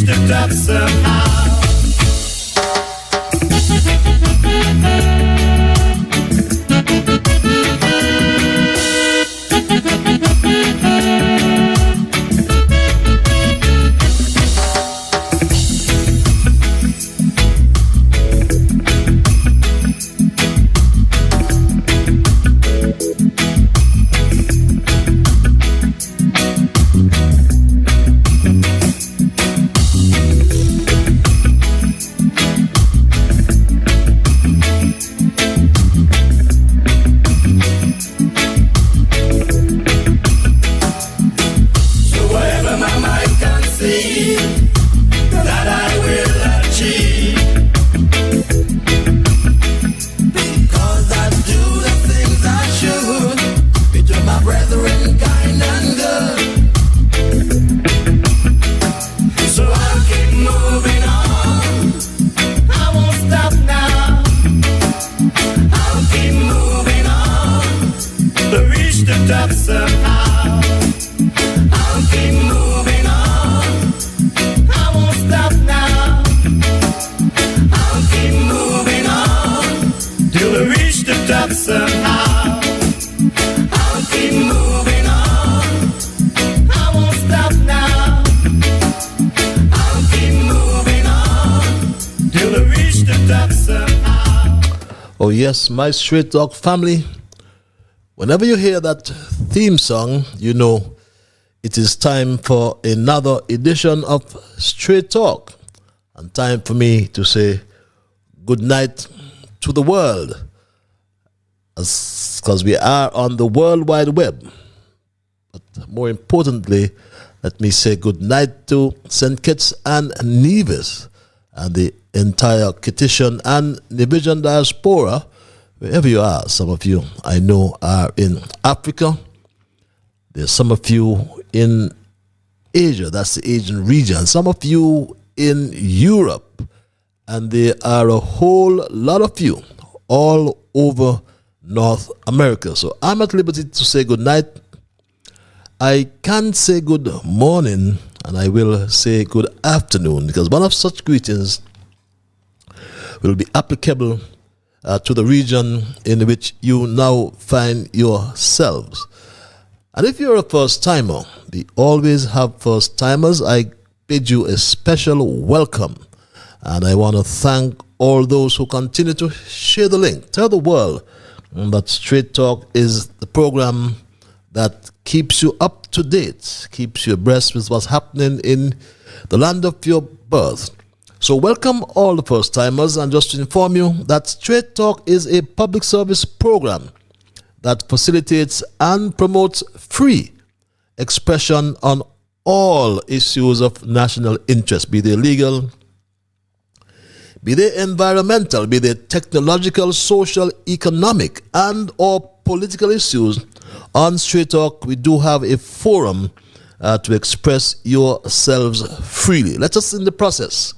the top somehow. Oh yes, my Straight Talk family, whenever you hear that theme song, you know it is time for another edition of Straight Talk, and time for me to say good night to the world, because we are on the World Wide Web. But more importantly, let me say good night to St. Kitts and Nevis and the entire Kittitian and Nevisian diaspora, wherever you are. Some of you I know are in Africa. There's some of you in Asia, that's the Asian region. Some of you in Europe. And there are a whole lot of you all over North America. So I'm at liberty to say good night. I can't say good morning, and I will say good afternoon, because one of such greetings will be applicable to the region in which you now find yourselves. And if you're a first-timer, we always have first-timers. I bid you a special welcome. And I want to thank all those who continue to share the link. Tell the world that Straight Talk is the program that keeps you up to date, keeps you abreast with what's happening in the land of your birth. So welcome all the first-timers, and just to inform you that Straight Talk is a public service program that facilitates and promotes free expression on all issues of national interest, be they legal, be they environmental, be they technological, social, economic, and or political issues. On Straight Talk, we do have a forum to express yourselves freely. Let us, in the process,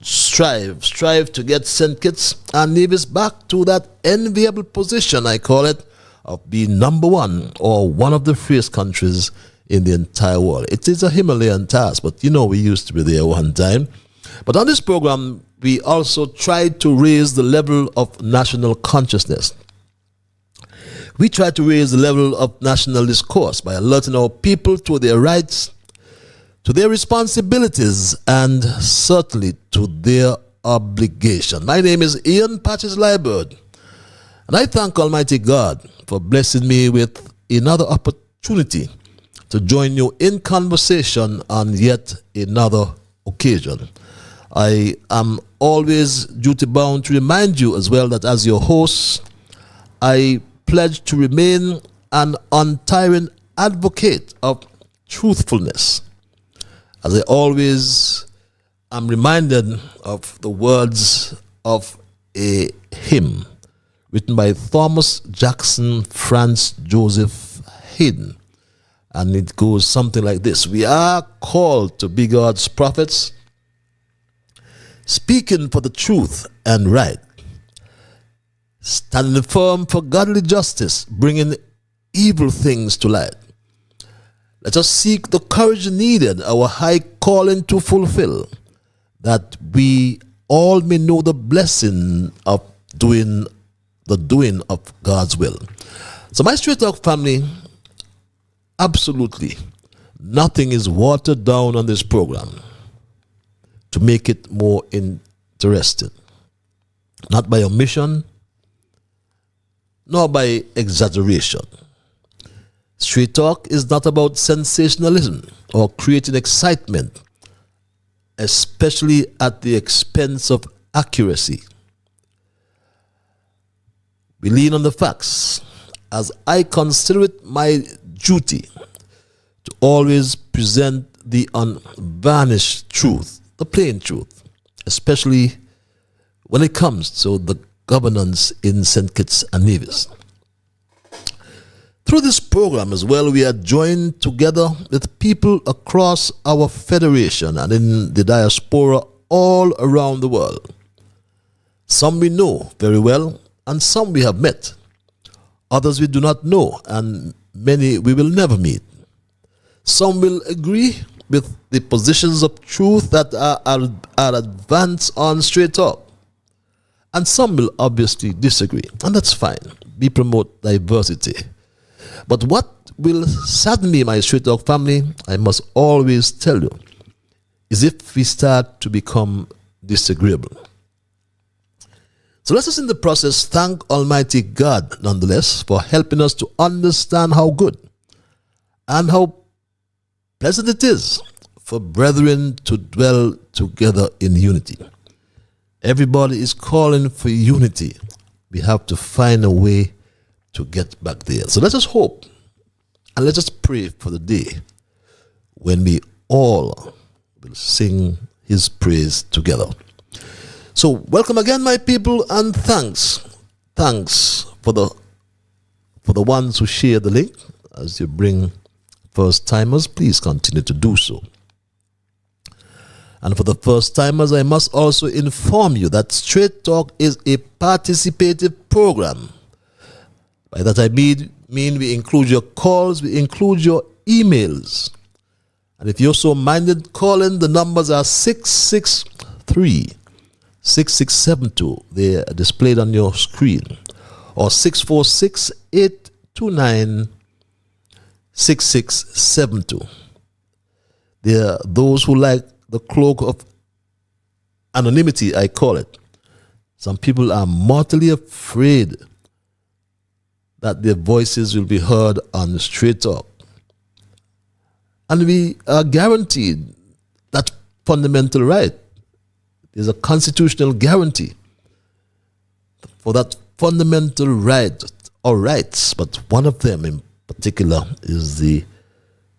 strive to get St. Kitts and Nevis back to that enviable position, I call it, of being number one or one of the freest countries in the entire world. It is a Himalayan task, but you know we used to be there one time. But on this program, we also tried to raise the level of national consciousness. We try to raise the level of national discourse by alerting our people to their rights, to their responsibilities, and certainly to their obligation. My name is Ian Patches Liburd, and I thank Almighty God for blessing me with another opportunity to join you in conversation on yet another occasion. I am always duty-bound to remind you as well that as your host, I pledge to remain an untiring advocate of truthfulness. As I always am reminded of the words of a hymn written by Thomas Jackson Franz Joseph Haydn. And it goes something like this: we are called to be God's prophets, speaking for the truth and right, standing firm for godly justice, bringing evil things to light, Let us seek the courage needed, our high calling to fulfill, that we all may know the blessing of doing of God's will. So my Straight Talk family, absolutely nothing is watered down on this program to make it more interesting. Not by omission, nor by exaggeration. Straight Talk is not about sensationalism or creating excitement, especially at the expense of accuracy. We lean on the facts, as I consider it my duty to always present the unvarnished truth, the plain truth, especially when it comes to the governance in St. Kitts and Nevis. Through this program as well, we are joined together with people across our federation and in the diaspora all around the world. Some we know very well, and some we have met. Others we do not know, and many we will never meet. Some will agree with the positions of truth that are advanced on Straight Talk, and some will obviously disagree, and that's fine. We promote diversity. But what will sadden me, my Straight Talk family, I must always tell you, is if we start to become disagreeable. So let us in the process thank Almighty God nonetheless for helping us to understand how good and how pleasant it is for brethren to dwell together in unity. Everybody is calling for unity. We have to find a way to get back there. So let us hope and let us pray for the day when we all will sing his praise together. So welcome again, my people, and thanks for the ones who share the link. As you bring first timers, please continue to do so. And for the first timers, I must also inform you that Straight Talk is a participative program. By that I mean we include your calls, we include your emails. And if you're so minded, call in. The numbers are 663-6672. They are displayed on your screen. Or 646-829-6672. There are those who like the cloak of anonymity, I call it. Some people are mortally afraid that their voices will be heard on Straight Talk. And we are guaranteed that fundamental right. There's a constitutional guarantee for that fundamental right or rights, but one of them in particular is the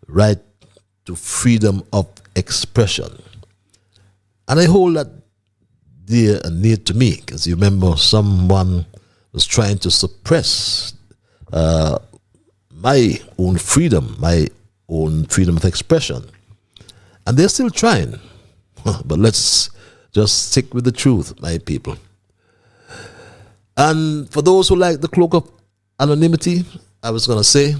right to freedom of expression. And I hold that dear and near to me, because you remember someone was trying to suppress my own freedom of expression. And they're still trying. But let's just stick with the truth, my people. And for those who like the cloak of anonymity, I will say,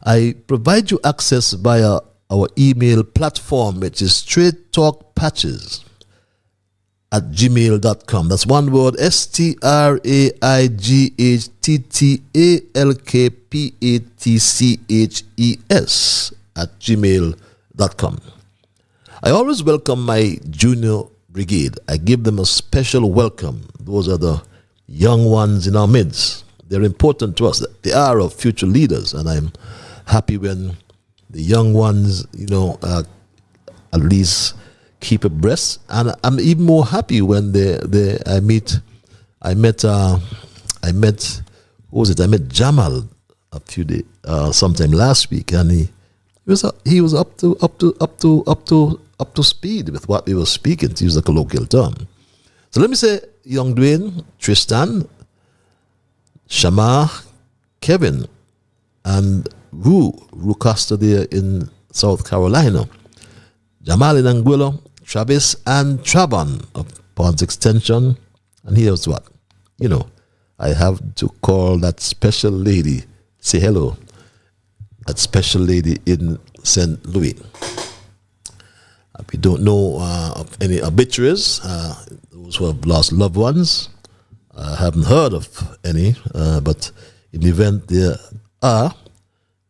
I provide you access via our email platform, which is straighttalkpatches@gmail.com. That's one word, straighttalkpatches@gmail.com. I always welcome my junior brigade. I give them a special welcome. Those are the young ones in our midst. They're important to us. They are our future leaders, and I'm happy when the young ones, at least keep abreast. And I'm even more happy when I met Jamal a few days, sometime last week, and he was up to speed with what we were speaking, to use a colloquial term. So let me say, young Dwayne, Tristan, Shamar, Kevin, and Rue Costa there in South Carolina, Jamal in Anguilla, Travis and Travon of Ponds Extension. And here's what, I have to call that special lady, say hello. that special lady in St. Louis. We don't know of any obituaries, those who have lost loved ones. I haven't heard of any, but in the event there are,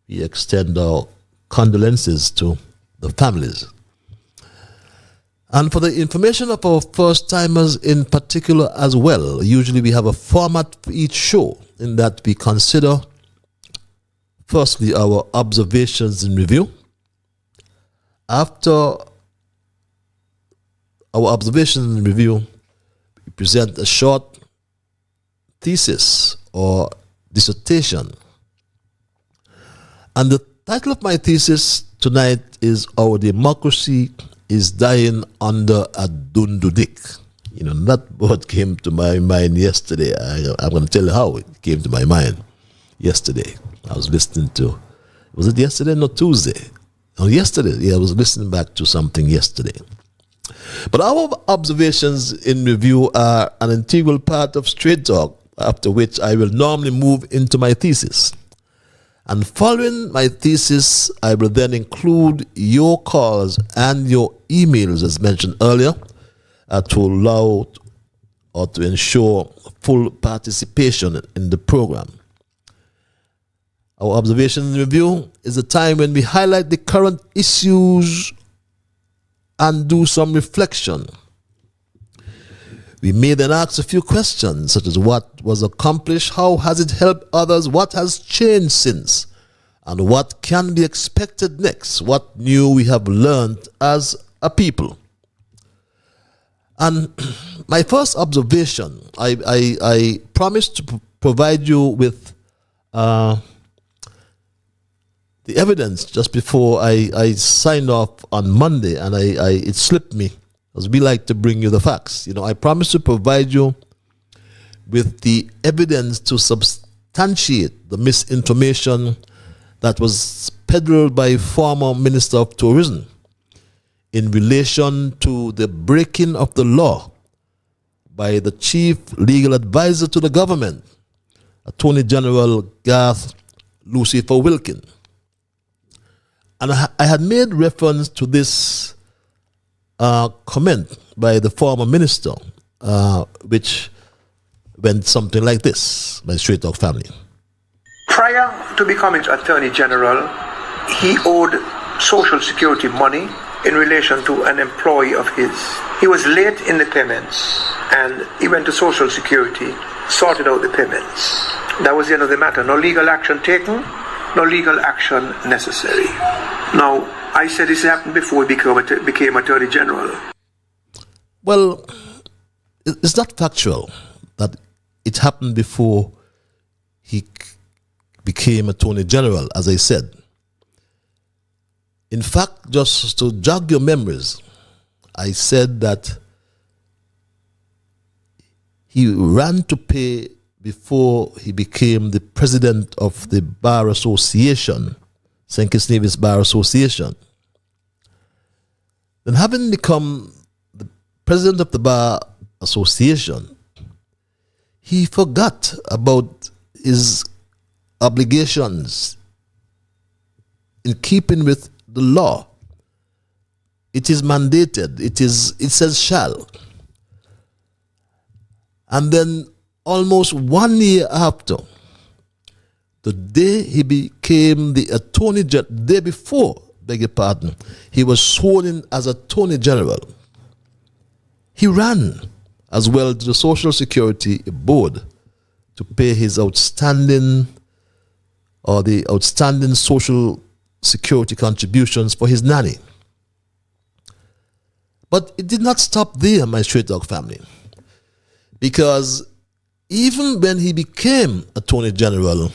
we extend our condolences to the families. And for the information of our first-timers in particular as well, usually we have a format for each show in that we consider, firstly, our observations in review. After our observations in review, we present a short thesis or dissertation. And the title of my thesis tonight is Our Democracy is Dying Under a Dundo-Dick. You know, that word came to my mind yesterday. I'm going to tell you how it came to my mind yesterday. I was listening to, was it yesterday? No, Tuesday. Oh, yesterday. Yeah, I was listening back to something yesterday. But our observations in review are an integral part of Straight Talk, after which I will normally move into my thesis. And following my thesis, I will then include your calls and your emails, as mentioned earlier, to allow or to ensure full participation in the program. Our observation review is a time when we highlight the current issues and do some reflection. We may then ask a few questions, such as what was accomplished, how has it helped others, what has changed since, and what can be expected next, what new we have learned as a people. And my first observation, I promised to provide you with the evidence just before I signed off on Monday, and it slipped me. Because we like to bring you the facts. You know, I promise to provide you with the evidence to substantiate the misinformation that was peddled by former Minister of Tourism in relation to the breaking of the law by the Chief Legal Advisor to the government, Attorney General Garth Lucifer Wilkin. And I had made reference to this comment by the former minister, which went something like this, my Straight Talk family. Prior to becoming Attorney General, he owed Social Security money in relation to an employee of his. He was late in the payments, and he went to Social Security, sorted out the payments. That was the end of the matter. No legal action taken, no legal action necessary. Now, I said this happened before he became Attorney General. Well, it's not factual that it happened before he became Attorney General, as I said. In fact, just to jog your memories, I said that he ran to pay before he became the president of the Bar Association, St. Kitts Nevis Bar Association. Then, having become the president of the Bar Association, he forgot about his obligations in keeping with the law. It is mandated. It says shall. And then almost 1 year after, the day he became the Attorney General, the day before, beg your pardon, he was sworn in as Attorney General. He ran as well to the Social Security Board to pay his outstanding Social Security contributions for his nanny. But it did not stop there, my Straight Talk family, because even when he became Attorney General,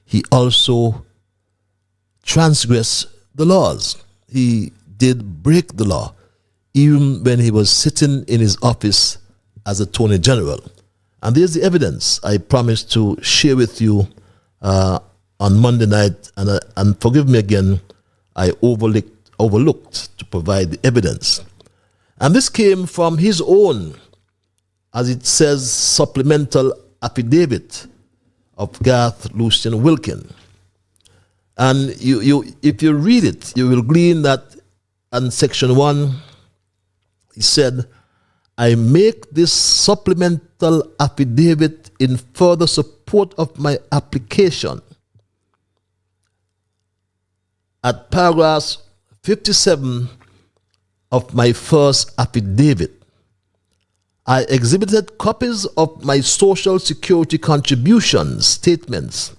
he also transgressed the laws. He did break the law, even when he was sitting in his office as Attorney General. And there's the evidence I promised to share with you on Monday night, and forgive me again, I overlooked to provide the evidence. And this came from his own, as it says, supplemental affidavit of Garth Lucian Wilkin. And if you read it, you will glean that in section 1, he said, I make this supplemental affidavit in further support of my application. At paragraph 57 of my first affidavit, I exhibited copies of my Social Security contribution statements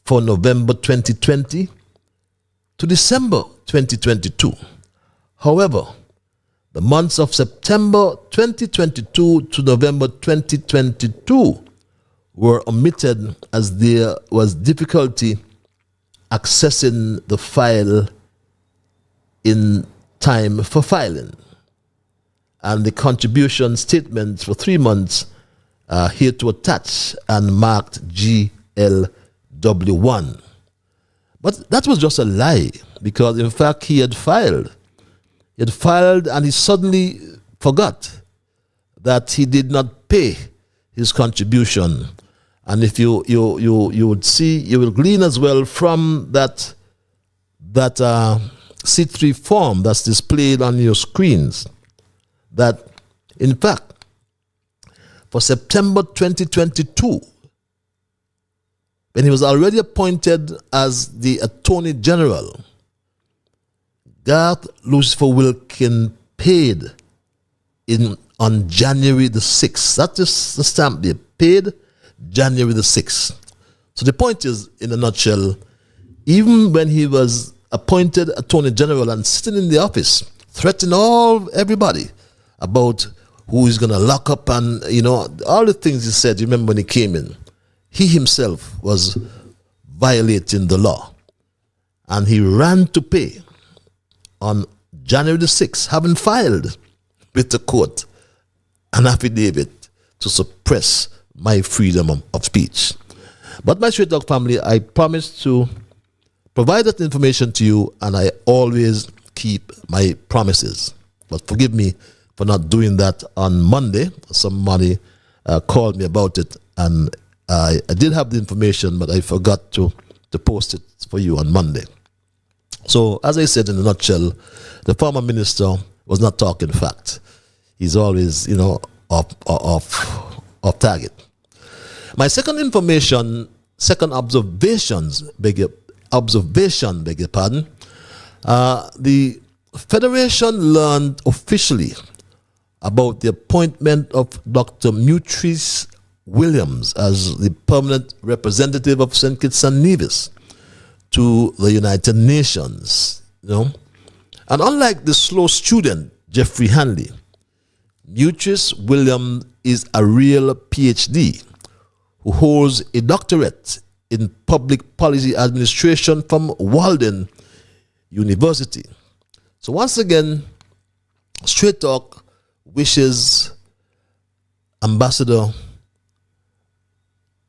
for November 2020 to December 2022. However, the months of September 2022 to November 2022 were omitted as there was difficulty accessing the file in time for filing. And the contribution statements for 3 months are here to attach and marked GLW1. But that was just a lie, because in fact he had filed. He had filed and he suddenly forgot that he did not pay his contribution. And if you would see, you will glean as well from that C3 form that's displayed on your screens, that in fact for September 2022, when he was already appointed as the Attorney General, Garth Lucifer Wilkin paid on January the 6th. That is the stamp there, paid January the 6th. So the point is, in a nutshell, even when he was appointed Attorney General and sitting in the office, threatening everybody about who he's going to lock up and, all the things he said, you remember when he came in, he himself was violating the law. And he ran to pay on January the 6th, having filed with the court an affidavit to suppress my freedom of speech. But my Straight Talk family, I promise to provide that information to you, and I always keep my promises. But forgive me for not doing that on Monday. Somebody called me about it, and I did have the information, but I forgot to post it for you on Monday. So, as I said in a nutshell, the former minister was not talking fact. He's always, off target. My second observation, beg your pardon. The Federation learned officially about the appointment of Dr. Mutrice Williams as the permanent representative of St. Kitts and Nevis to the United Nations. And unlike the slow student, Jeffrey Hanley, Mutrice Williams is a real PhD who holds a doctorate in public policy administration from Walden University. So once again, Straight Talk wishes Ambassador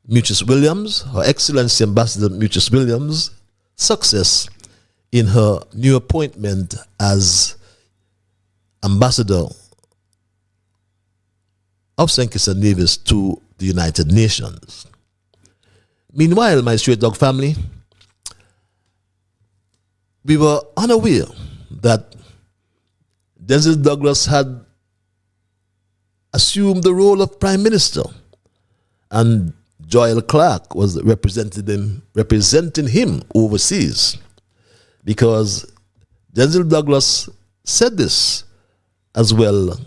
Mutrice Williams, Her Excellency Ambassador Mutrice Williams, success in her new appointment as Ambassador of St. Kitts and Nevis to the United Nations. Meanwhile, my Straight Dog family, we were unaware that Denzel Douglas had assumed the role of Prime Minister, and Joel Clark was representing him overseas, because Denzel Douglas said this as well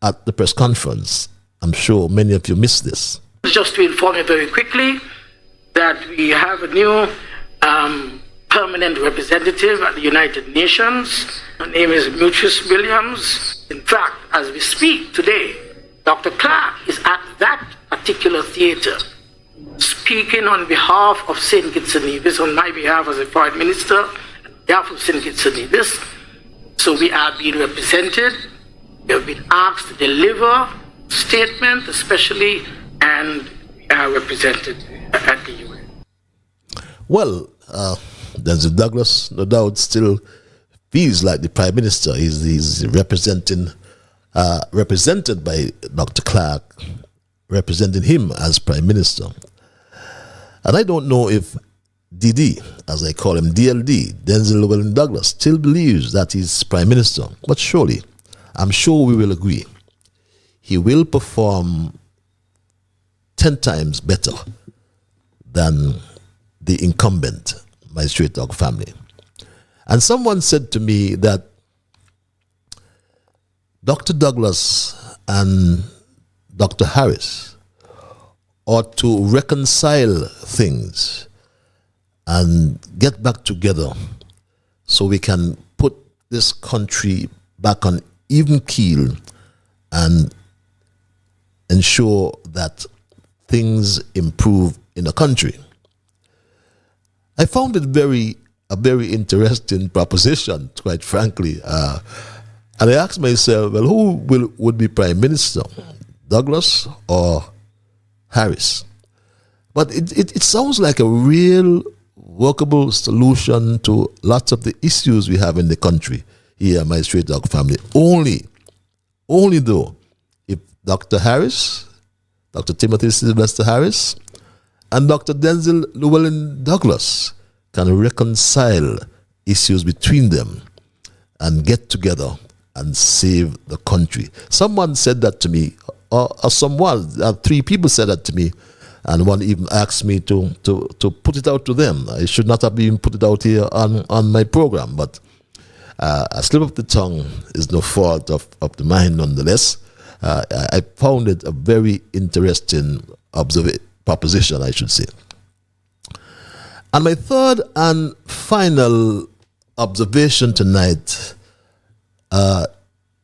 at the press conference. I'm sure many of you missed this. Just to inform you very quickly that we have a new permanent representative at the United Nations. Her name is Mutrice Williams. In fact, as we speak today, Dr. Clark is at that particular theater speaking on behalf of St. Kitts and Nevis, on my behalf as a Foreign Minister, on behalf of St. Kitts and Nevis. So we are being represented. We have been asked to deliver statement, especially, and we are represented at the UN. Well, Denzel Douglas, no doubt, still feels like the Prime Minister. He's represented by Dr. Clark, representing him as Prime Minister. And I don't know if DD, as I call him, DLD, Denzel Llewellyn Douglas, still believes that he's Prime Minister. But surely, I'm sure we will agree, he will perform 10 times better than the incumbent, my Straight Dog family. And someone said to me that Dr. Douglas and Dr. Harris ought to reconcile things and get back together so we can put this country back on even keel and ensure that things improve in the country. I found it a very interesting proposition, quite frankly. And I asked myself, well, who would be Prime Minister, Douglas or Harris? But it sounds like a real workable solution to lots of the issues we have in the country here, my Straight Dog family. Only though, if Dr. Harris, Dr. Timothy Sylvester Harris, and Dr. Denzel Llewellyn Douglas can reconcile issues between them and get together and save the country. Someone said that to me, or three people said that to me, and one even asked me to put it out to them. I should not have even put it out here on my program, but a slip of the tongue is no fault of the mind nonetheless. I found it a very interesting proposition, I should say. And my third and final observation tonight,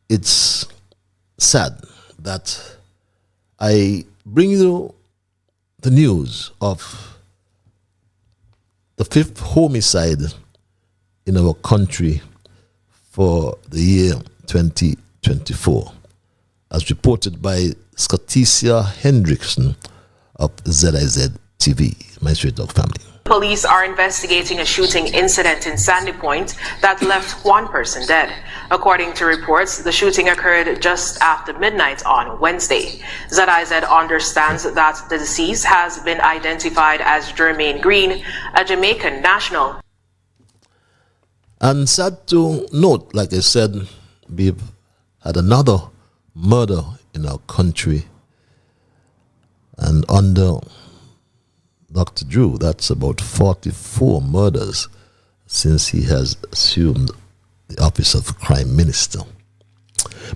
it's sad that I bring you the news of the 5th homicide in our country for the year 2024, as reported by Scotticia Hendrickson of ZIZ TV, my Straight Dog family. Police are investigating a shooting incident in Sandy Point that left one person dead. According to reports, the shooting occurred just after midnight on Wednesday. ZIZ understands that the deceased has been identified as Jermaine Green, a Jamaican national. And sad to note, like I said, we've had another murder in our country. And under Dr. Drew, that's about 44 murders since he has assumed the office of Prime Minister.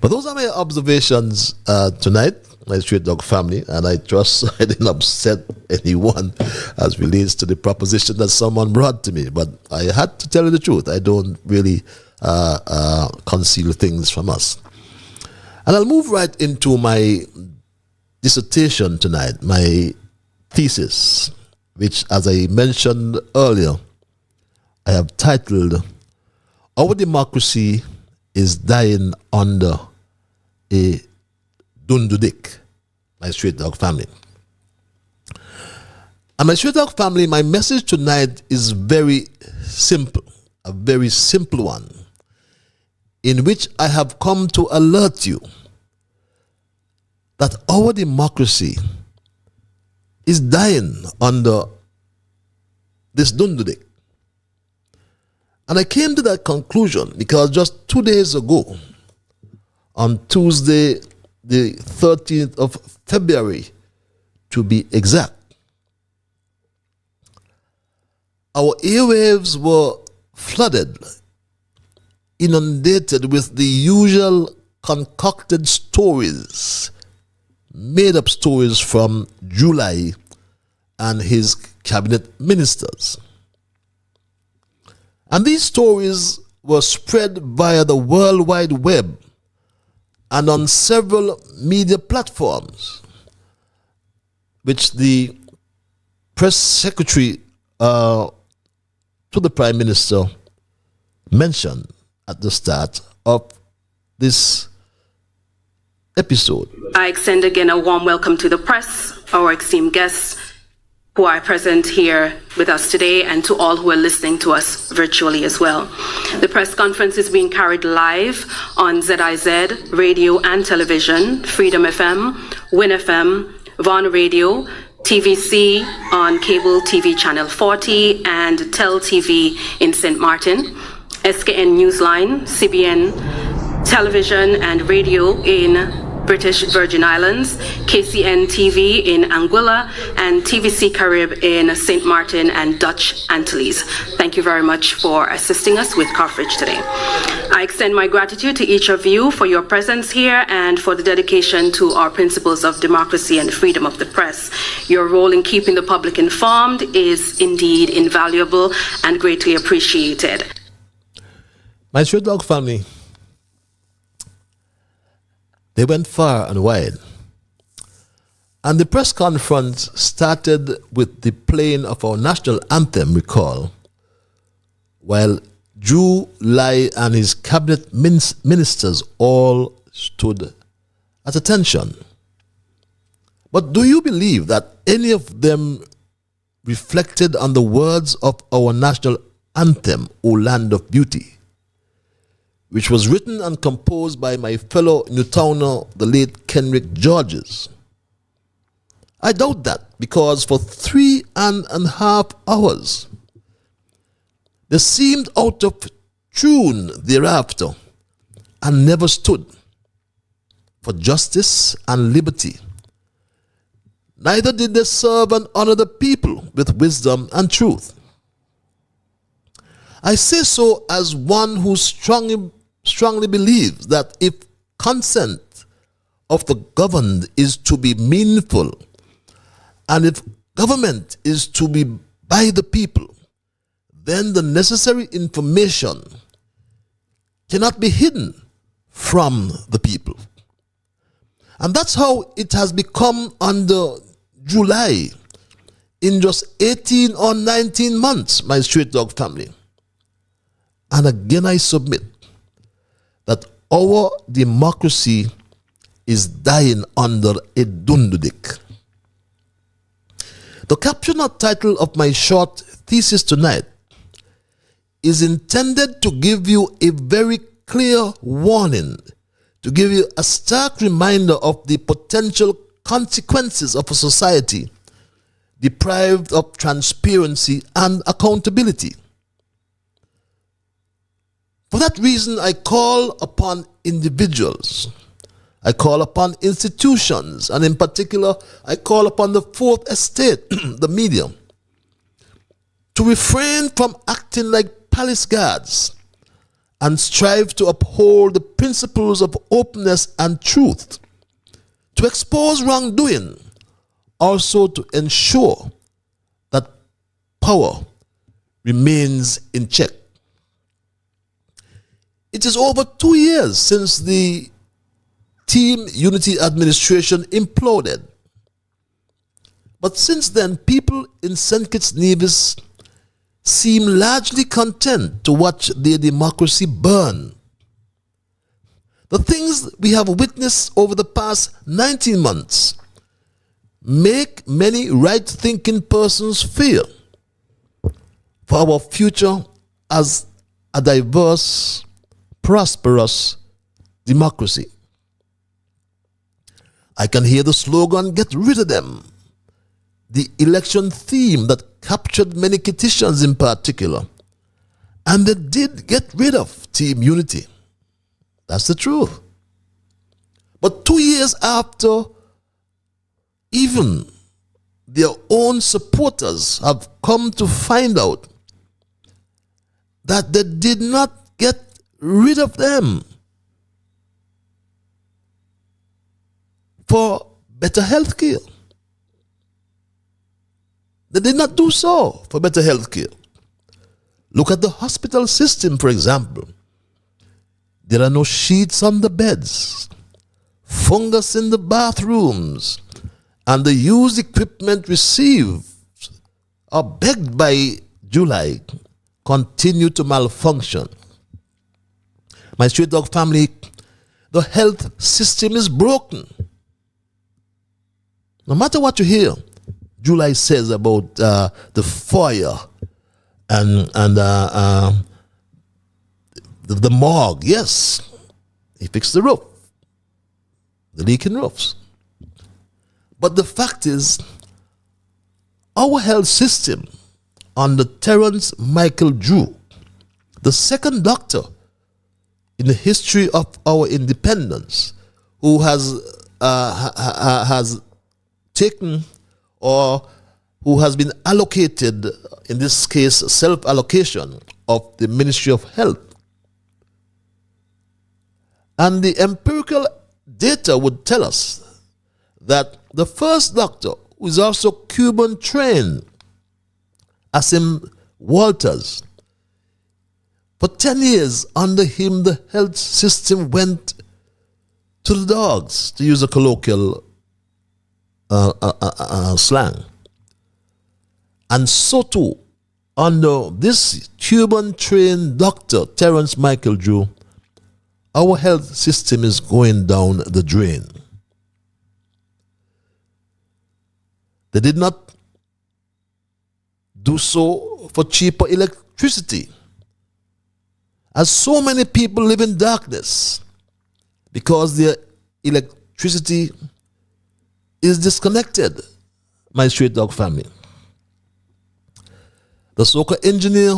But those are my observations tonight, my Straight Dog family, and I trust I didn't upset anyone as relates to the proposition that someone brought to me. But I had to tell you the truth. I don't really conceal things from us. And I'll move right into my dissertation tonight, my thesis, which, as I mentioned earlier, I have titled, Our Democracy is Dying Under a Dundo-Dick, my Straight Dog family. And my Straight Dog family, my message tonight is very simple, a very simple one, in which I have come to alert you that our democracy is dying under this Dundo-Dick. And I came to that conclusion because just 2 days ago, on Tuesday, the 13th of February, to be exact, our airwaves were flooded, inundated with the usual concocted stories, made up stories from July and his cabinet ministers. And these stories were spread via the World Wide Web and on several media platforms, which the press secretary to the Prime Minister mentioned at the start of this episode. I extend again a warm welcome to the press, our esteemed guests who are present here with us today, and to all who are listening to us virtually as well. The press conference is being carried live on ZIZ, radio and television, Freedom FM, Win FM, Vaughan Radio, TVC on cable TV channel 40 and Tel TV in St. Martin, SKN Newsline, CBN television and radio in British Virgin Islands, KCN TV in Anguilla, and TVC Carib in St. Martin and Dutch Antilles. Thank you very much for assisting us with coverage today. I extend my gratitude to each of you for your presence here and for the dedication to our principles of democracy and freedom of the press. Your role in keeping the public informed is indeed invaluable and greatly appreciated. My Stray Dog family, they went far and wide. And the press conference started with the playing of our national anthem, recall, while Drew Lai and his cabinet ministers all stood at attention. But do you believe that any of them reflected on the words of our national anthem, O Land of Beauty, which was written and composed by my fellow Newtowner, the late Kenrick Georges? I doubt that, because for 3.5 hours, they seemed out of tune thereafter and never stood for justice and liberty. Neither did they serve and honor the people with wisdom and truth. I say so as one who strongly believes that if consent of the governed is to be meaningful, and if government is to be by the people, then the necessary information cannot be hidden from the people. And that's how it has become under July in just 18 or 19 months, my Straight Dog family. And again I submit that our democracy is dying under a Dundo-Dick. The caption or title of my short thesis tonight is intended to give you a very clear warning, to give you a stark reminder of the potential consequences of a society deprived of transparency and accountability. For that reason, I call upon individuals, I call upon institutions, and in particular, I call upon the fourth estate, the media, to refrain from acting like palace guards and strive to uphold the principles of openness and truth, to expose wrongdoing, also to ensure that power remains in check. It is over 2 years since the Team Unity administration imploded. But since then, people in St. Kitts Nevis seem largely content to watch their democracy burn. The things we have witnessed over the past 19 months make many right-thinking persons fear for our future as a diverse, prosperous democracy. I can hear the slogan, "Get rid of them," the election theme that captured many Kittitians in particular. And they did get rid of Team Unity. That's the truth. But 2 years after, even their own supporters have come to find out that they did not get rid of them for better health care. They did not do so for better health care. Look at the hospital system, for example. There are no sheets on the beds, fungus in the bathrooms, and the used equipment received or begged by July continue to malfunction. My Street Dog family, the health system is broken. No matter what you hear, July says about the fire and the morgue. Yes, he fixed the roof, the leaking roofs. But the fact is, our health system under Terence Michael Drew, the second doctor in the history of our independence who has taken or who has been allocated, in this case, self-allocation of the Ministry of Health. And the empirical data would tell us that the first doctor, who is also Cuban trained, Asim Walters, for 10 years under him, the health system went to the dogs, to use a colloquial slang. And so too, under this Cuban-trained doctor, Terence Michael Drew, our health system is going down the drain. They did not do so for cheaper electricity, as so many people live in darkness because their electricity is disconnected, my straight dog family. The soccer engineer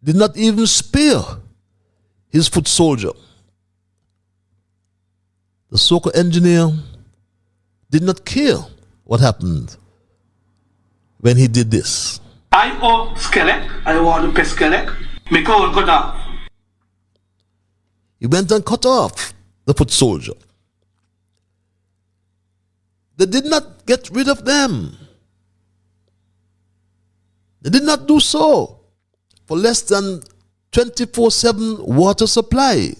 did not even spare his foot soldier. The soccer engineer did not care what happened when he did this. I owe skeleton, I want to pay skeleton, make all cut off. He went and cut off the foot soldier. They did not get rid of them. They did not do so for less than 24/7 water supply.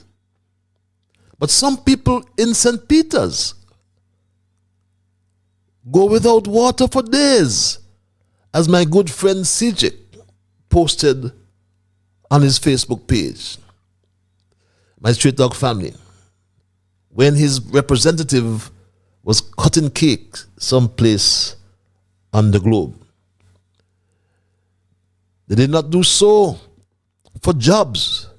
But some people in St. Peter's go without water for days, as my good friend CJ posted on his Facebook page. My straight dog family, when his representative was cutting cake someplace on the globe, they did not do so for jobs.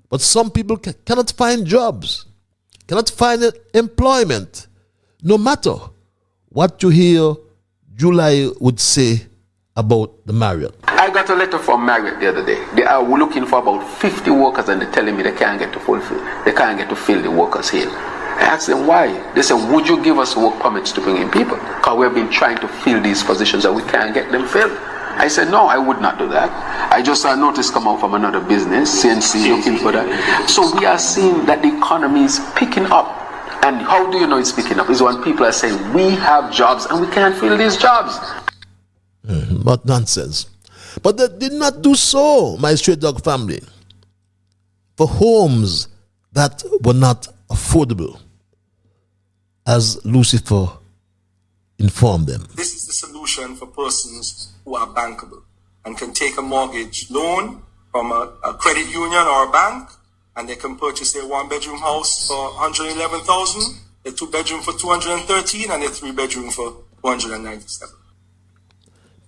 But some people cannot find jobs, cannot find employment, no matter what you hear July would say about the Marriott. I got a letter from Marriott the other day. They are looking for about 50 workers and they're telling me they can't get to fill the workers here. I asked them why. They said, would you give us work permits to bring in people? Because we've been trying to fill these positions and we can't get them filled. I said, no, I would not do that. I just saw a notice come out from another business, CNC, looking for that. So we are seeing that the economy is picking up. And how do you know it's picking up? Is when people are saying, we have jobs and we can't fill these jobs. What nonsense. But they did not do so, my straight dog family, for homes that were not affordable, as Lucifer informed them. This is the solution for persons who are bankable and can take a mortgage loan from a credit union or a bank, and they can purchase a one-bedroom house for $111,000, a two-bedroom for $213,000, and a three-bedroom for $297,000.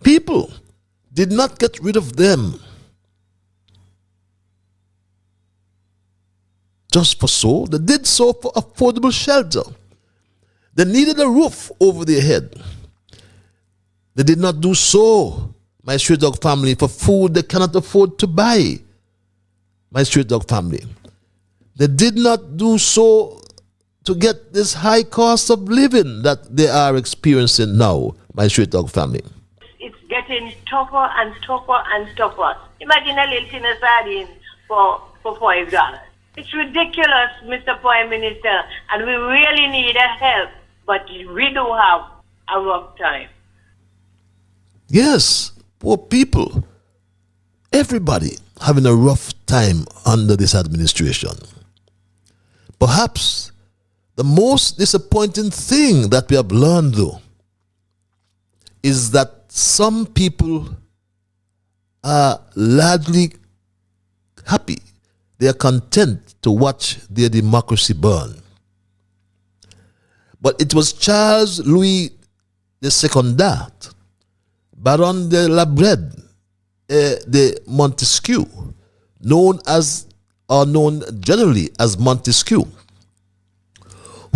People did not get rid of them just for so. They did so for affordable shelter. They needed a roof over their head. They did not do so, my street dog family, for food they cannot afford to buy. My street dog family. They did not do so to get this high cost of living that they are experiencing now, my street dog family. It's getting tougher and tougher and tougher. Imagine a little tin of sardine for $5. It's ridiculous, Mr. Prime Minister, and we really need a help, but we do have a rough time. Yes, poor people. Everybody having a rough time under this administration. Perhaps the most disappointing thing that we have learned, though, is that some people are largely happy. They are content to watch their democracy burn. But it was Charles Louis II, Baron de Liburd de Montesquieu, known generally as Montesquieu,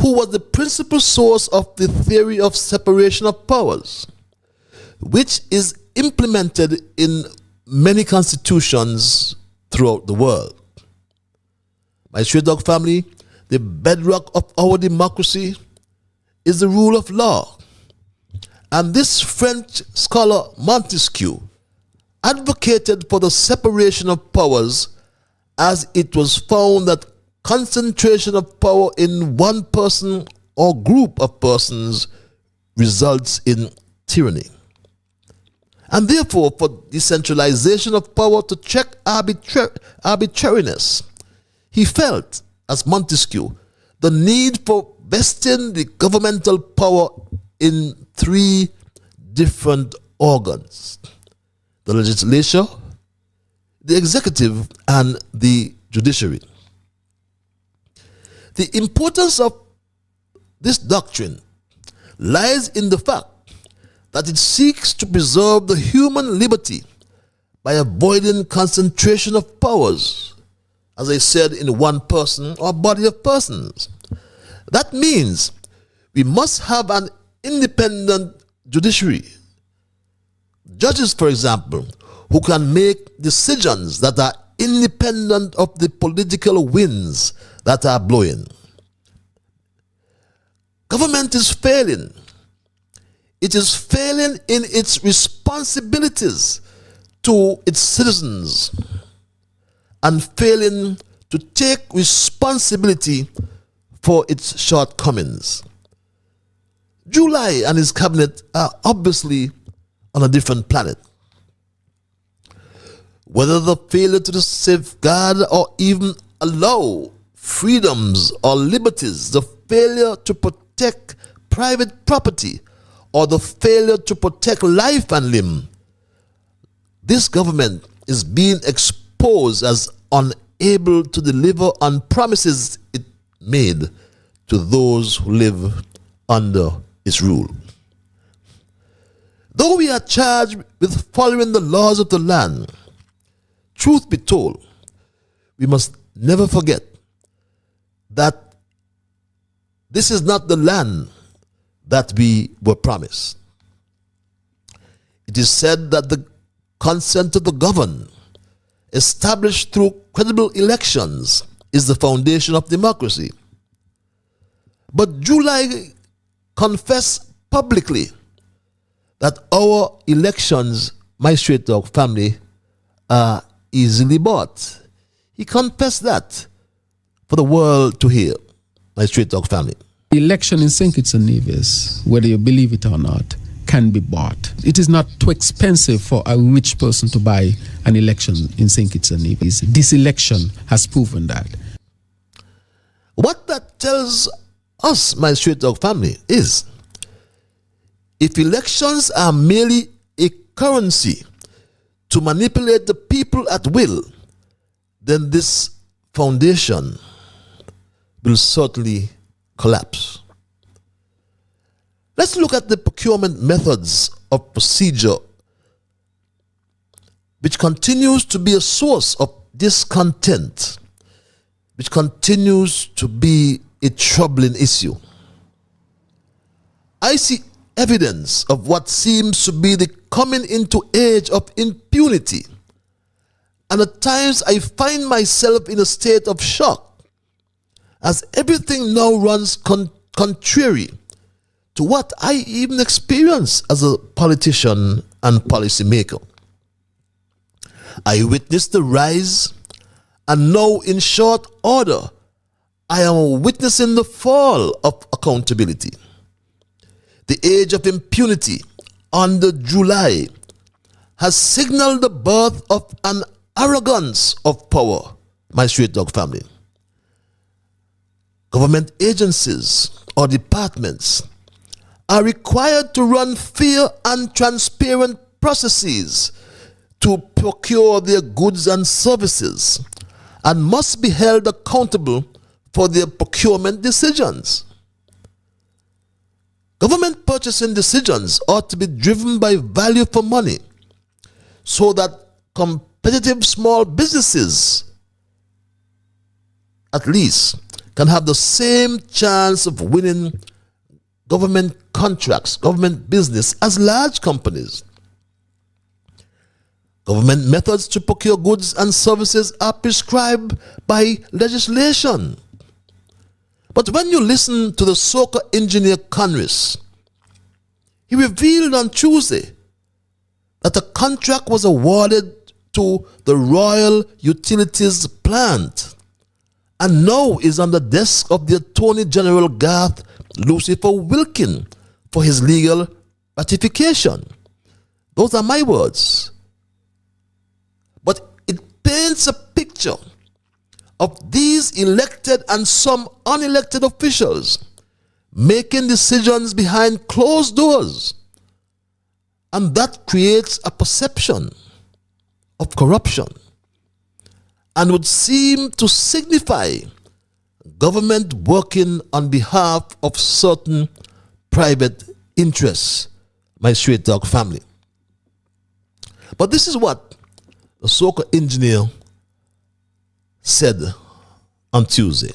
who was the principal source of the theory of separation of powers, which is implemented in many constitutions throughout the world. My Straight Dog family, the bedrock of our democracy is the rule of law. And this French scholar Montesquieu advocated for the separation of powers, as it was found that concentration of power in one person or group of persons results in tyranny. And therefore, for decentralization of power to check arbitrariness, he felt, as Montesquieu, the need for vesting the governmental power in three different organs: the legislature, the executive, and the judiciary. The importance of this doctrine lies in the fact that it seeks to preserve the human liberty by avoiding concentration of powers, as I said, in one person or body of persons. That means we must have an independent judiciary. Judges, for example, who can make decisions that are independent of the political winds that are blowing. Government is failing. It is failing in its responsibilities to its citizens and failing to take responsibility for its shortcomings. July and his cabinet are obviously on a different planet. Whether the failure to safeguard or even allow freedoms or liberties, the failure to protect private property, or the failure to protect life and limb, this government is being exposed as unable to deliver on promises it made to those who live under its rule. Though we are charged with following the laws of the land, truth be told, we must never forget that this is not the land that we were promised. It is said that the consent of the governed, established through credible elections, is the foundation of democracy. But July confessed publicly that our elections, my Straight Dog family, are easily bought. He confessed that for the world to hear, my Straight Dog family. The election in St. Kitts and Nevis, whether you believe it or not, can be bought. It is not too expensive for a rich person to buy an election in St. Kitts and Nevis. This election has proven that. What that tells us, my Straight Dog family, is if elections are merely a currency to manipulate the people at will, then this foundation will certainly collapse. Let's look at the procurement methods of procedure, which continues to be a source of discontent, which continues to be a troubling issue. I see evidence of what seems to be the coming into age of impunity, and at times I find myself in a state of shock, as everything now runs contrary to what I even experience as a politician and policymaker. I witnessed the rise, and now in short order, I am witnessing the fall of accountability. The age of impunity under July has signaled the birth of an arrogance of power, my Straight Dog family. Government agencies or departments are required to run fair and transparent processes to procure their goods and services, and must be held accountable for their procurement decisions. Government purchasing decisions ought to be driven by value for money, so that competitive small businesses, at least, can have the same chance of winning government contracts, government business, as large companies. Government methods to procure goods and services are prescribed by legislation. But when you listen to the soca engineer Conris, he revealed on Tuesday that a contract was awarded to the Royal Utilities Plant and now is on the desk of the Attorney General Garth Lucifer Wilkin for his legal ratification. Those are my words. But it paints a picture of these elected and some unelected officials making decisions behind closed doors. And that creates a perception of corruption and would seem to signify government working on behalf of certain private interests, my straight dog family. But this is what the soca engineer said on Tuesday.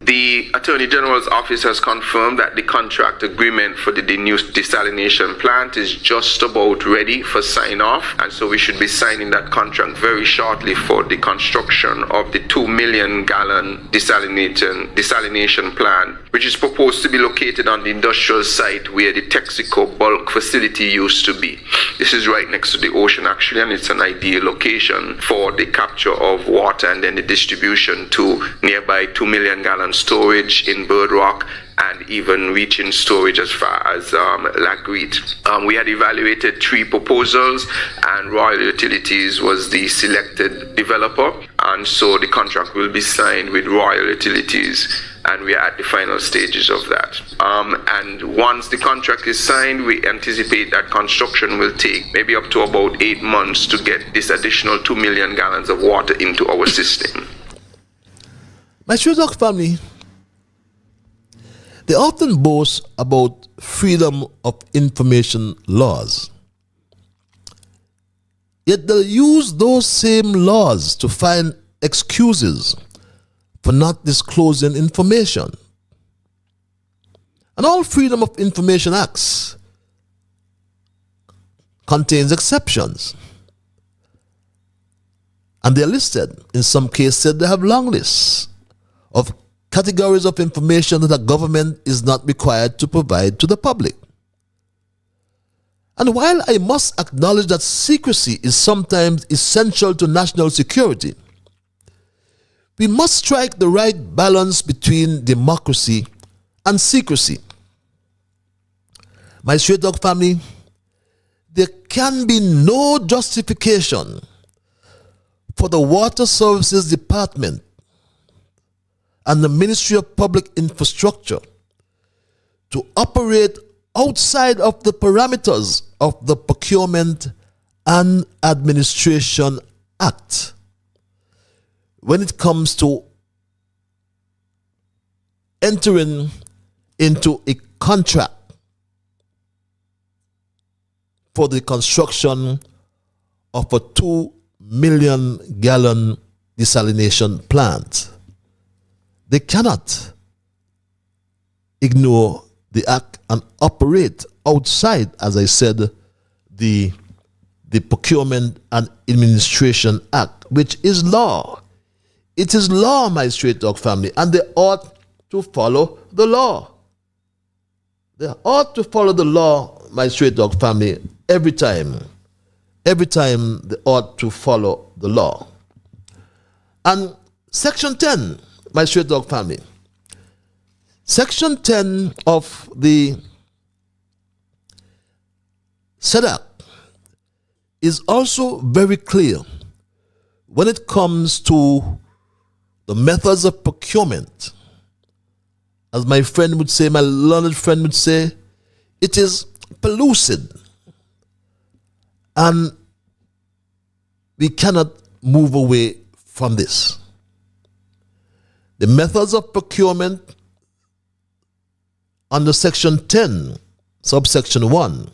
The Attorney General's office has confirmed that the contract agreement for the new desalination plant is just about ready for sign-off, and so we should be signing that contract very shortly for the construction of the 2 million gallon desalination plant, which is proposed to be located on the industrial site where the Texaco bulk facility used to be. This is right next to the ocean actually, and it's an ideal location for the capture of water and then the distribution to nearby 2 million gallon storage in Bird Rock, and even reaching storage as far as Lagreed. We had evaluated 3 proposals, and Royal Utilities was the selected developer, and so the contract will be signed with Royal Utilities, and we are at the final stages of that. And once the contract is signed, we anticipate that construction will take maybe up to about 8 months to get this additional 2 million gallons of water into our system. My Sherlock family, they often boast about freedom of information laws. Yet they use those same laws to find excuses for not disclosing information. And all Freedom of Information Acts contains exceptions. And they're listed. In some cases, they have long lists of categories of information that a government is not required to provide to the public. And while I must acknowledge that secrecy is sometimes essential to national security, we must strike the right balance between democracy and secrecy. My straight dog family, there can be no justification for the Water Services Department and the Ministry of Public Infrastructure to operate outside of the parameters of the Procurement and Administration Act when it comes to entering into a contract for the construction of a 2 million gallon desalination plant. They cannot ignore the act and operate outside, as I said, the Procurement and Administration Act, which is law. It is law, my straight dog family, and they ought to follow the law. They ought to follow the law, my straight dog family, every time. Every time they ought to follow the law. And Section 10, my straight dog family. Section 10 of the SEDAC is also very clear when it comes to the methods of procurement. As my friend would say, my learned friend would say, it is pellucid. And we cannot move away from this. The methods of procurement under Section 10, subsection 1.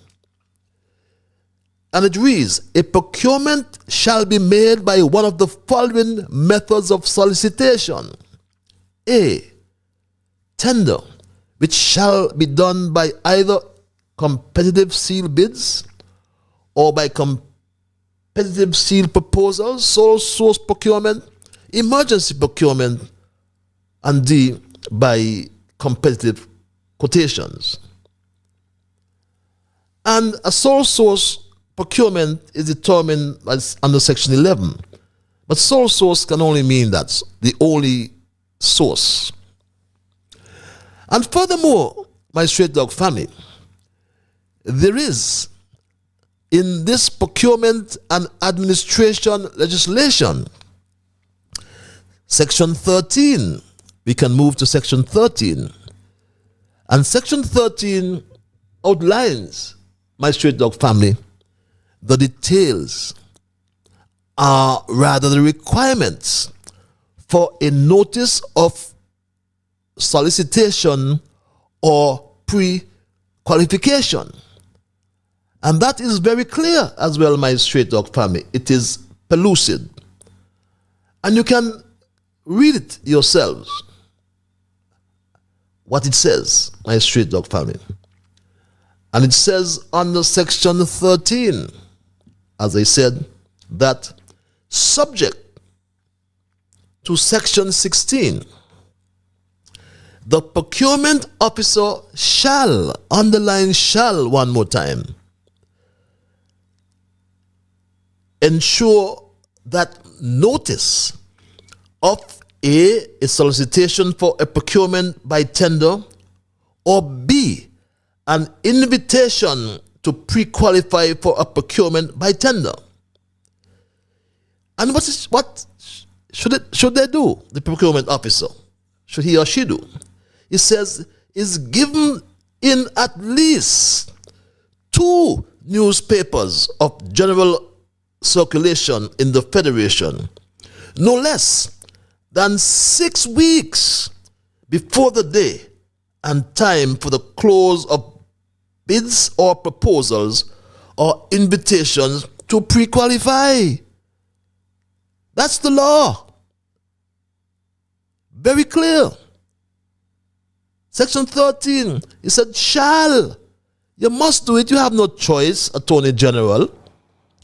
And it reads, a procurement shall be made by one of the following methods of solicitation. A, tender, which shall be done by either competitive seal bids or by competitive seal proposals, sole source procurement, emergency procurement, and D, by competitive quotations. And a sole source procurement is determined as under Section 11. But sole source can only mean that's the only source. And furthermore, my straight dog family, there is in this procurement and administration legislation, Section 13, we can move to Section 13. And Section 13 outlines, my straight dog family, the details, are rather the requirements for a notice of solicitation or pre-qualification. And that is very clear as well, my straight dog family. It is pellucid. And you can read it yourselves, what it says, my straight dog family. And it says under Section 13, as I said, that subject to Section 16, the procurement officer shall, underline shall one more time, ensure that notice of A, a solicitation for a procurement by tender, or B, an invitation to pre-qualify for a procurement by tender. And what should they do, the procurement officer? Should he or she do? It says, is given in at least 2 newspapers of general circulation in the Federation, no less than 6 weeks before the day and time for the close of bids or proposals or invitations to pre-qualify. That's the law. Very clear. Section 13, it said shall. You must do it. You have no choice, Attorney General.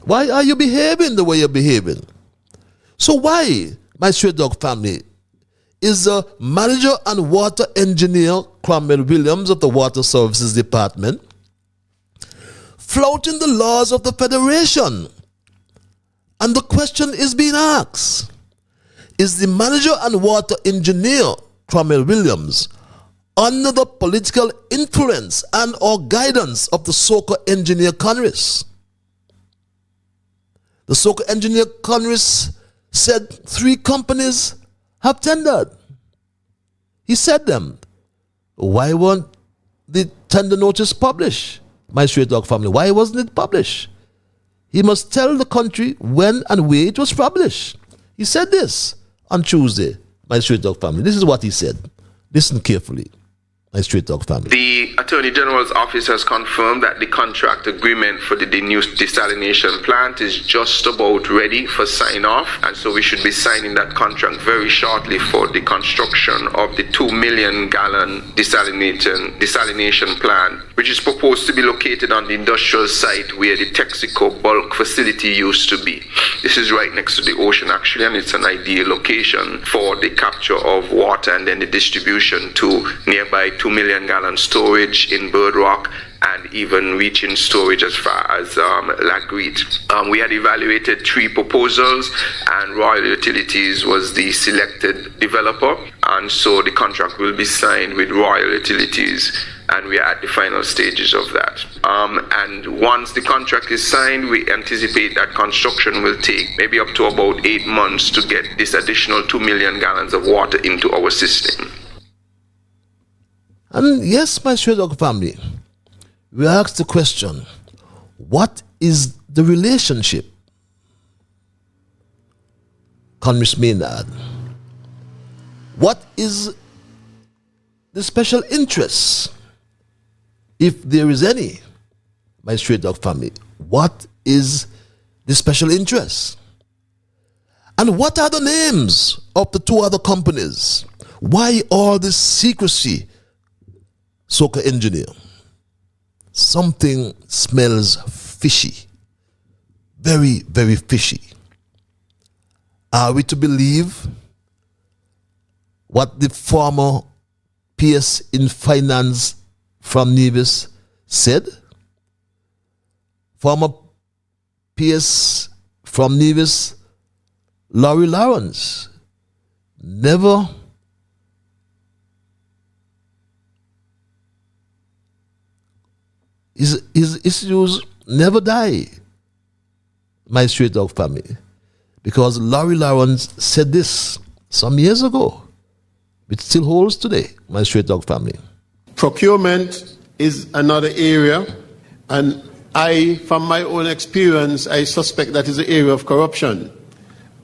Why are you behaving the way you're behaving? So why, my straight dog family, is the manager and water engineer Cromwell Williams of the Water Services Department flouting the laws of the Federation? And the question is being asked, is the manager and water engineer Cromwell Williams under the political influence and or guidance of the Soca engineer Congress? The Soca engineer Congress said 3 companies have tendered. He said them. Why weren't the tender notice published, my straight dog family? Why wasn't it published? He must tell the country when and where it was published. He said this on Tuesday, my straight dog family. This is what he said. Listen carefully, my straight dog family. The Attorney General's office has confirmed that the contract agreement for the new desalination plant is just about ready for sign-off, and so we should be signing that contract very shortly for the construction of the 2 million gallon desalination plant, which is proposed to be located on the industrial site where the Texaco bulk facility used to be. This is right next to the ocean actually, and it's an ideal location for the capture of water and then the distribution to nearby 2 million gallon storage in Bird Rock, and even reaching storage as far as Lagreed. We had evaluated 3 proposals, and Royal Utilities was the selected developer, and so the contract will be signed with Royal Utilities, and we are at the final stages of that. And once the contract is signed, we anticipate that construction will take maybe up to about 8 months to get this additional 2 million gallons of water into our system. And yes, my straight dog family, we asked the question, what is the relationship, Congress Maynard? What is the special interest, if there is any, my straight dog family? What is the special interest? And what are the names of the 2 other companies? Why all this secrecy, Soca engineer? Something smells fishy. very, very fishy. Are we to believe what the former PS in finance from Nevis said? Former PS from Nevis, Laurie Lawrence, never his issues never die, my straight dog family. Because Laurie Lawrence said this some years ago. It still holds today, my straight dog family. Procurement is another area, and from my own experience, I suspect that is an area of corruption.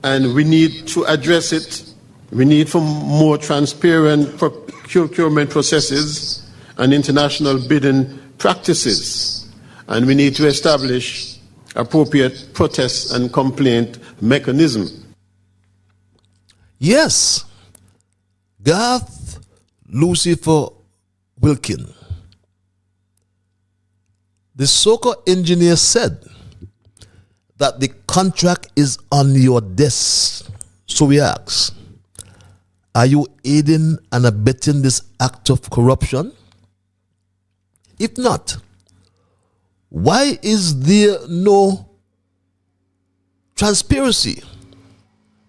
And we need to address it. We need for more transparent procurement processes and international bidding practices. And we need to establish appropriate protest and complaint mechanism. Yes, Garth Lucifer Wilkin, the SOCO engineer, said that the contract is on your desk. So we ask, are you aiding and abetting this act of corruption? If not, why is there no transparency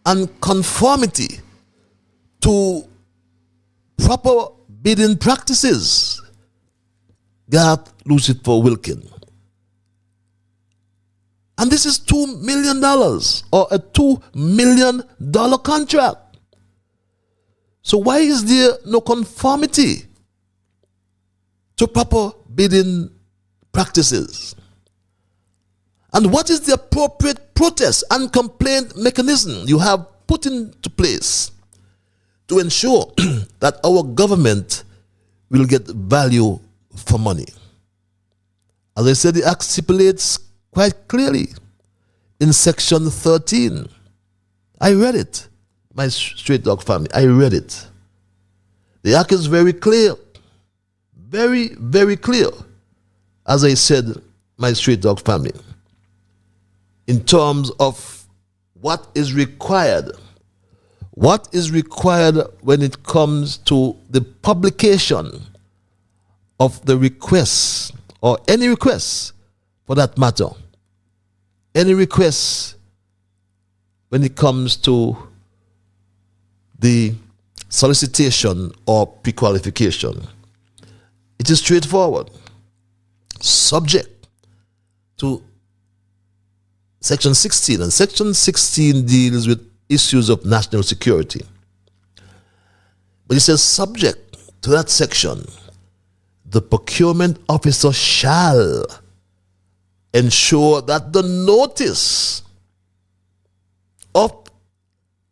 and conformity to proper bidding practices? Garth Lucifer Wilkin. And this is $2 million or a $2 million contract. So why is there no conformity to proper bidding practices? And what is the appropriate protest and complaint mechanism you have put into place to ensure that our government will get value for money? As I said, the Act stipulates quite clearly in section 13. I read it, my straight dog family. I read it. The Act is very clear. Very, very clear. As I said, my straight dog family, in terms of what is required. What is required when it comes to the publication of the requests, or any requests for that matter, any requests when it comes to the solicitation or pre-qualification? It is straightforward, subject to Section 16, and Section 16 deals with issues of national security. But it says, subject to that section, the procurement officer shall ensure that the notice of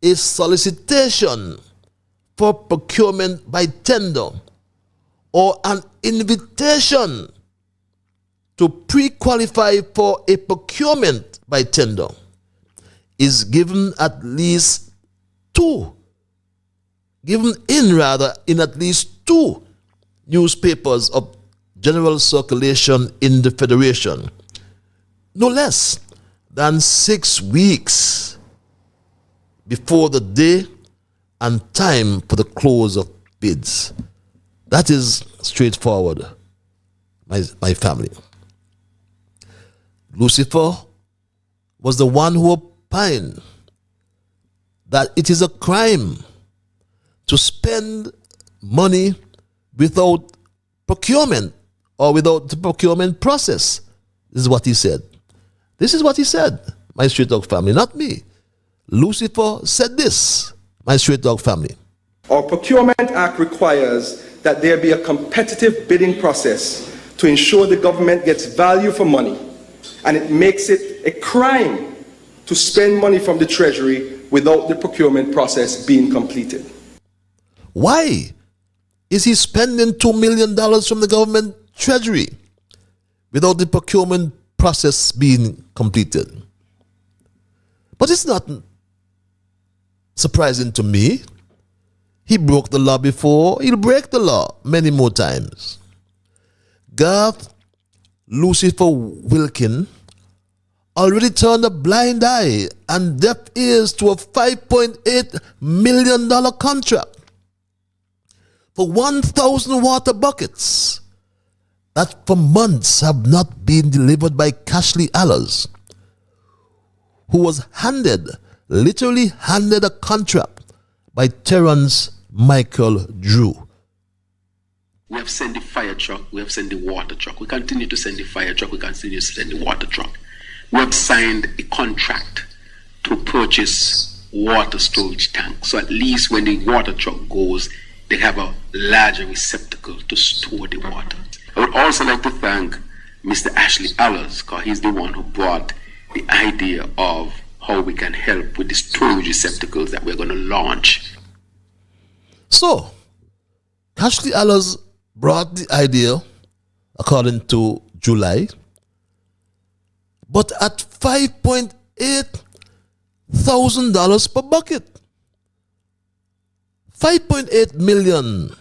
a solicitation for procurement by tender or an invitation to pre-qualify for a procurement by tender is given in at least two newspapers of general circulation in the Federation, no less than 6 weeks before the day and time for the close of bids. That is straightforward, my family. Lucifer was the one who opined that it is a crime to spend money without procurement or without the procurement process. This is what he said. This is what he said, my straight dog family, not me. Lucifer said this, my straight dog family. Our Procurement Act requires that there be a competitive bidding process to ensure the government gets value for money, and it makes it a crime to spend money from the Treasury without the procurement process being completed. Why is he spending $2 million from the government Treasury without the procurement process being completed? But it's not surprising to me. He broke the law before. He'll break the law many more times. Garth Lucifer Wilkin already turned a blind eye and deaf ears to a $5.8 million contract for 1,000 water buckets that for months have not been delivered by Cashley Allers, who was literally handed a contract by Terrence Michael Drew. We have sent the fire truck, we have sent the water truck. We continue to send the fire truck, we continue to send the water truck. We have signed a contract to purchase water storage tanks. So at least when the water truck goes, they have a larger receptacle to store the water. I would also like to thank Mr. Ashley Allers, because he's the one who brought the idea of how we can help with the storage receptacles that we're going to launch. So, Ashley Allers brought the idea, according to July, but at $5.8 thousand per bucket. 5.8 million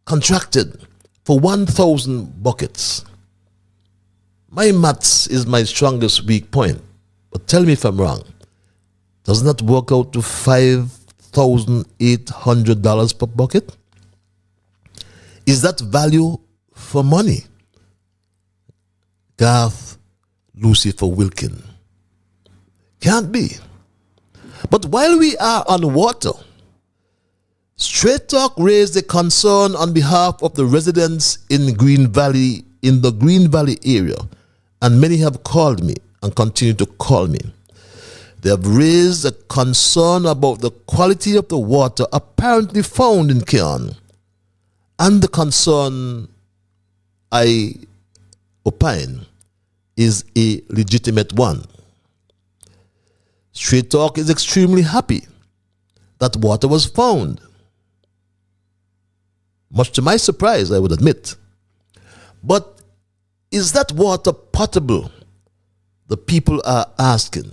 contracted for 1,000 buckets. My maths is my strongest weak point, but tell me if I'm wrong. Doesn't that work out to $5,800 per bucket? Is that value for money? Garth Lucifer Wilkin. Can't be. But while we are on water, Straight Talk raised a concern on behalf of the residents in the Green Valley area, and many have called me and continue to call me. They have raised a concern about the quality of the water apparently found in Keon, and the concern, I opine, is a legitimate one. Straight Talk is extremely happy that water was found. Much to my surprise, I would admit. But is that water potable? The people are asking.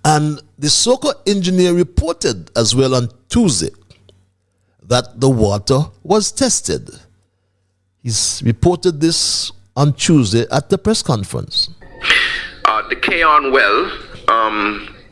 And the SOCO engineer reported as well on Tuesday that the water was tested. He's reported this on Tuesday at the press conference. The Keon well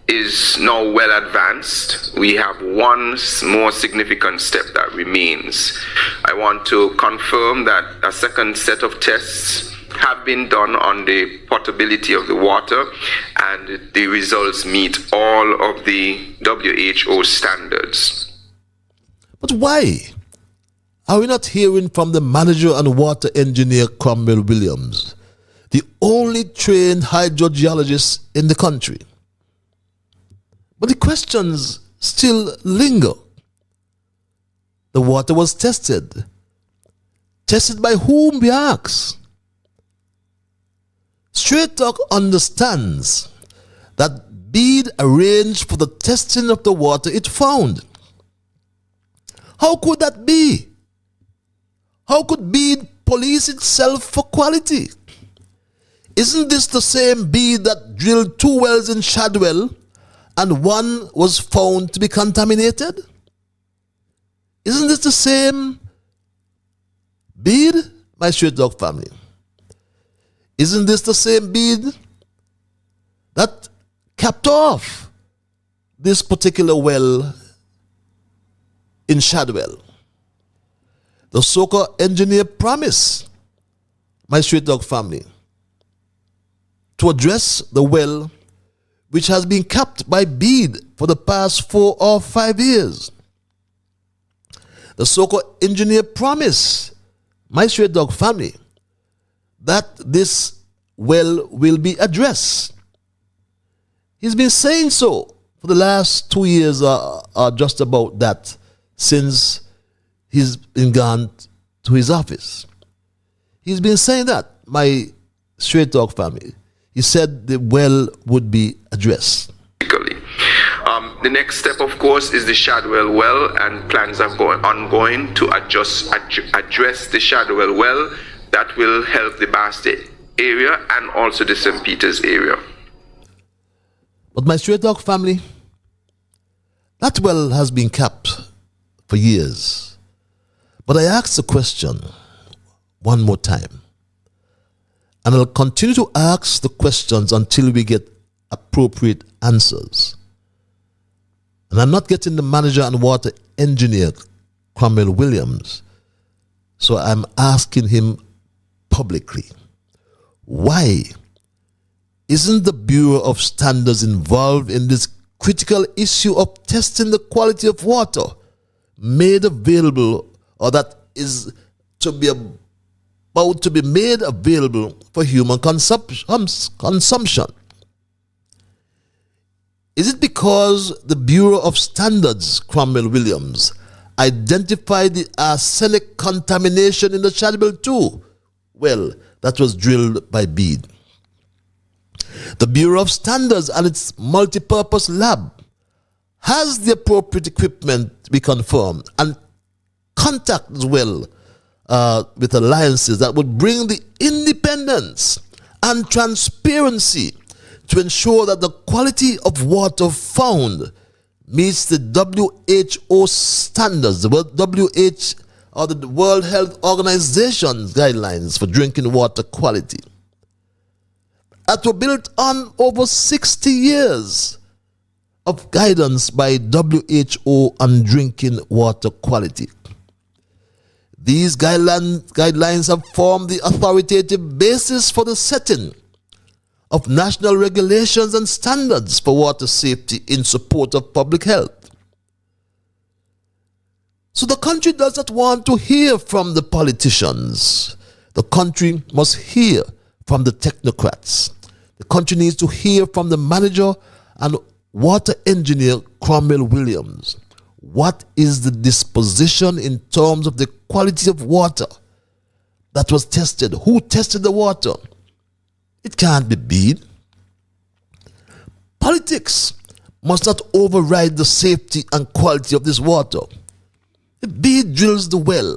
is now well advanced. We have one more significant step that remains. I want to confirm that a second set of tests have been done on the potability of the water, and the results meet all of the WHO standards. But why are we not hearing from the manager and water engineer Cromwell Williams, the only trained hydrogeologist in the country? But the questions still linger. The water was tested. Tested by whom, we ask? Straight Talk understands that BEAD arranged for the testing of the water it found. How could that be? How could BEAD police itself for quality? Isn't this the same BEAD that drilled 2 wells in Shadwell and one was found to be contaminated? Isn't this the same BEAD, my Straight Talk family? Isn't this the same BEAD that capped off this particular well in Shadwell? The SOCO engineer promised, my Straight Talk family, to address the well which has been capped by BEAD for the past 4 or 5 years. The SOCO engineer promised, my Straight Talk family, that this well will be addressed. He's been saying so for the last 2 years or just about that, since he's been gone to his office. He's been saying that, my Straight Talk family. He said the well would be addressed. The next step, of course, is the Shadwell well, and plans are ongoing to address the Shadwell well. That will help the Basti area and also the St. Peter's area. But my Straight Talk family, that well has been capped for years. But I ask the question one more time. And I'll continue to ask the questions until we get appropriate answers. And I'm not getting the manager and water engineer, Cromwell Williams. So I'm asking him publicly, why isn't the Bureau of Standards involved in this critical issue of testing the quality of water made available, or that is to be about to be made available for human consumption? Is it because the Bureau of Standards, Cromwell Williams, identified the arsenic contamination in the Chadwell 2 well that was drilled by Bede? The Bureau of Standards and its multipurpose lab has the appropriate equipment to be confirmed and contact as well with alliances that would bring the independence and transparency to ensure that the quality of water found meets the WHO standards, the WHO or the World Health Organization's guidelines for drinking water quality, that were built on over 60 years of guidance by WHO on drinking water quality. These guidelines have formed the authoritative basis for the setting of national regulations and standards for water safety in support of public health. So the country does not want to hear from the politicians. The country must hear from the technocrats. The country needs to hear from the manager and water engineer Cromwell Williams. What is the disposition in terms of the quality of water that was tested? Who tested the water? It can't be Bede. Politics must not override the safety and quality of this water. If Bede drills the well,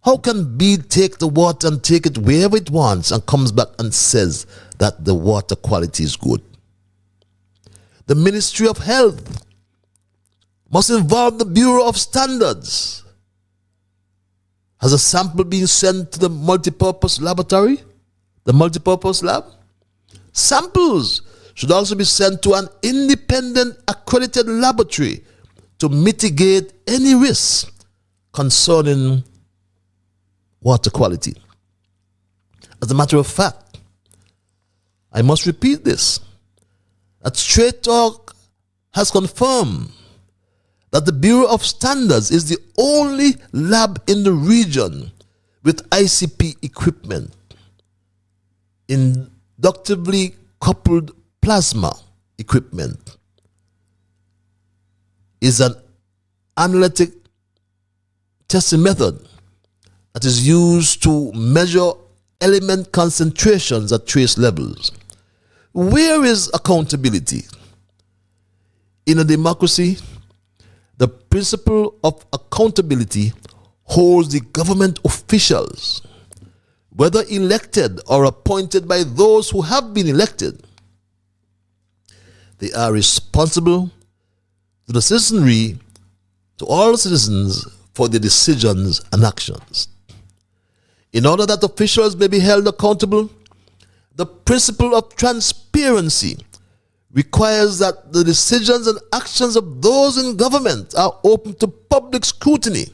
how can Bede take the water and take it wherever it wants and comes back and says that the water quality is good? The Ministry of Health must involve the Bureau of Standards. Has a sample been sent to the multipurpose laboratory? The multipurpose lab? Samples should also be sent to an independent accredited laboratory to mitigate any risks concerning water quality. As a matter of fact, I must repeat this, that Straight Talk has confirmed that the Bureau of Standards is the only lab in the region with ICP equipment, inductively coupled plasma equipment, is an analytic testing method that is used to measure element concentrations at trace levels. Where is accountability? In a democracy, the principle of accountability holds the government officials, whether elected or appointed by those who have been elected. They are responsible to the citizenry, to all citizens, for their decisions and actions. In order that officials may be held accountable, the principle of transparency requires that the decisions and actions of those in government are open to public scrutiny,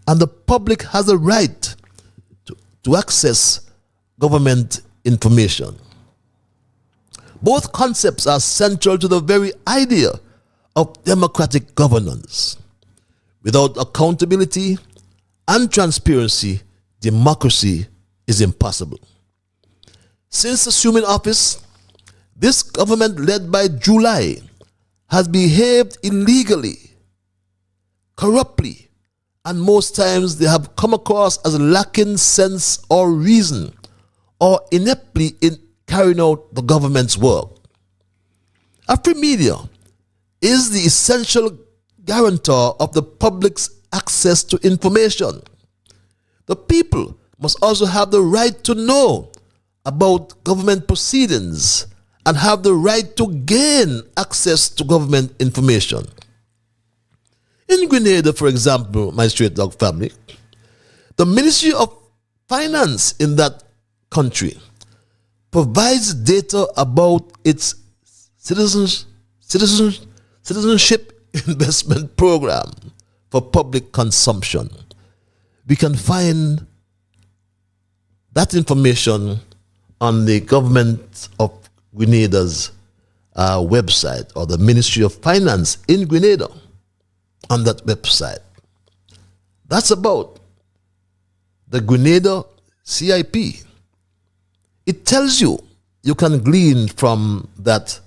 and the public has a right to access government information. Both concepts are central to the very idea of democratic governance. Without accountability and transparency, democracy is impossible. Since assuming office, this government led by July has behaved illegally, corruptly, and most times they have come across as lacking sense or reason, or ineptly in carrying out the government's work. A free media is the essential guarantor of the public's access to information. The people must also have the right to know about government proceedings and have the right to gain access to government information. In Grenada, for example, my Straight Dog family, the Ministry of Finance in that country provides data about its citizenship investment program for public consumption. We can find that information on the government of Grenada's website, or the Ministry of Finance in Grenada on that website. That's about the Grenada CIP. It tells you can glean from that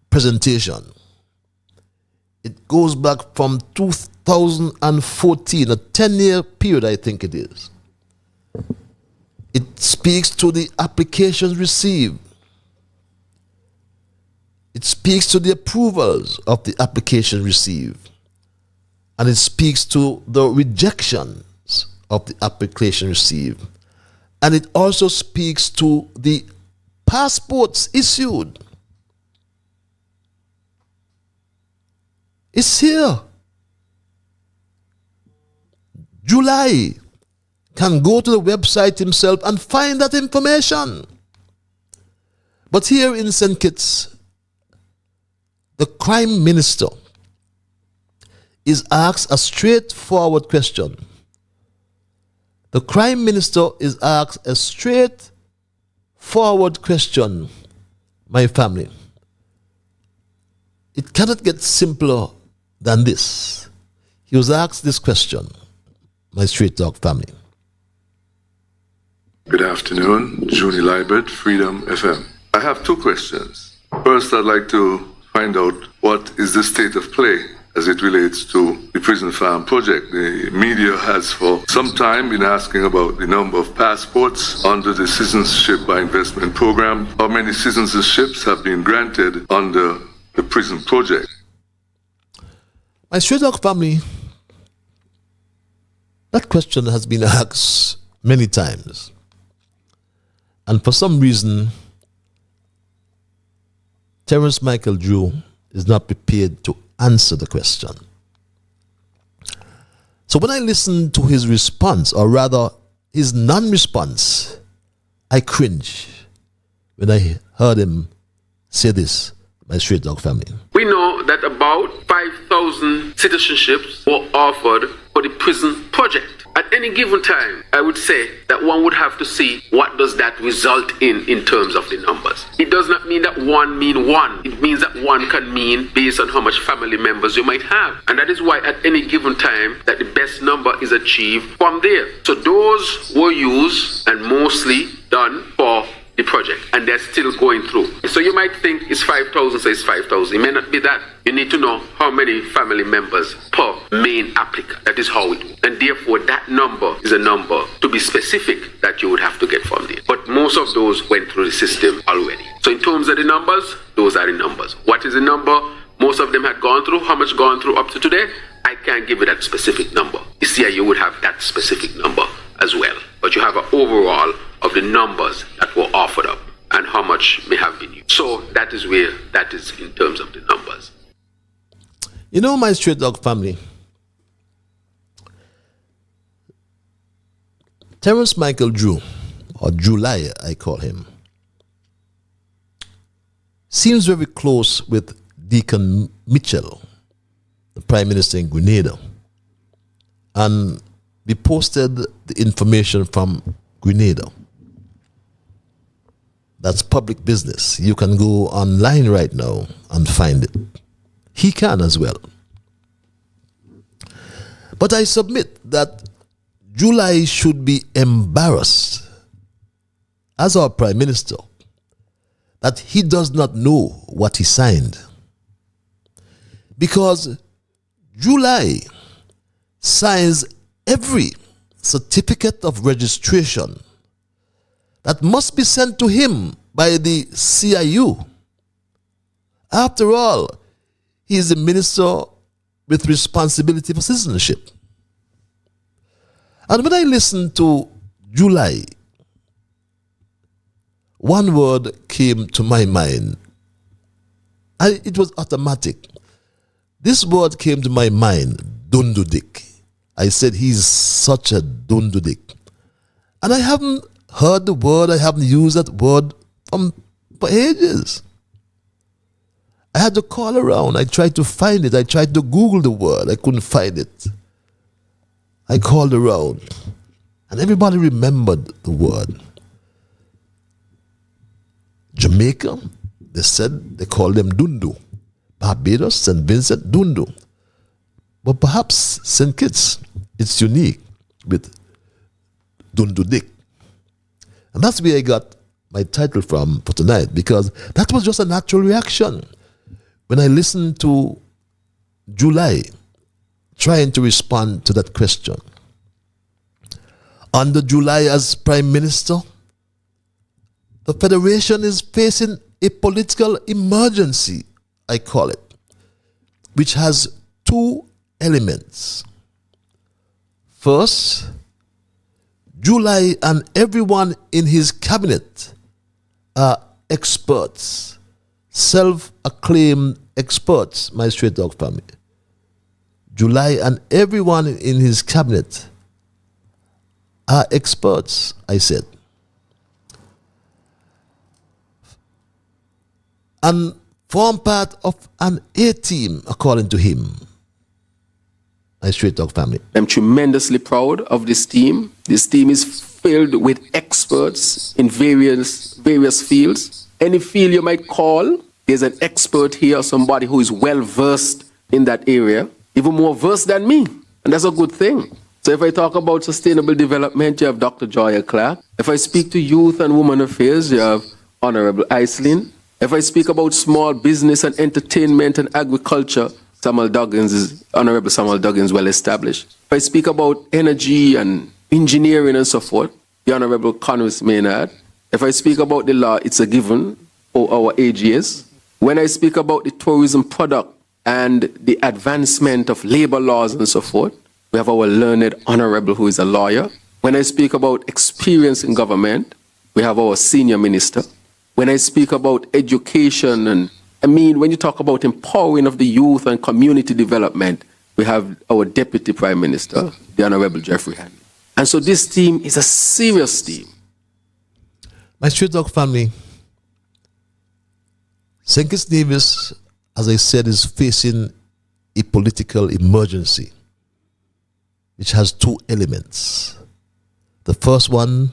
presentation. It goes back from 2014, a 10-year period, I think it is. It speaks to the applications received. It speaks to the approvals of the application received. And it speaks to the rejections of the application received. And it also speaks to the passports issued. It's here. July can go to the website himself and find that information. But here in St. Kitts, the Crime Minister is asked a straightforward question. The Crime Minister is asked a straightforward question, my family. It cannot get simpler than this. He was asked this question, my Straight Talk family. Good afternoon, Junie Liburd, Freedom FM. I have two questions. First, I'd like to find out what is the state of play as it relates to the prison farm project. The media has for some time been asking about the number of passports under the Citizenship by Investment program. How many citizenships have been granted under the prison project? My Straight Talk family, that question has been asked many times. And for some reason, Terence Michael Drew is not prepared to answer the question. So when I listened to his response, or rather his non-response, I cringe when I heard him say this, my Straight Dog family. We know that about 5,000 citizenships were offered for the prison project. At any given time, I would say that one would have to see what does that result in terms of the numbers. It does not mean that one mean one. It means that one can mean based on how much family members you might have. And that is why at any given time that the best number is achieved from there. So those were used and mostly done for the project, and they're still going through. So you might think it's 5,000, so it's 5,000. It may not be that. You need to know how many family members per main applicant. That is how it works. And therefore, that number is a number to be specific that you would have to get from there. But most of those went through the system already. So in terms of the numbers, those are the numbers. What is the number most of them had gone through? How much gone through up to today? I can't give you that specific number. You see, you would have that specific number as well. But you have an overall of the numbers that were offered up and how much may have been used. So that is where that is in terms of the numbers. You know, my Straight Dog family, Terence Michael Drew, or July I call him, seems very close with Deacon Mitchell, the Prime Minister in Grenada. And we posted the information from Grenada. That's public business. You can go online right now and find it. He can as well. But I submit that July should be embarrassed as our Prime Minister that he does not know what he signed. Because July signs every certificate of registration that must be sent to him by the CIU. After all, he is the minister with responsibility for citizenship. And when I listen to July, one word came to my mind. It was automatic. This word came to my mind, Dundo-Dick. I said, he's such a Dundo-Dick. And I haven't heard the word. I haven't used that word for ages. I had to call around. I tried to find it. I tried to Google the word. I couldn't find it. I called around. And everybody remembered the word. Jamaica, they said they called them Dundo. Barbados, St. Vincent, Dundo. But perhaps St. Kitts, it's unique with Dundo-Dick. And that's where I got my title from for tonight, because that was just a natural reaction. When I listened to July trying to respond to that question. Under July as Prime Minister, the Federation is facing a political emergency, I call it, which has two elements. First, July and everyone in his cabinet are experts, self-acclaimed experts, my straight dog family. July and everyone in his cabinet are experts, I said. And form part of an A-team, according to him. My straight dog family. I'm tremendously proud of this team. This team is filled with experts in various fields. Any field you might call, there's an expert here, somebody who is well versed in that area, even more versed than me. And that's a good thing. So if I talk about sustainable development, you have Dr. Joya Clark. If I speak to youth and women affairs, you have Honorable Iceland. If I speak about small business and entertainment and agriculture, Honorable Samuel Duggins well established. If I speak about energy and engineering and so forth, the Honorable Conwys Maynard. If I speak about the law, it's a given, or our AGS. When I speak about the tourism product and the advancement of labor laws and so forth, we have our learned honorable who is a lawyer. When I speak about experience in government, we have our senior minister. When I speak about education, and when you talk about empowering of the youth and community development, we have our deputy prime minister, the Honorable Jeffrey Hanley. And so this team is a serious team. My street dog family, St. Kitts Nevis, as I said, is facing a political emergency, which has two elements. The first one,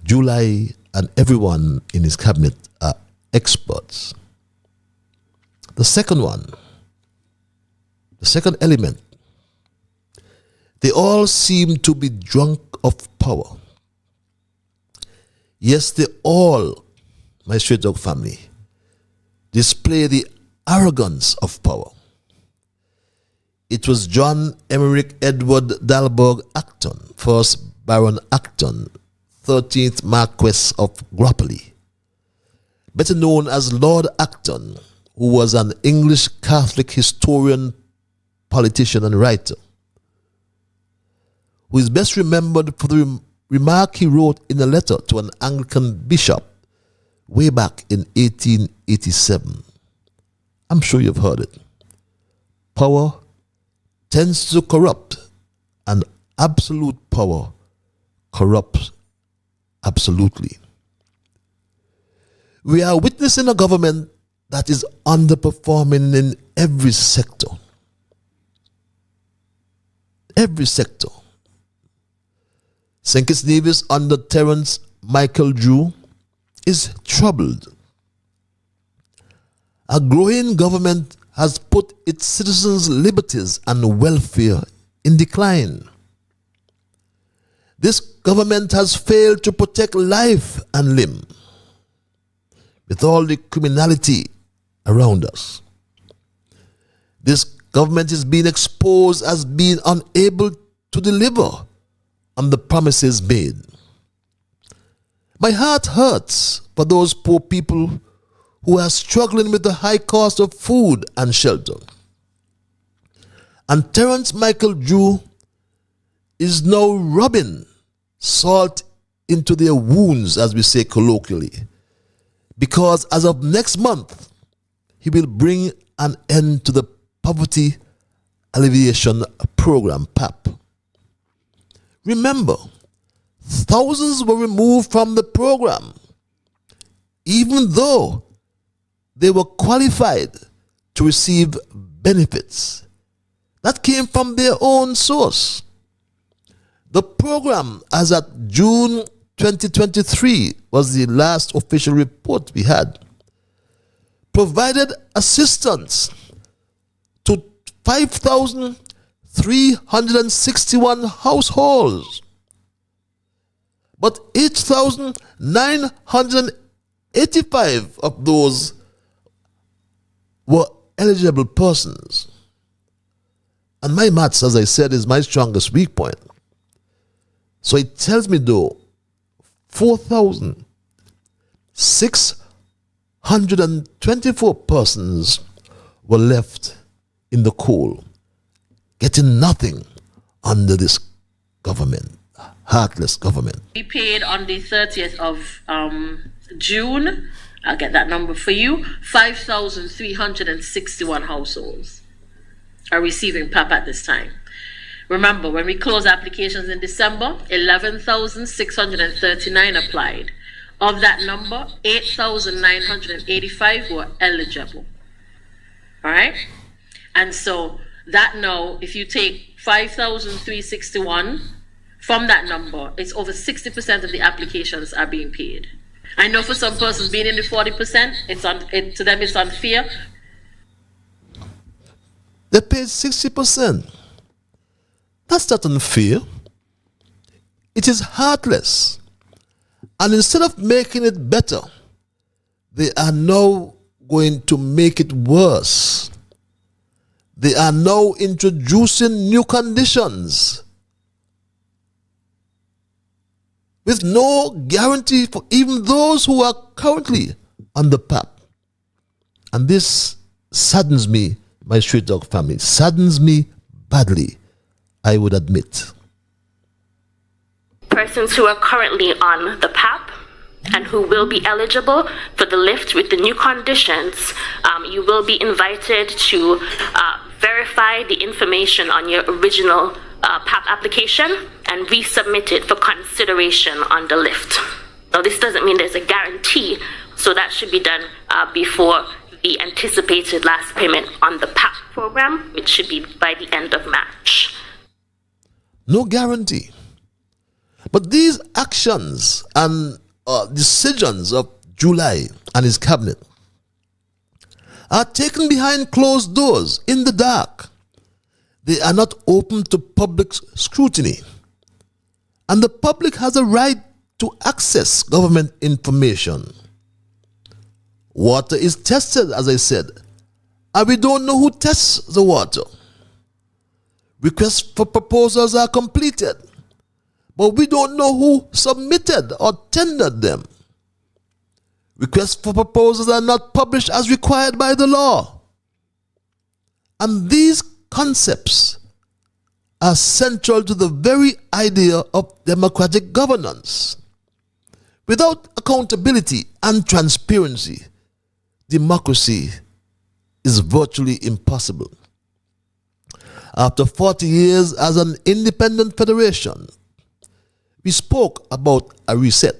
July and everyone in his cabinet are experts. The second one, the second element, they all seem to be drunk of power. Yes, they all, my straight dog family, display the arrogance of power. It was John Emmerich Edward Dalberg Acton, 1st Baron Acton, 13th Marquess of Groppoli, better known as Lord Acton, who was an English Catholic historian, politician and writer, who is best remembered for the remark he wrote in a letter to an Anglican bishop way back in 1887. I'm sure you've heard it. Power tends to corrupt, and absolute power corrupts absolutely. We are witnessing a government that is underperforming in every sector. Every sector. St. Kitts Nevis under Terence Michael Drew is troubled. A growing government has put its citizens' liberties and welfare in decline. This government has failed to protect life and limb with all the criminality around us. This government is being exposed as being unable to deliver on the promises made. My heart hurts for those poor people who are struggling with the high cost of food and shelter. And Terence Michael Drew is now rubbing salt into their wounds, as we say colloquially, because as of next month, he will bring an end to the Poverty Alleviation Program, PAP. Remember, thousands were removed from the program, even though they were qualified to receive benefits that came from their own source. The program, as at June 2023, was the last official report we had, provided assistance to 5,361 households, but 8,985 of those were eligible persons. And my maths, as I said, is my strongest weak point. So it tells me, though, 4,624 persons were left in the cold, getting nothing under this government, heartless government. We paid on the 30th of June, I'll get that number for you, 5,361 households are receiving PAP at this time. Remember, when we closed applications in December, 11,639 applied. Of that number, 8,985 were eligible. All right? And so that now, if you take 5,361 from that number, it's over 60% of the applications are being paid. I know for some persons being in the 40%, to them it's unfair. They paid 60%. That's not unfair. It is heartless. And instead of making it better, they are now going to make it worse. They are now introducing new conditions with no guarantee for even those who are currently on the PAP. And this saddens me, my Street Dog family, saddens me badly, I would admit. Persons who are currently on the PAP and who will be eligible for the lift with the new conditions, you will be invited to verify the information on your original PAP application and resubmit it for consideration on the lift. Now, this doesn't mean there's a guarantee, so that should be done before the anticipated last payment on the PAP program, which should be by the end of March. No guarantee. But these actions and decisions of July and his cabinet are taken behind closed doors in the dark. They are not open to public scrutiny. And the public has a right to access government information. Water is tested, as I said, and we don't know who tests the water. Requests for proposals are completed, but we don't know who submitted or tendered them. Requests for proposals are not published as required by the law. And these concepts are central to the very idea of democratic governance. Without accountability and transparency, democracy is virtually impossible. After 40 years as an independent federation, we spoke about a reset.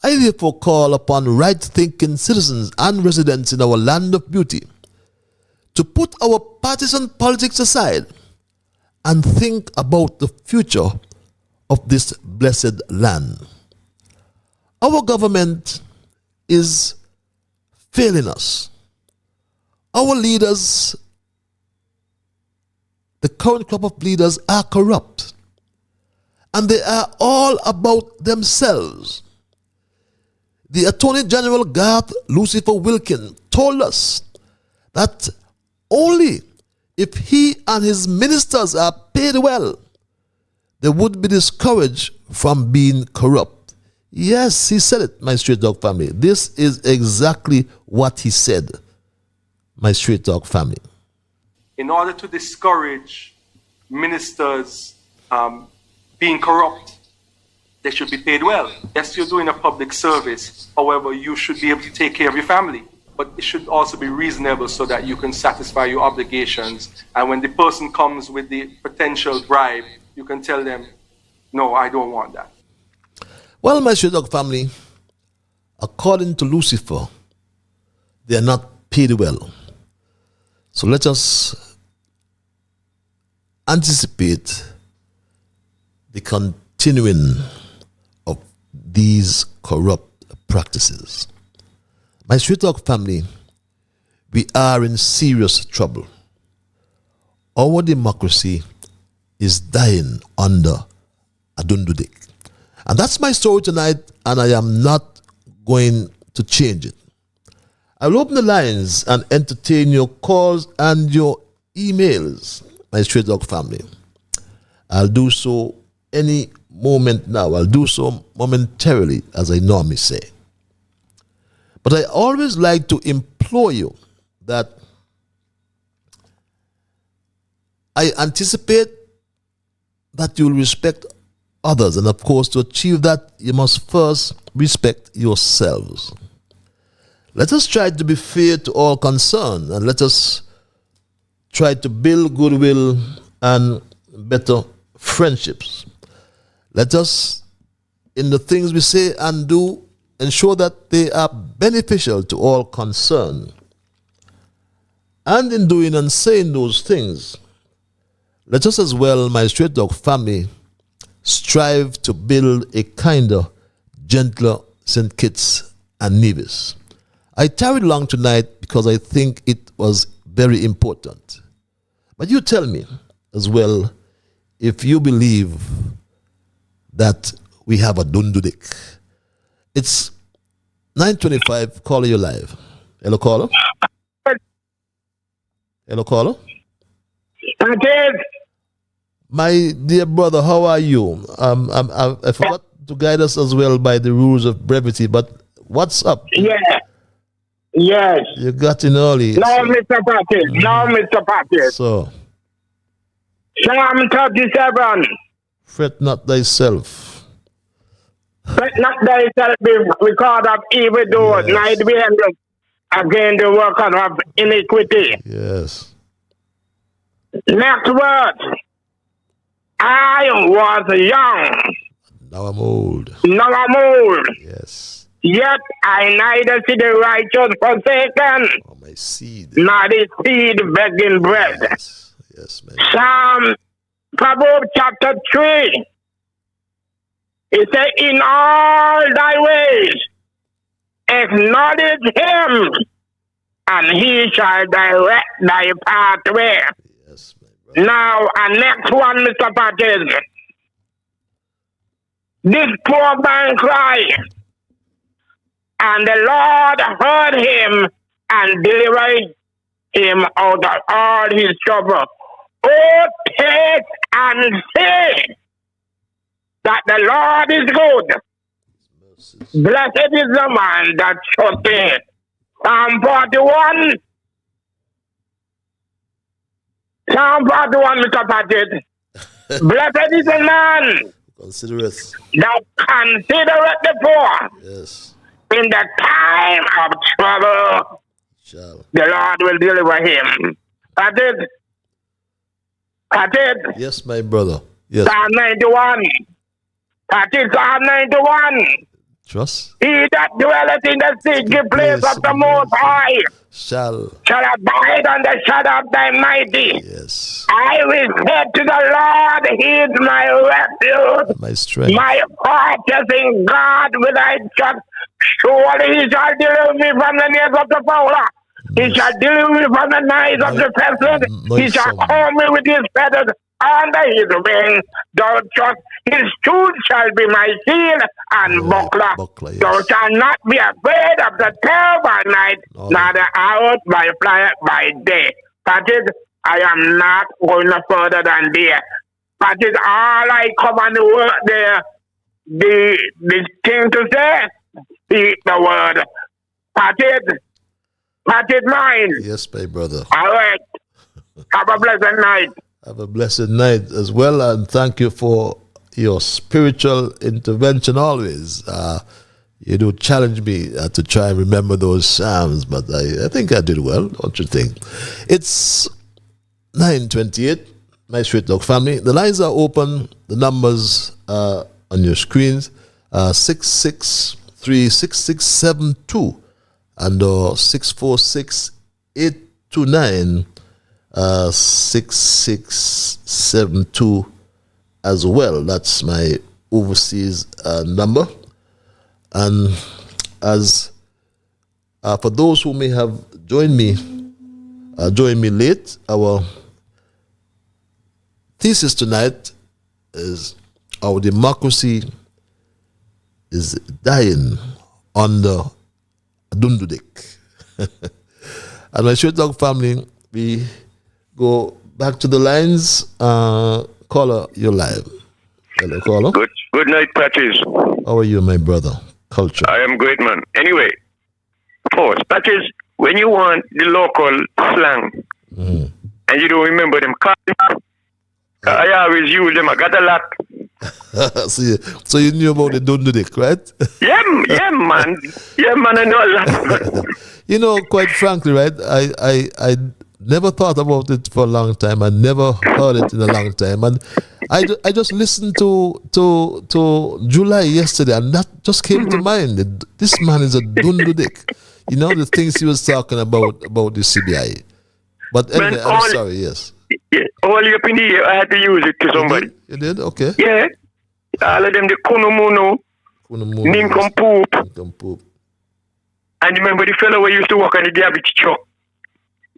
I therefore call upon right-thinking citizens and residents in our land of beauty to put our partisan politics aside and think about the future of this blessed land. Our government is failing us. Our leaders, the current crop of leaders, are corrupt. And they are all about themselves. The Attorney General Garth Lucifer Wilkin told us that only if he and his ministers are paid well, they would be discouraged from being corrupt. Yes, he said it, my Street Dog family. This is exactly what he said, my Street Dog family. In order to discourage ministers being corrupt, they should be paid well. Yes, you're doing a public service. However, you should be able to take care of your family. But it should also be reasonable so that you can satisfy your obligations. And when the person comes with the potential bribe, you can tell them, no, I don't want that. Well, my Stray Dog family, according to Lucifer, they are not paid well. So let us anticipate the continuing of these corrupt practices. My Stray Dog family, we are in serious trouble. Our democracy is dying under a Dundo-Dick. And that's my story tonight, and I am not going to change it. I will open the lines and entertain your calls and your emails, my Stray Dog family. I'll do so any moment now. I'll do so momentarily, as I normally say. But I always like to implore you that I anticipate that you will respect others. And of course, to achieve that, you must first respect yourselves. Let us try to be fair to all concerned, and let us try to build goodwill and better friendships. Let us, in the things we say and do, ensure that they are beneficial to all concerned. And in doing and saying those things, let us as well, my Stray Dog family, strive to build a kinder, gentler St. Kitts and Nevis. I tarried long tonight because I think it was very important. But you tell me as well if you believe that we have a Dundo-Dick. It's 9:25, caller, you live. Hello, caller. Hello, caller. My dear brother, how are you? I forgot to guide us as well by the rules of brevity, but what's up? Yeah. Yes. You got in early. No, so. Mr. Patrick. No, Mr. Patrick. So. Psalm 37. Fret not thyself. Fret not thyself because of evil doers, neither be angry against the workers of iniquity. Yes. Next word. I was young. Now I'm old. Now I'm old. Yes. Yet I neither see the righteous forsaken, my seed, nor the seed begging bread. Yes, yes, man. Psalm, Proverbs chapter 3. It says, in all thy ways, acknowledge him, and he shall direct thy pathway. Yes, man. Now, and next one, Mr. Patrick. This poor man cried, and the Lord heard him and delivered him out of all his trouble. Oh, taste and see that the Lord is good. Blessed is the man that trusts in him. Psalm 41. Psalm 41, Mr. Patrick. Blessed is the man considereth that considereth the poor. Yes. In the time of trouble, the Lord will deliver him. Patrick. Patrick. Yes, my brother. Yes. Psalm 91. Patrick, Psalm 91. Trust. He that dwelleth in the secret place of the Most High shall abide on the shadow of thy mighty. Yes. I will say to the Lord, he is my refuge, my strength, my fortress. In God will I trust. Surely he shall deliver me from the snares of the fowler. He shall deliver me from the knives of the pestilence. He shall cover me with his feathers under his wings. Thou trust his truth shall be my shield and buckler. Yes. Thou shalt not be afraid of the terror by night, nor the arrows by fire by day. Patrick, I am not going no further than there. Patrick, all I come on the word there, the thing to say, speak the word. Patrick mine. Yes, my brother. All right. Have a blessed night. Have a blessed night as well, and thank you for your spiritual intervention always. You do challenge me to try and remember those psalms, but I think I did well, don't you think? It's 9:28. my Straight Talk family. The lines are open. The numbers are on your screens. 663-6672 and 646-829-6672 as well. That's my overseas number. And as for those who may have joined me late, our thesis tonight is our democracy is dying under Dundo-Dick. And my Straight Talk family, we go back to the lines. Caller, you're live. Hello, caller. Good night, Patches. How are you, my brother? Culture. I am great, man. Anyway, first, Patches, when you want the local slang and you don't remember them, I always use them. I got a lot. So you knew about the Dundo-Dick, right? Yeah, man. Yeah, man, I know a lot. You know, quite frankly, right, I never thought about it for a long time. I never heard it in a long time. And I just listened to July yesterday, and that just came to mind. This man is a Dundo-Dick. You know, the things he was talking about the CBI. But anyway, Man, I'm sorry, yes. Yeah, all up in the year, I had to use it to somebody. You did? Okay. Yeah. All of them, the Kunumuno, Ninkompoop. And remember the fellow who used to work on the garbage truck?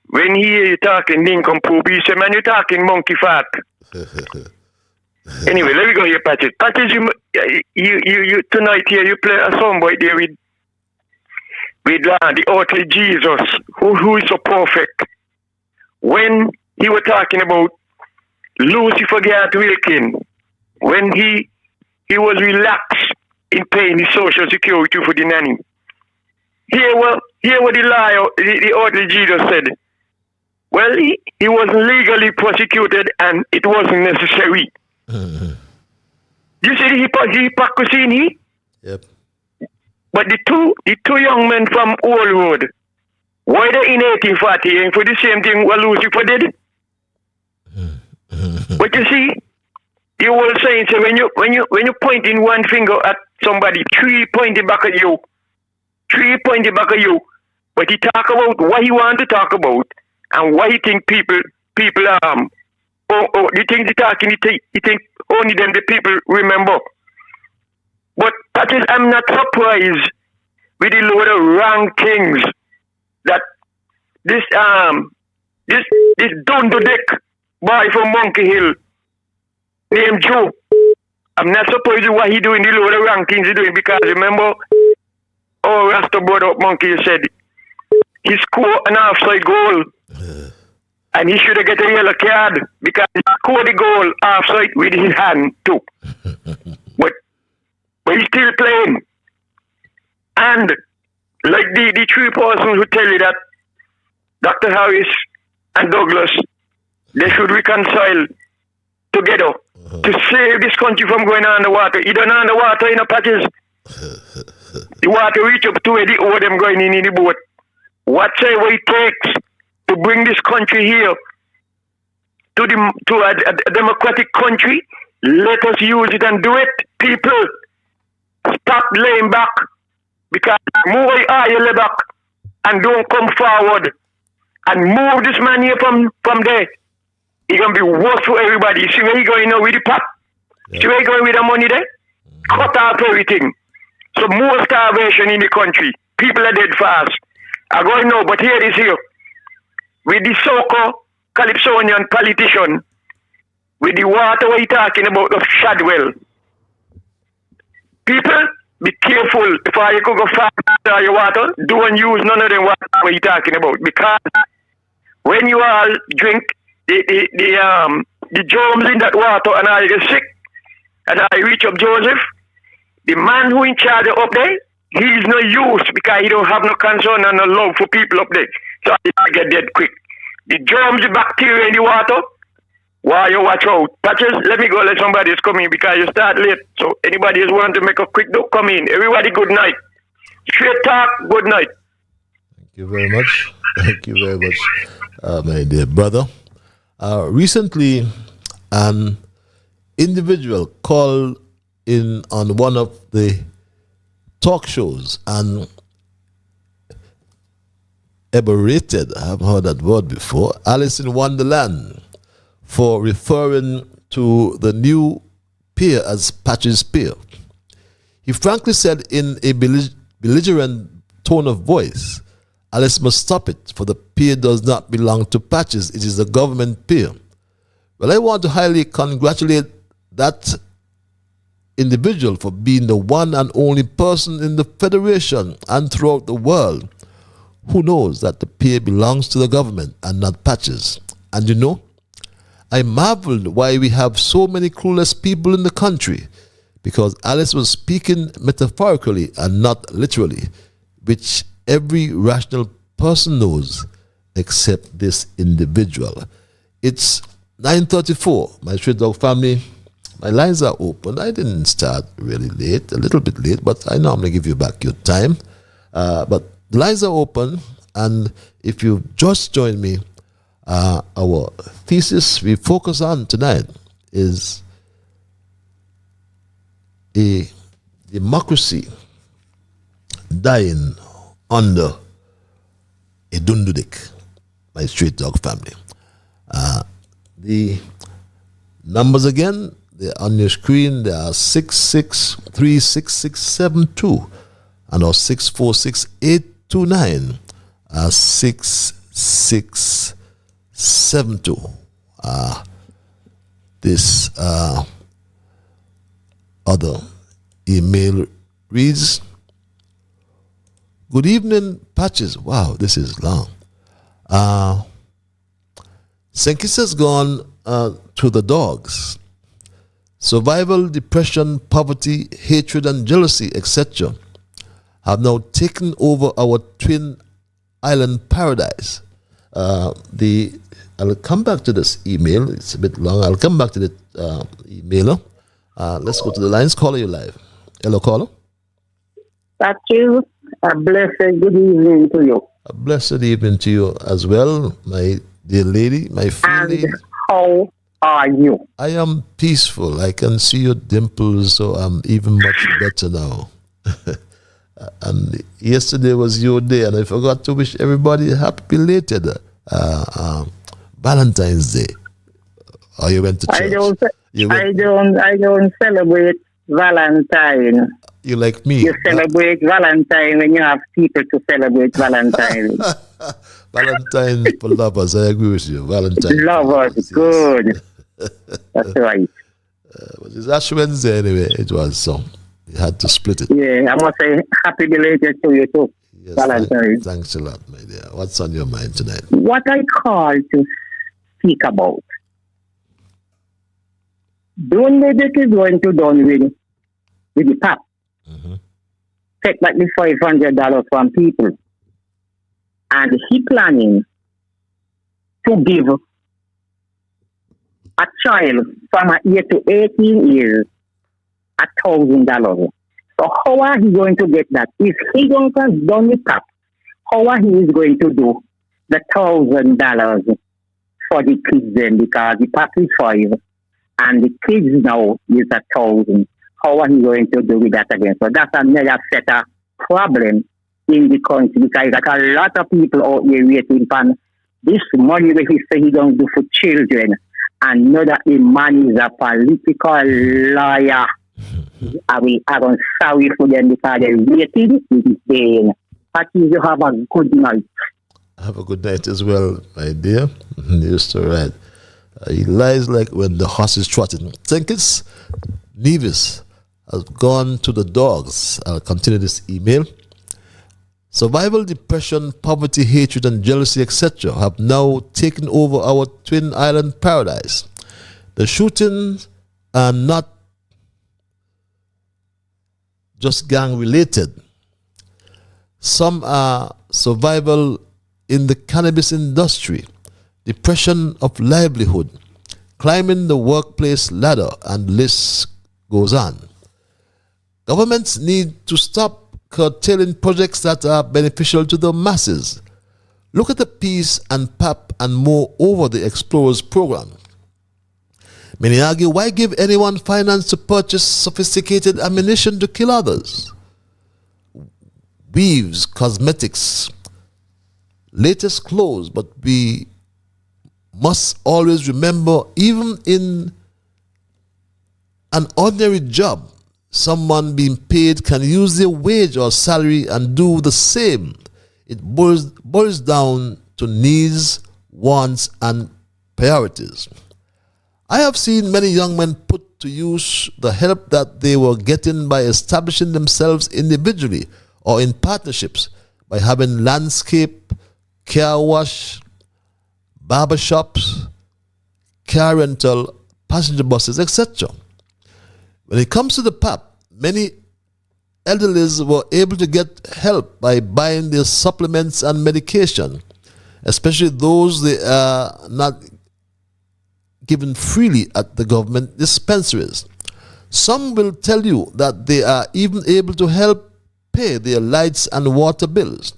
When he hear you talking Ninkompoop, he said, man, you talking monkey fat. Anyway, let me go here, Patches. Patches, you tonight here, you play a songboy there with the earthly Jesus, who is so perfect. When he was talking about Lucifer Gart Wilkin, when he was relaxed in paying his social security for the nanny. Here what the liar, the earthly Jesus said. Well, he wasn't legally prosecuted and it wasn't necessary. You see the hypocrisy in here? Yep. But the two young men from Old Road, why they in 1840 and for the same thing what Lucifer did? But you see, the old saying, so when you pointing one finger at somebody, three pointed back at you. But he talk about what he want to talk about and what he think people the things he talking, he think only them the people remember. But that is, I'm not surprised with the load of wrong things that this Dundo-Dick boy from Monkey Hill named Joe. I'm not surprised with what he doing, the load of wrong things he doing, because remember, Rasta brought up Monkey said he scored an offside goal and he should have get a yellow card because he scored the goal offside with his hand too. but he's still playing. And like the three persons who tell you that Dr. Harris and Douglas, they should reconcile together to save this country from going underwater. You don't underwater in a Patches. The water reach up to where the owe them going in the boat. Whatever it takes to bring this country here to a democratic country, let us use it and do it. People, stop laying back, because more you lay back and don't come forward and move this man here from there. It's going to be worse for everybody. See where he going now with the pot? See where he going with the money there? Cut off everything. So more starvation in the country. People are dead fast. I'm going now, but here it is here. With the so-called Calypsonian politician, with the water we're talking about of Shadwell. People, be careful before you go find your water. Don't use none of them water we're talking about, because when you all drink the germs in that water and I get sick, and I reach up Joseph, the man who in charge up there, he's no use because he don't have no concern and no love for people up there. So I get dead quick. The germs, the bacteria in the water, why you watch out. Patches, let me go, let somebody is coming because you start late. So anybody is want to make a quick note, come in. Everybody, good night. Straight talk, good night. Thank you very much. Thank you very much, my dear brother. Recently, an individual called in on one of the talk shows and elaborated, I haven't heard that word before, Alice in Wonderland, for referring to the new peer as Patches Peer. He frankly said in a belligerent tone of voice, Alice must stop it, for the peer does not belong to Patches, it is a government peer. Well, I want to highly congratulate that individual for being the one and only person in the Federation and throughout the world who knows that the peer belongs to the government and not Patches. And you know, I marveled why we have so many clueless people in the country, because Alice was speaking metaphorically and not literally, which every rational person knows except this individual. It's 9:34. My Street Dog family, my lines are open. I didn't start really late, a little bit late, but I normally give you back your time. But the lines are open, and if you just joined me, our thesis we focus on tonight is a democracy dying under a Dundo-Dick, my Street Dog family. The numbers again, they're on your screen. They are 6636672 and or 646-829 6672. This other email reads, good evening, Patches. Wow, this is long. Senkis has gone to the dogs. Survival, depression, poverty, hatred, and jealousy, etc., have now taken over our twin island paradise. I'll come back to this email. It's a bit long. I'll come back to the emailer. Let's go to the lines. Caller, you live. Hello, caller. Thank you. A blessed good evening to you. A blessed evening to you as well, my dear lady, my friend. And how are you? I am peaceful. I can see your dimples, so I'm even much better now. And yesterday was your day, and I forgot to wish everybody a happy belated Valentine's Day. Or you went to church? I don't celebrate Valentine. You like me? You celebrate Valentine when you have people to celebrate Valentine. Valentine for lovers. I agree with you. Valentine. Lovers, good. That's right. But it's Ash Wednesday anyway. It was so. You had to split it. Yeah, I must say happy belated to you too. Yes, Valentine. Thanks a lot, my dear. What's on your mind tonight? What I call to speak about. Dundo-Dick is going to done with the PAP. Mm-hmm. Take back the $500 from people. And he planning to give a child from 8 to 18 years $1,000. So how are he going to get that? If he don't have done the PAP, how are he going to do the $1,000 for the kids then? Because the PAP is 5 and the kids now is 1,000. How are he going to do with that again? So that's another set of problem in the country, because like a lot of people out there waiting for this money that he say he don't do for children, and know that the man is a political liar. I'm sorry for them because they're waiting in vain. But you have a good night. Have a good night as well, my dear. You're so right. He lies like when the horse is trotting. Think it's Nevis has gone to the dogs. I'll continue this email. Survival, depression, poverty, hatred, and jealousy, etc., have now taken over our twin island paradise. The shootings are not just gang related. Some are survival in the cannabis industry, depression of livelihood, climbing the workplace ladder, and the list goes on. Governments need to stop curtailing projects that are beneficial to the masses. Look at the Peace and PAP and moreover the Explorers program. Many argue, why give anyone finance to purchase sophisticated ammunition to kill others? Weaves, cosmetics, latest clothes, but we must always remember, even in an ordinary job, someone being paid can use their wage or salary and do the same. It boils down to needs, wants, and priorities. I have seen many young men put to use the help that they were getting by establishing themselves individually or in partnerships, by having landscape, car wash, barber shops, car rental, passenger buses, etc. When it comes to the PAP, many elderlies were able to get help by buying their supplements and medication, especially those they are not given freely at the government dispensaries. Some will tell you that they are even able to help pay their lights and water bills.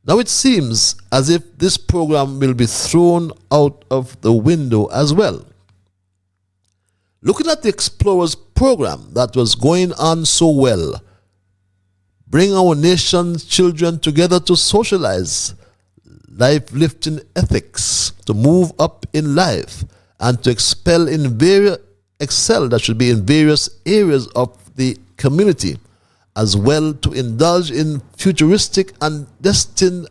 Now it seems as if this program will be thrown out of the window as well. Looking at the Explorers program that was going on so well, bring our nation's children together to socialize life-lifting ethics, to move up in life, and to excel in various areas of the community, as well to indulge in futuristic and destined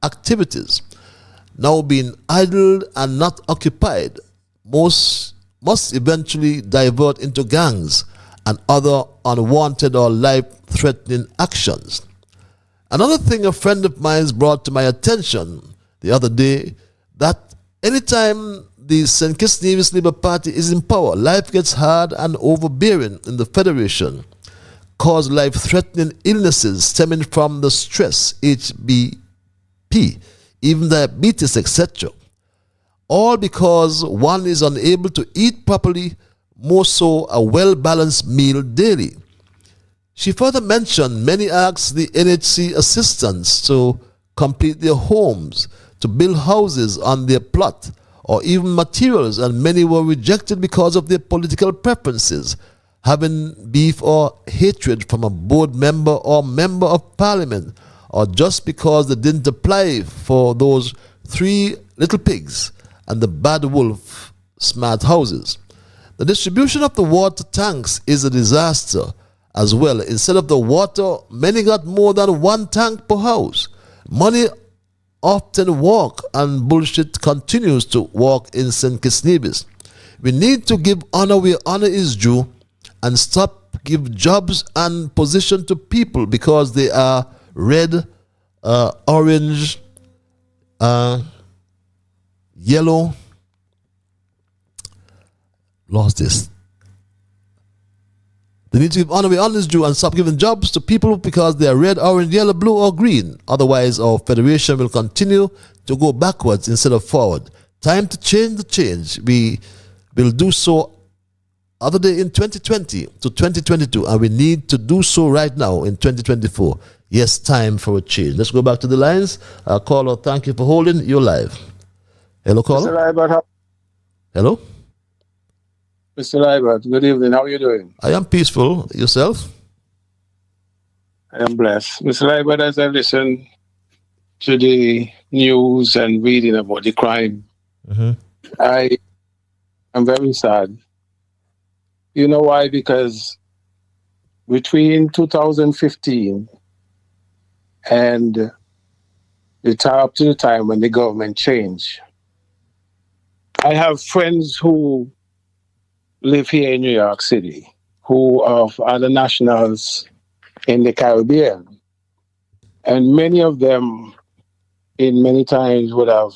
activities. Now being idle and not occupied, most must eventually divert into gangs and other unwanted or life-threatening actions. Another thing a friend of mine brought to my attention the other day, that anytime the St. Kitts Nevis Labour Party is in power, life gets hard and overbearing in the Federation, cause life-threatening illnesses stemming from the stress, HBP, even diabetes, etc. All because one is unable to eat properly, more so a well-balanced meal daily. She further mentioned many asked the NHC assistants to complete their homes, to build houses on their plot, or even materials, and many were rejected because of their political preferences, having beef or hatred from a board member or member of parliament, or just because they didn't apply for those 3 little pigs and the bad wolf smart houses. The distribution of the water tanks is a disaster as well. Instead of the water, many got more than 1 tank per house. Money often walk, and bullshit continues to walk in St. Kitts Nevis. We need to give honor where honor is due and stop give jobs and position to people because they are red, orange, yellow. Lost this. They need to give honor where honor is due and stop giving jobs to people because they are red, orange, yellow, blue, or green. Otherwise, our federation will continue to go backwards instead of forward. Time to change the change. We will do so other day in 2020 to 2022, and we need to do so right now in 2024. Yes, time for a change. Let's go back to the lines. Caller, thank you for holding. You're live. Hello, caller. Mr. Liburd, Hello. Mr. Liburd, good evening. How are you doing? I am peaceful. Yourself? I am blessed. Mr. Liburd, as I listen to the news and reading about the crime, I am very sad. You know why? Because between 2015 and up to the time when the government changed, I have friends who live here in New York City who are of other nationals in the Caribbean. And many of them in many times would have,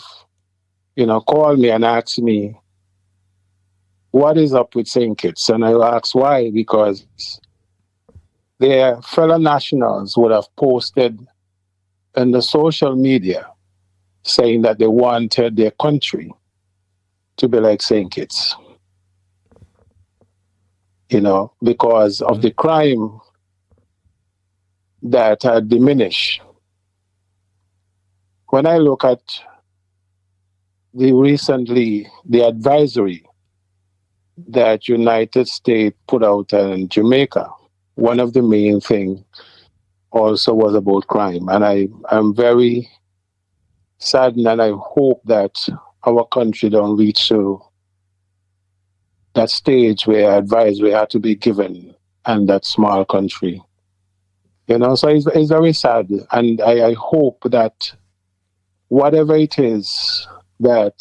called me and asked me, what is up with St. Kitts? And I asked why, because their fellow nationals would have posted in the social media saying that they wanted their country to be like St. Kitts. Because of the crime that had diminished. When I look at the advisory that United States put out in Jamaica, one of the main things also was about crime. And I'm very saddened, and I hope that our country don't reach to that stage where advisory had to be given and that small country. You know, so it's very sad. And I hope that whatever it is that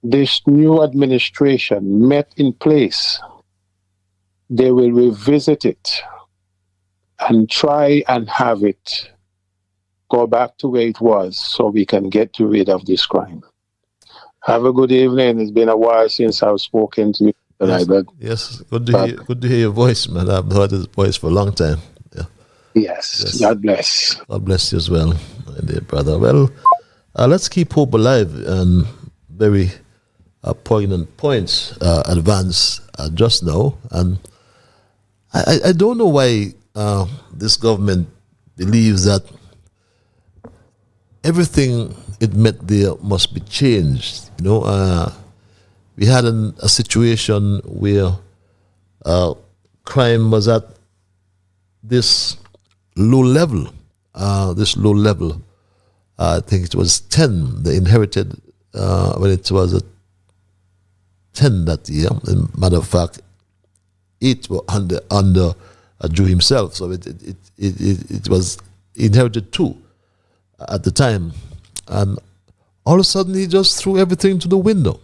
this new administration met in place, they will revisit it and try and have it go back to where it was so we can get rid of this crime. Have a good evening. It's been a while since I've spoken to you tonight. Yes, good to hear your voice, man. I've heard his voice for a long time. Yeah. Yes. God bless. God bless you as well, my dear brother. Well, let's keep hope alive, and very poignant points advanced just now. And I don't know why this government believes that everything it met there must be changed. You know, we had a situation where crime was at this low level. I think it was 10. They inherited when it was at 10 that year. Matter of fact, 8 were under Drew himself. So it was inherited 2 at the time. And all of a sudden, he just threw everything to the window.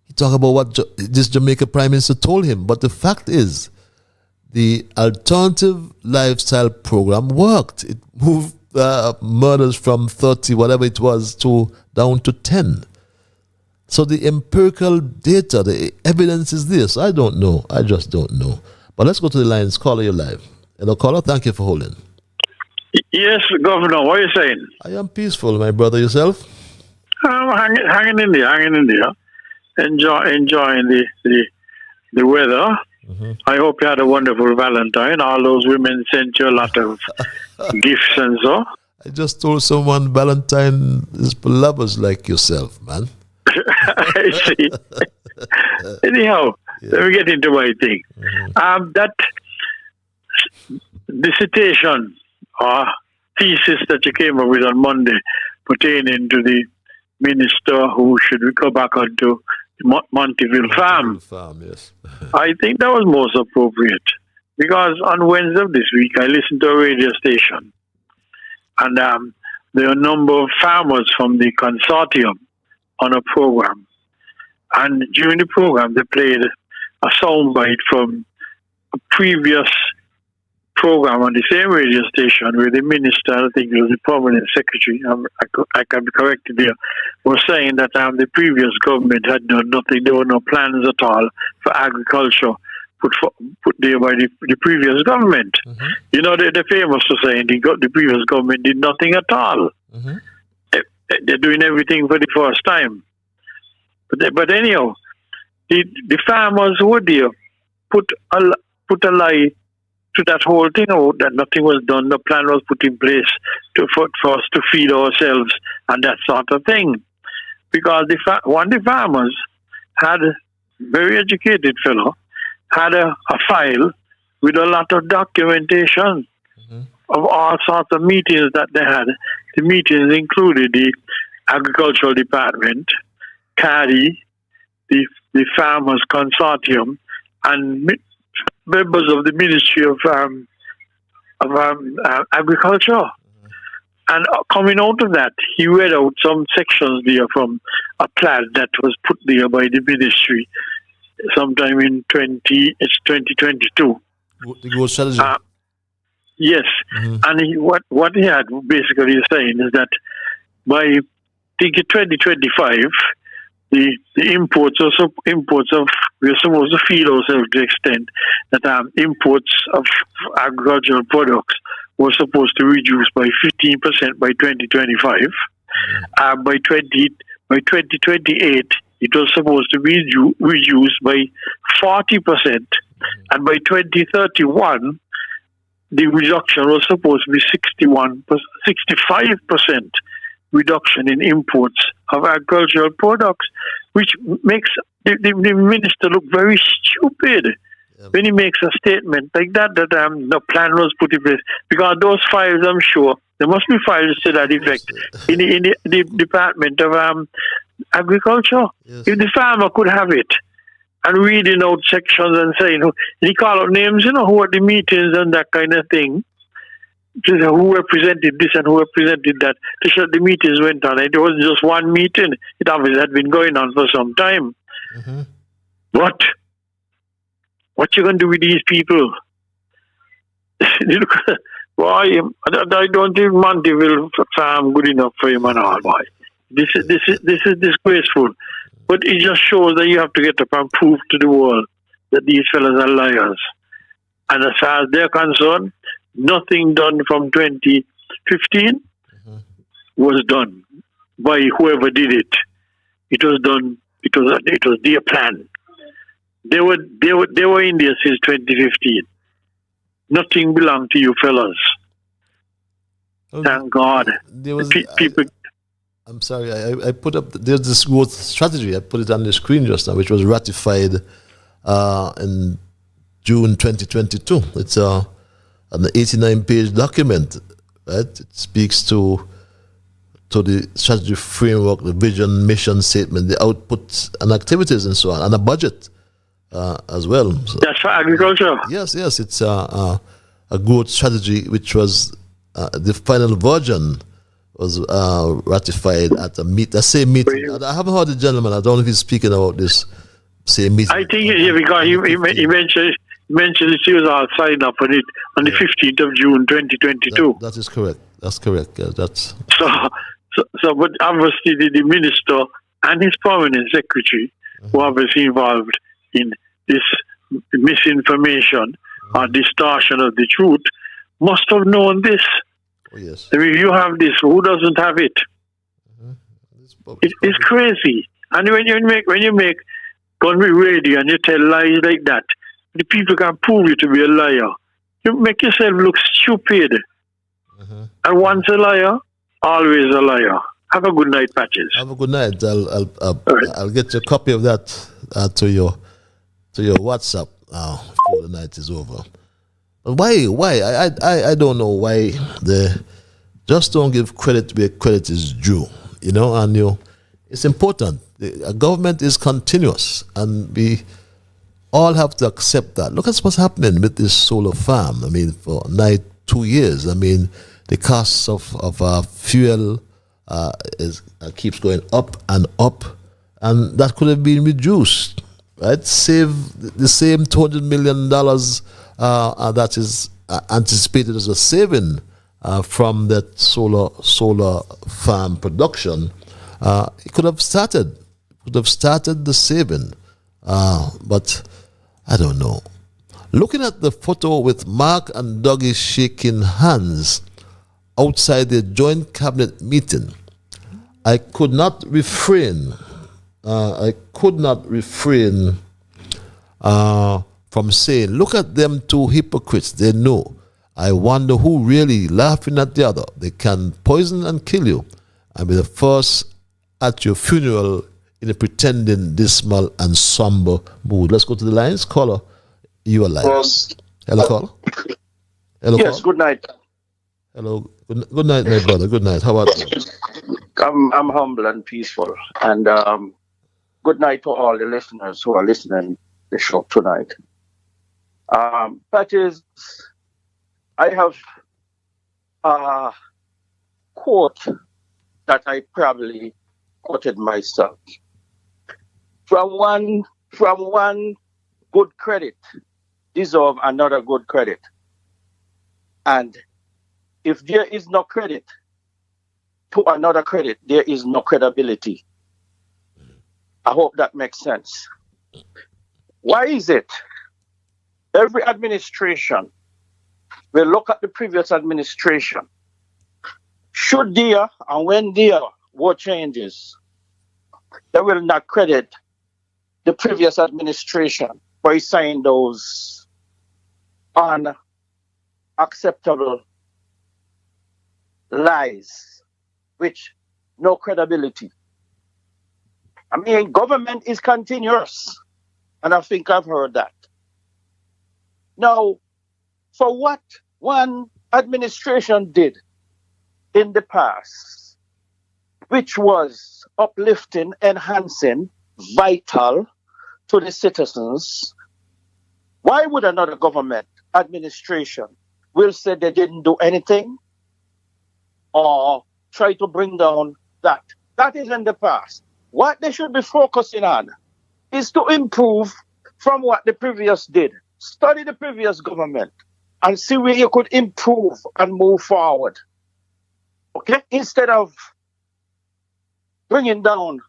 He talked about what this Jamaica Prime Minister told him. But the fact is, the alternative lifestyle program worked. It moved murders from 30, whatever it was, down to 10. So the empirical data, the evidence is this. I don't know. I just don't know. But let's go to the lines. Caller, you're live. Hello, caller. Thank you for holding. Yes, Governor. What are you saying? I am peaceful, my brother. Yourself? I'm hanging in there. Enjoying the weather. Mm-hmm. I hope you had a wonderful Valentine. All those women sent you a lot of gifts and so. I just told someone Valentine is for lovers like yourself, man. I see. Anyhow, let me get into my thing. Mm-hmm. That dissertation or thesis that you came up with on Monday pertaining to the minister who should go back onto Monteville Farm. Yes. I think that was most appropriate because on Wednesday of this week I listened to a radio station and there are a number of farmers from the consortium on a program, and during the program they played a soundbite from a previous program on the same radio station where the minister, I think it was the permanent secretary, I can be corrected there, was saying that the previous government had done nothing. There were no plans at all for agriculture put there by the previous government. Mm-hmm. You know, they're famous for saying the previous government did nothing at all. Mm-hmm. They're doing everything for the first time. But anyhow, the farmers who were there put a lie to that whole thing about that nothing was done, the plan was put in place for us to feed ourselves and that sort of thing. Because one of the farmers had a very educated fellow, had a file with a lot of documentation of all sorts of meetings that they had. The meetings included the Agricultural Department, CARI, the Farmers Consortium, and members of the Ministry of Agriculture. And coming out of that, he read out some sections there from a plan that was put there by the ministry sometime in 2022. The growth strategy. Yes. Mm-hmm. And what he had basically saying is that by 2025, the imports of we're supposed to feed ourselves to the extent that imports of agricultural products were supposed to reduce by 15% by 2025. By 2028, it was supposed to be reduced by 40%, and by 2031, the reduction was supposed to be 65%. reduction in imports of agricultural products, which makes the minister look very stupid when he makes a statement like that, that the plan was put in place. Because those files, I'm sure, there must be files to that effect in the Department of Agriculture. If the farmer could have it and reading out sections and saying, he call out names, who are the meetings and that kind of thing, who represented this and who represented that. The meetings went on. It wasn't just one meeting. It obviously had been going on for some time. Mm-hmm. What you going to do with these people? Why? I don't think Monty will farm good enough for him and all. Boy, this is disgraceful. But it just shows that you have to get up and prove to the world that these fellas are liars. And as far as they're concerned, nothing done from 2015 was done by whoever did it. It was done. It was their plan. They were in there since 2015. Nothing belonged to you fellas. Thank God. People. I'm sorry. I put up. There's this growth strategy. I put it on the screen just now, which was ratified in June 2022. It's an 89-page document. Right? It speaks to the strategy framework, the vision, mission statement, the outputs and activities, and so on, and a budget. As well. So, that's for agriculture. Yes. It's a growth strategy, which was the final version was ratified at the same meeting. I haven't heard the gentleman. I don't know if he's speaking about this same meeting. I think because he mentioned he was all signed up on it on the 15th of June 2022. That is correct. That's correct. That's so. But obviously the minister and his permanent secretary were obviously involved in this misinformation or distortion of the truth, must have known this. Oh, yes. I mean, you have this, who doesn't have it? It's crazy. And when you make Gunry radio and you tell lies like that, the people can prove you to be a liar. You make yourself look stupid. And once a liar, always a liar. Have a good night, Patches. Have a good night. I'll get you a copy of that to your WhatsApp before the night is over. But why? I don't know why they just don't give credit where credit is due. And it's important. A government is continuous, and we all have to accept that. Look at what's happening with this solar farm. I mean, for 2 years. I mean, the cost of fuel keeps going up, and that could have been reduced. Right, save the same $200 million that is anticipated as a saving from that solar farm production. It could have started the saving, but I don't know. Looking at the photo with Mark and Dougie shaking hands outside the joint cabinet meeting, I could not refrain from saying, look at them two hypocrites. They know. I wonder who really laughing at the other. They can poison and kill you and be the first at your funeral in a pretending dismal and somber mood. Let's go to the lines. Caller, you are live. Yes. Hello, caller. Hello, yes, caller. Good night. Hello. Good night, my brother. Good night. How about you? I'm humble and peaceful. And good night to all the listeners who are listening to the show tonight. Patches, I have a quote that I probably quoted myself. From one good credit, deserve another good credit. And if there is no credit to another credit, there is no credibility. I hope that makes sense. Why is it every administration will look at the previous administration? Should there and when there were changes, they will not credit the previous administration by saying those unacceptable lies, which no credibility. I mean, government is continuous, and I think I've heard that. Now, for what one administration did in the past, which was uplifting, enhancing, vital to the citizens, why would another government administration will say they didn't do anything or try to bring down that? That is in the past. What they should be focusing on is to improve from what the previous did. Study the previous government and see where you could improve and move forward. Okay? Instead of bringing down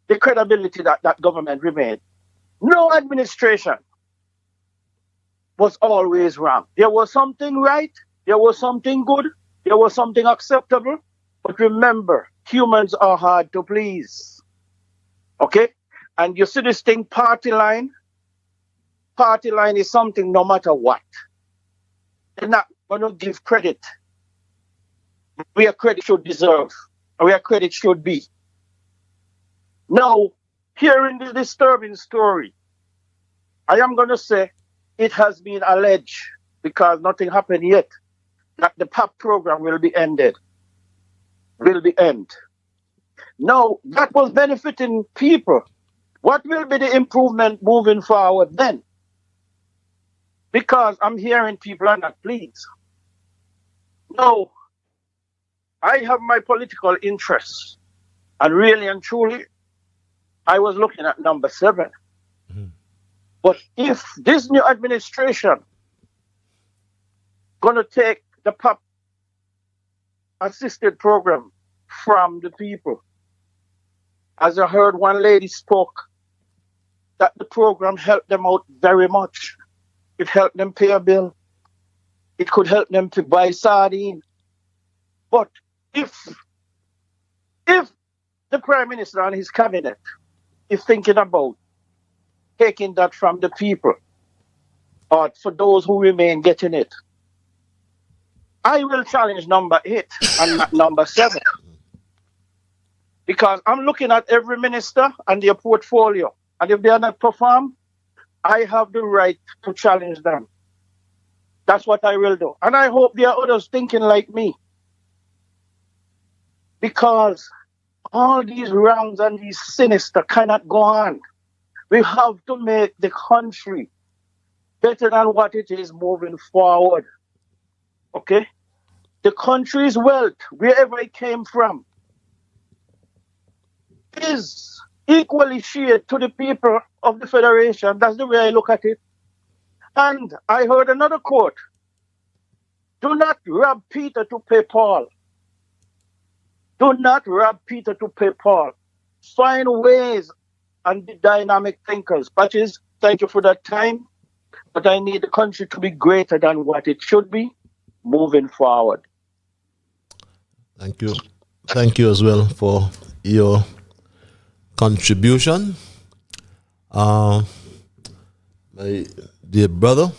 the credibility that that government remained. No administration was always wrong. There was something right, there was something good, there was something acceptable. But remember, humans are hard to please. Okay? And you see this thing, party line? Party line is something no matter what. They're not going to give credit where credit should deserve, or where credit should be. Now, hearing this disturbing story, I am going to say it has been alleged, because nothing happened yet, that the PAP program will be ended. Will be end. Now, that was benefiting people. What will be the improvement moving forward then? Because I'm hearing people are not pleased. No, I have my political interests. And really and truly, I was looking at number 7. Mm-hmm. But if this new administration going to take the PAP assisted program from the people, as I heard one lady spoke, that the program helped them out very much. It helped them pay a bill. It could help them to buy sardine. But if the Prime Minister and his cabinet is thinking about taking that from the people, or for those who remain getting it, I will challenge number 8 and not number 7. Because I'm looking at every minister and their portfolio. And if they are not perform, I have the right to challenge them. That's what I will do. And I hope there are others thinking like me. Because all these wrongs and these sinister cannot go on. We have to make the country better than what it is moving forward. Okay? The country's wealth, wherever it came from, is equally shared to the people of the Federation. That's the way I look at it. And I heard another quote. Do not rob Peter to pay Paul. Do not rob Peter to pay Paul. Find ways and be dynamic thinkers. Patches, thank you for that time. But I need the country to be greater than what it should be moving forward. Thank you. Thank you as well for your contribution. My dear brother,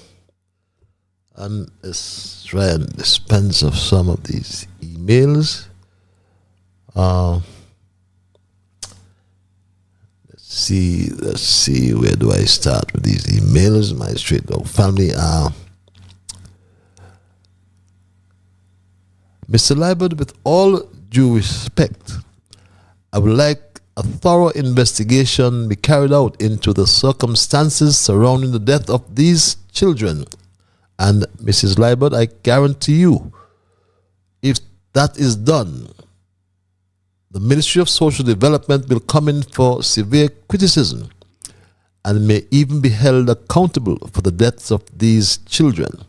and let's try and dispense of some of these emails. Let's see, where do I start with these emails? My straight dog family. Mr. Liburd, with all due respect, I would like a thorough investigation be carried out into the circumstances surrounding the death of these children. And Mrs. Liburd, I guarantee you, if that is done, the Ministry of Social Development will come in for severe criticism and may even be held accountable for the deaths of these children.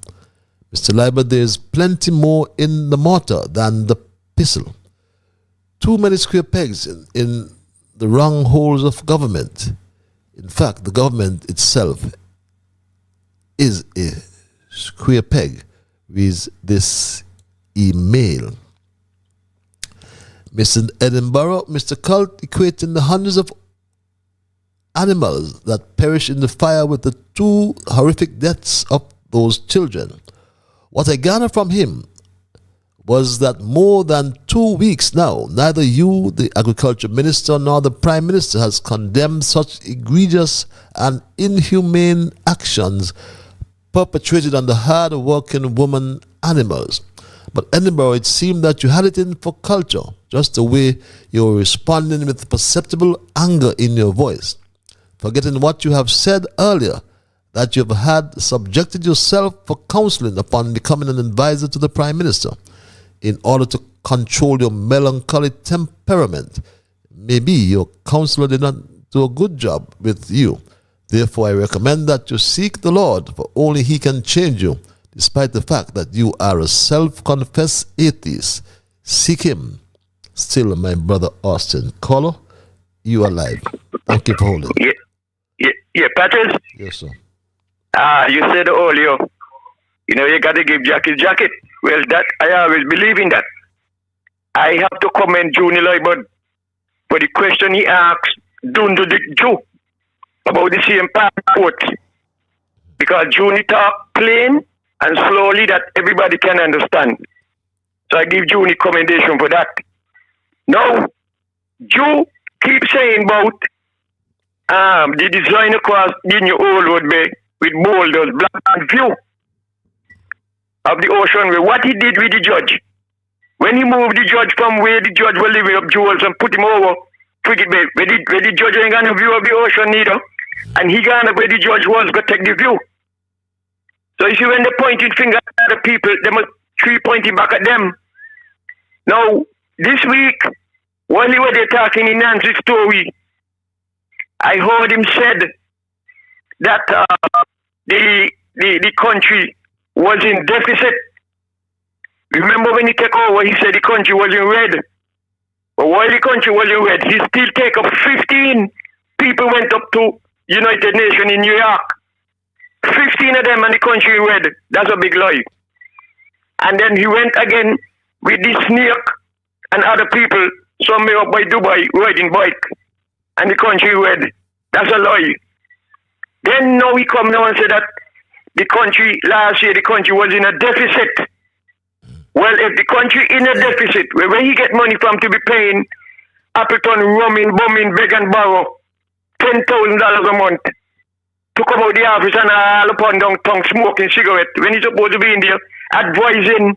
Mr. Liburd, there is plenty more in the mortar than the pestle. Too many square pegs in the wrong holes of government. In fact, the government itself is a square peg with this email. Mr. Edinburgh, Mr. Cult equating the hundreds of animals that perish in the fire with the 2 horrific deaths of those children. What I gather from him, was that more than 2 weeks now, neither you, the agriculture minister, nor the prime minister has condemned such egregious and inhumane actions perpetrated on the hard-working woman animals. But Edinburgh, it seemed that you had it in for culture, just the way you were responding with perceptible anger in your voice, forgetting what you have said earlier, that you have had subjected yourself for counseling upon becoming an advisor to the prime minister, in order to control your melancholy temperament. Maybe your counselor did not do a good job with you. Therefore, I recommend that you seek the Lord, for only He can change you, despite the fact that you are a self-confessed atheist. Seek Him. Still, my brother Austin. Caller, you are live. Thank you for holding. Yeah, Patrick? Yes, sir. You said earlier, you got to give Jack his jacket. Well, that I always believe in that. I have to commend Junior Liburd for the question he asked Dundo-Dick Jew about the same passport. Because Junior talked plain and slowly that everybody can understand. So I give Junior commendation for that. Now, Jew keep saying about the design across the new old road bay with boulders, black view of the ocean way. What he did with the judge, when he moved the judge from where the judge was living up Jewels and put him over Frigate Bay, where the judge ain't got no view of the ocean neither, and he gone up where the judge was go take the view. So you see, when they pointing finger at the people, they must three pointing back at them. Now, this week, while he was there talking in Nancy's story, I heard him said that the country was in deficit. Remember when he took over, he said the country was in red. But while the country was in red, he still take up 15 people went up to United Nations in New York. 15 of them and the country in red. That's a big lie. And then he went again with the snake and other people, somewhere up by Dubai, riding bike. And the country in red. That's a lie. Then now he come now and say that the country, last year the country was in a deficit. Well, if the country in a deficit, where he get money from to be paying Appleton, roaming, bumming, beg and borrow, $10,000 a month to come out the office and all upon down tongue smoking cigarette when he's supposed to be in there advising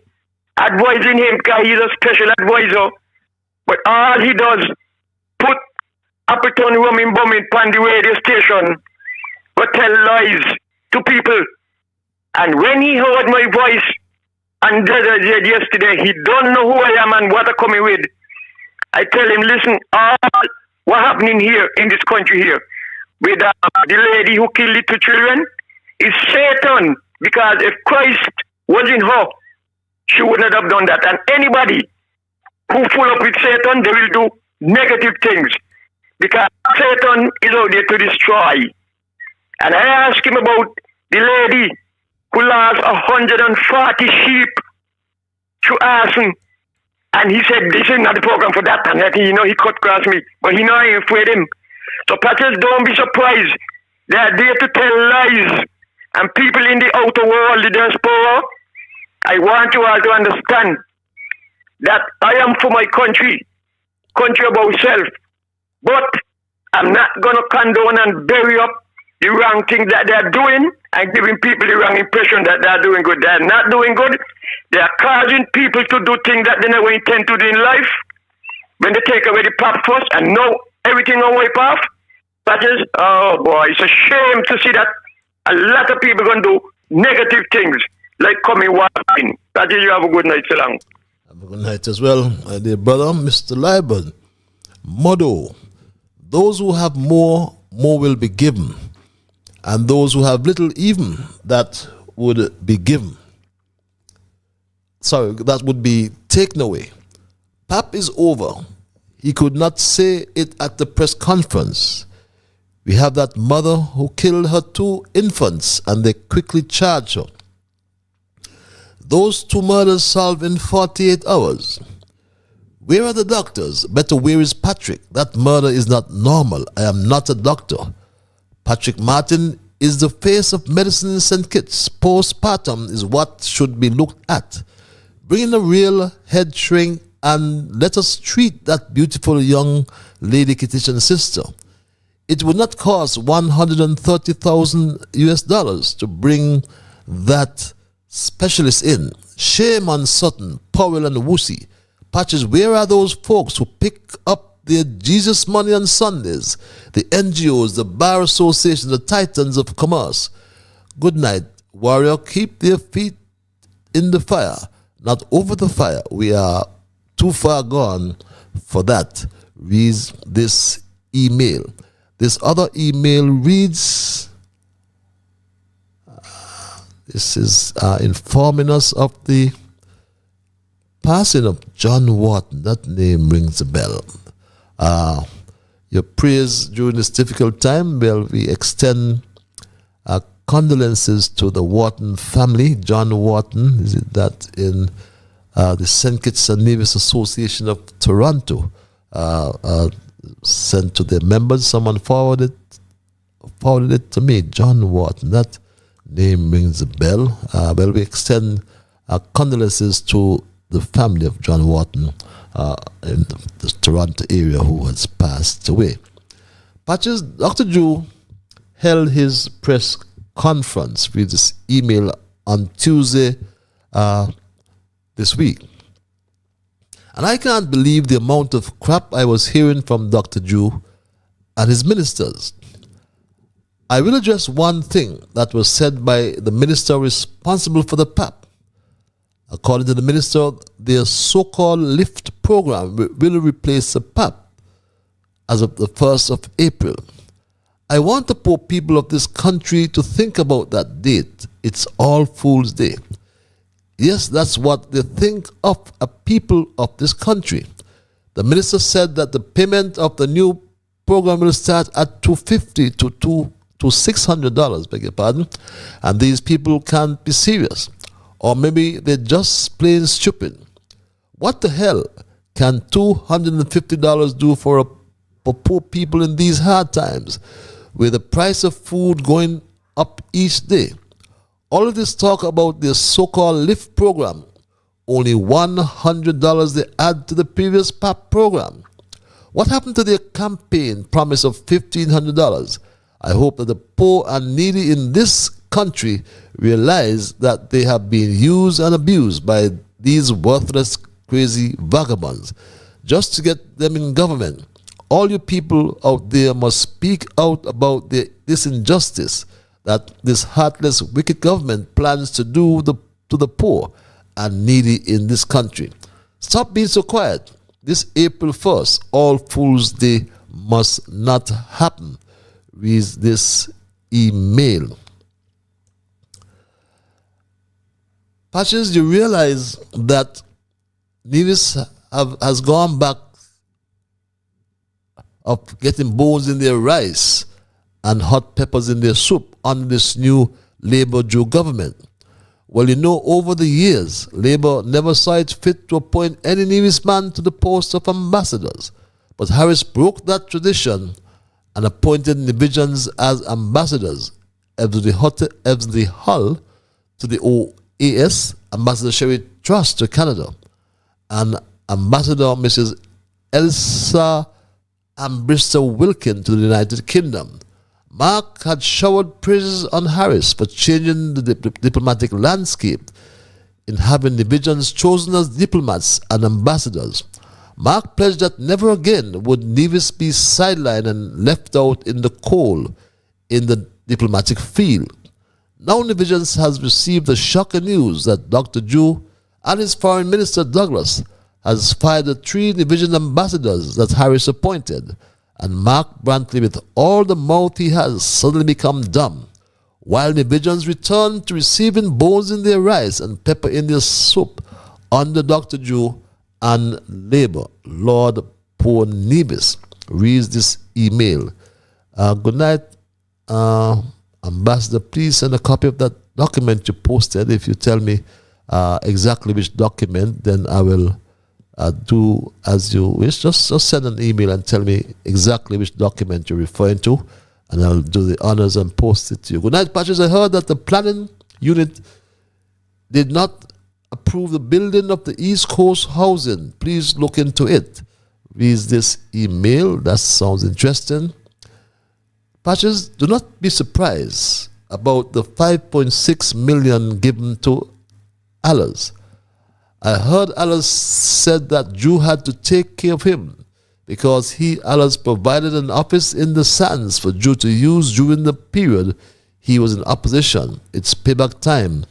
him because he's a special advisor. But all he does, put Appleton, roaming, bumming on the radio station, but tell lies to people. And when he heard my voice and yesterday, he don't know who I am and what I'm coming with. I tell him, listen, all what happening here in this country here with the lady who killed the 2 children is Satan. Because if Christ was in her, she would not have done that. And anybody who full up with Satan, they will do negative things. Because Satan is out there to destroy. And I asked him about the lady who lost 140 sheep to arson. And he said, this is not the program for that. And I think, he cut across me. But he know I ain't afraid him. So, Patrick, don't be surprised. They are there to tell lies. And people in the outer world, the diaspora, I want you all to understand that I am for my country about self. But I'm not going to condone and bury up the wrong things that they're doing and giving people the wrong impression that they're doing good. They're not doing good. They are causing people to do things that they never intend to do in life. When they take away the pop first and know everything on wipe off, that is, oh boy, it's a shame to see that a lot of people going to do negative things like coming walking. That is, you have a good night, so long. Have a good night as well, my dear brother, Mr. Liburd. Motto, those who have more will be given. And those who have little, even that would be given. Sorry, that would be taken away. Pap is over. He could not say it at the press conference. We have that mother who killed her 2 infants and they quickly charged her. Those 2 murders solved in 48 hours. Where are the doctors? Better, where is Patrick? That murder is not normal. I am not a doctor. Patrick Martin is the face of medicine in St. Kitts. Postpartum is what should be looked at. Bring in a real head shrink and let us treat that beautiful young lady Kitchen sister. It would not cost $130,000 to bring that specialist in. Shame on Sutton, Powell, and Woosie. Patches, where are those folks who pick up their Jesus money on Sundays? The NGOs, the Bar Association, the Titans of Commerce. Good night, warrior. Keep their feet in the fire, not over the fire. We are too far gone for that. Reads this email. This other email reads, this is informing us of the passing of John Wharton. That name rings a bell. Your prayers during this difficult time, well, we extend condolences to the Wharton family. John Wharton, is it that in the St. Kitts and Nevis Association of Toronto, sent to their members. Someone forwarded it to me. John Wharton. That name rings a bell. Well, we extend condolences to the family of John Wharton in the Toronto area who has passed away. Patches, Dr. Drew held his press conference with this email on Tuesday this week. And I can't believe the amount of crap I was hearing from Dr. Drew and his ministers. I will address one thing that was said by the minister responsible for the PAP. According to the minister, their so-called LIFT program will replace the PAP as of the 1st of April. I want the poor people of this country to think about that date. It's All Fools' Day. Yes, that's what they think of a people of this country. The minister said that the payment of the new program will start at $250 to $600, beg your pardon, and these people can't be serious. Or maybe they're just plain stupid. What the hell can $250 do for poor people in these hard times, with the price of food going up each day? All of this talk about their so-called LIFT program, only $100 they add to the previous PAP program. What happened to their campaign promise of $1,500? I hope that the poor and needy in this country realize that they have been used and abused by these worthless, crazy vagabonds just to get them in government. All you people out there must speak out about this injustice that this heartless, wicked government plans to do to the poor and needy in this country. Stop being so quiet. This April 1st, All Fools' Day must not happen. Reads this email. Patches, you realize that Nevis has gone back of getting bones in their rice and hot peppers in their soup under this new Labour Jew government. Well, you know, over the years, Labour never saw it fit to appoint any Nevis man to the post of ambassadors. But Harris broke that tradition and appointed Nevisians as ambassadors. Evsley Hull to the OAS, Ambassador Sherry Trust to Canada, and Ambassador Mrs. Elsa Ambrista Wilkin to the United Kingdom. Mark had showered praises on Harris for changing the diplomatic landscape in having Nevisians chosen as diplomats and ambassadors. Mark pledged that never again would Nevis be sidelined and left out in the cold in the diplomatic field. Now Nevisians has received the shocking news that Dr. Drew and his Foreign Minister Douglas has fired the 3 Nevisian ambassadors that Harris appointed, and Mark Brantley, with all the mouth he has, suddenly become dumb, while Nevisians return to receiving bones in their rice and pepper in their soup under Dr. Drew and Labour. Lord, poor Nevis. Reads this email. Good night, Ambassador. Please send a copy of that document you posted. If you tell me exactly which document, then I will do as you wish. Just send an email and tell me exactly which document you're referring to, and I'll do the honors and post it to you. Good night, Patches. I heard that the planning unit did not approve the building of the East Coast housing. Please look into it. Reads this email. That sounds interesting. Patches, do not be surprised about the 5.6 million given to Allers. I heard Allers said that Drew had to take care of him because Allers provided an office in the Sands for Drew to use during the period he was in opposition. It's payback time.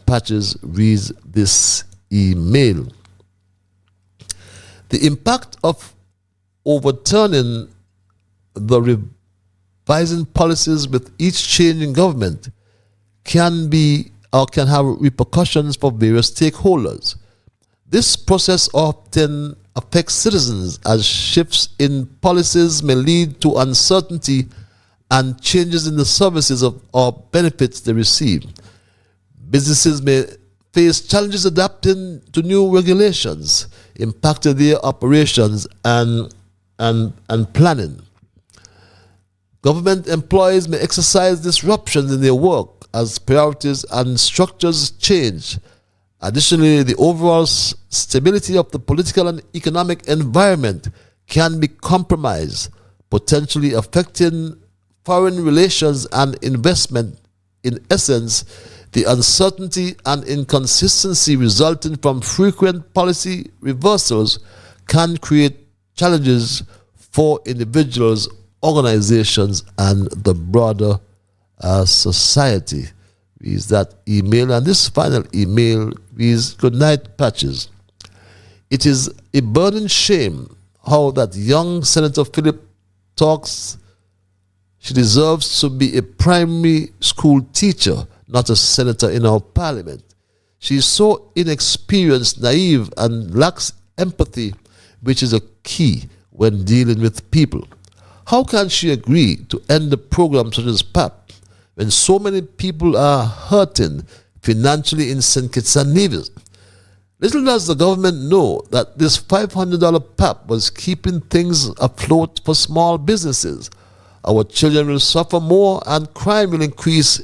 Patches reads this email. The impact of overturning the revising policies with each change in government can have repercussions for various stakeholders. This process often affects citizens as shifts in policies may lead to uncertainty and changes in the services or benefits they receive. Businesses may face challenges adapting to new regulations, impacting their operations and planning. Government employees may exercise disruptions in their work as priorities and structures change. Additionally, the overall stability of the political and economic environment can be compromised, potentially affecting foreign relations and investment. In essence, the uncertainty and inconsistency resulting from frequent policy reversals can create challenges for individuals, organizations, and the broader society. Reads that email. And this final email reads, good night, Patches. It is a burning shame how that young Senator Philip talks. She deserves to be a primary school teacher, not a senator in our parliament. She is so inexperienced, naive, and lacks empathy, which is a key when dealing with people. How can she agree to end a program such as PAP when so many people are hurting financially in St. Kitts and Nevis? Little does the government know that this $500 PAP was keeping things afloat for small businesses. Our children will suffer more and crime will increase,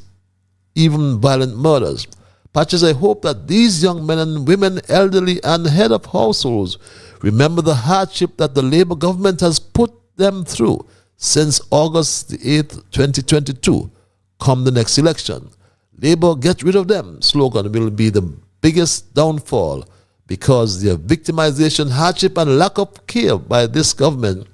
even violent murders. Patches, I hope that these young men and women, elderly and head of households, remember the hardship that the Labour government has put them through since August the 8th, 2022. Come the next election, Labour get rid of them slogan will be the biggest downfall because their victimization, hardship and lack of care by this government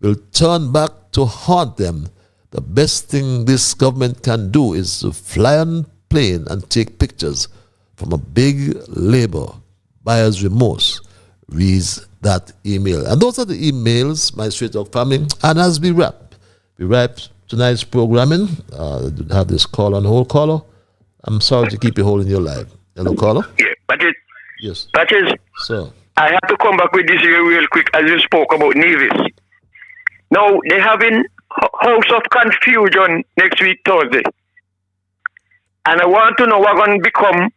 will turn back to haunt them. The best thing this government can do is to fly on a plane and take pictures from a big Labour buyer's remorse. Reads that email. And those are the emails, my Straight Talk family. And as we wrap tonight's programming, have this call on hold. Caller, I'm sorry to keep you holding your line. Hello, caller? Yeah, but it, yes. That is, so I have to come back with this here real quick as you spoke about Nevis. Now, they're having House of Confusion next week, Thursday. And I want to know what's going to become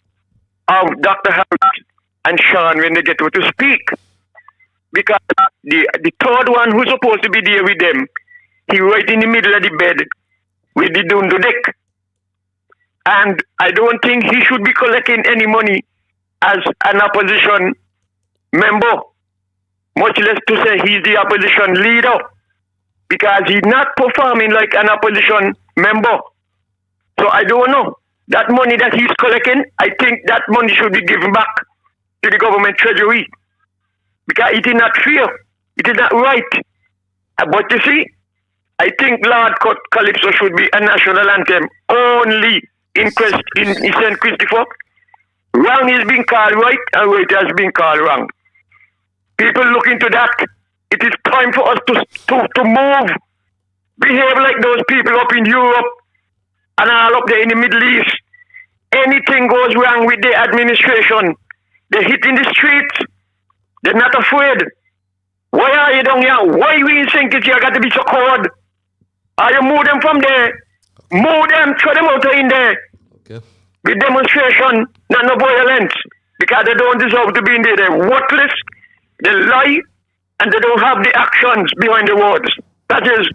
of Dr. Harris and Sean when they get to speak. Because the third one who's supposed to be there with them, he right in the middle of the bed with the Dundo-Dick. And I don't think he should be collecting any money as an opposition member, much less to say he's the opposition leader, because he's not performing like an opposition member. So I don't know. That money that he's collecting, I think that money should be given back to the government treasury, because it is not fair. It is not right. But you see, I think Lord Calypso should be a national anthem only in St. Christopher. Wrong is being called right and right has been called wrong. People look into that. It is time for us to move. Behave like those people up in Europe and all up there in the Middle East. Anything goes wrong with the administration, they hit in the streets. They're not afraid. Why are you down here? Why we in St. Kitts here got to be so cold? Are you move them from there? Move them, throw them out in there. Okay. With demonstration, not no violence. Because they don't deserve to be in there. They're worthless, they lie, and they don't have the actions behind the words. That is,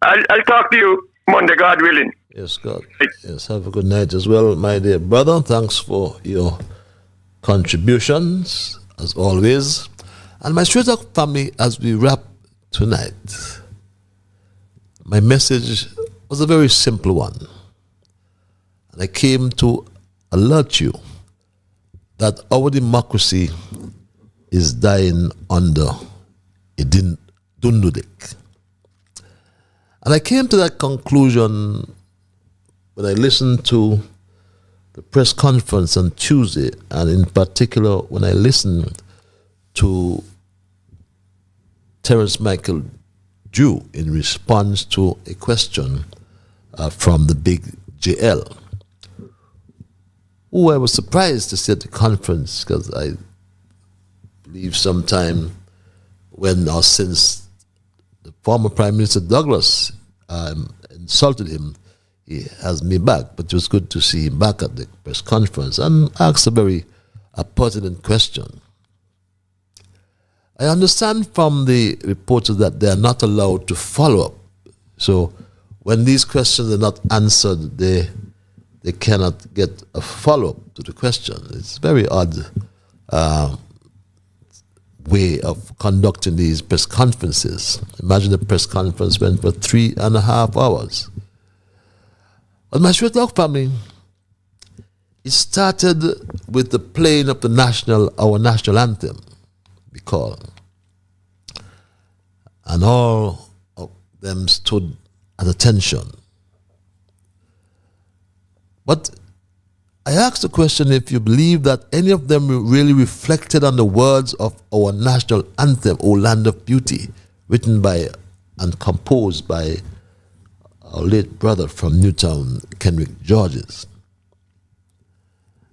I'll talk to you Monday, God willing. Yes, God. Yes, have a good night as well, my dear brother. Thanks for your contributions, as always. And my Straight Talk family, as we wrap tonight, my message was a very simple one. And I came to alert you that our democracy is dying under a Dundo-Dick. And I came to that conclusion when I listened to the press conference on Tuesday, and in particular when I listened to Terence Michael Drew in response to a question from the big JL, who I was surprised to see at the conference, because I believe sometime when or since the former Prime Minister Douglas insulted him, he has me back. But it was good to see him back at the press conference and ask a very pertinent question. I understand from the reporters that they are not allowed to follow up. So when these questions are not answered, they cannot get a follow-up to the question. It's a very odd way of conducting these press conferences. Imagine the press conference went for 3.5 hours. But my Straight Talk family, it started with the playing of our national anthem, we call. And all of them stood at attention. But I asked the question if you believe that any of them really reflected on the words of our national anthem, O Land of Beauty, written by and composed by our late brother from Newtown, Kenrick Georges.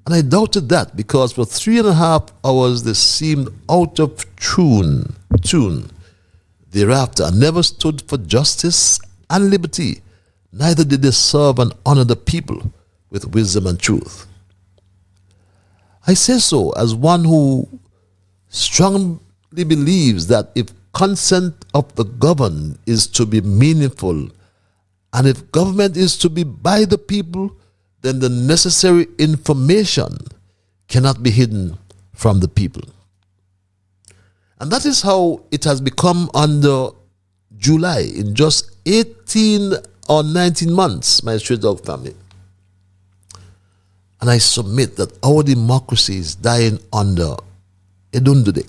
And I doubted that because for 3.5 hours they seemed out of tune. Thereafter, I never stood for justice and liberty, neither did they serve and honor the people with wisdom and truth. I say so as one who strongly believes that if consent of the governed is to be meaningful, and if government is to be by the people, then the necessary information cannot be hidden from the people. And that is how it has become under July, in just 18 or 19 months, my Straight Dog family. And I submit that our democracy is dying under a Dundo-Dick.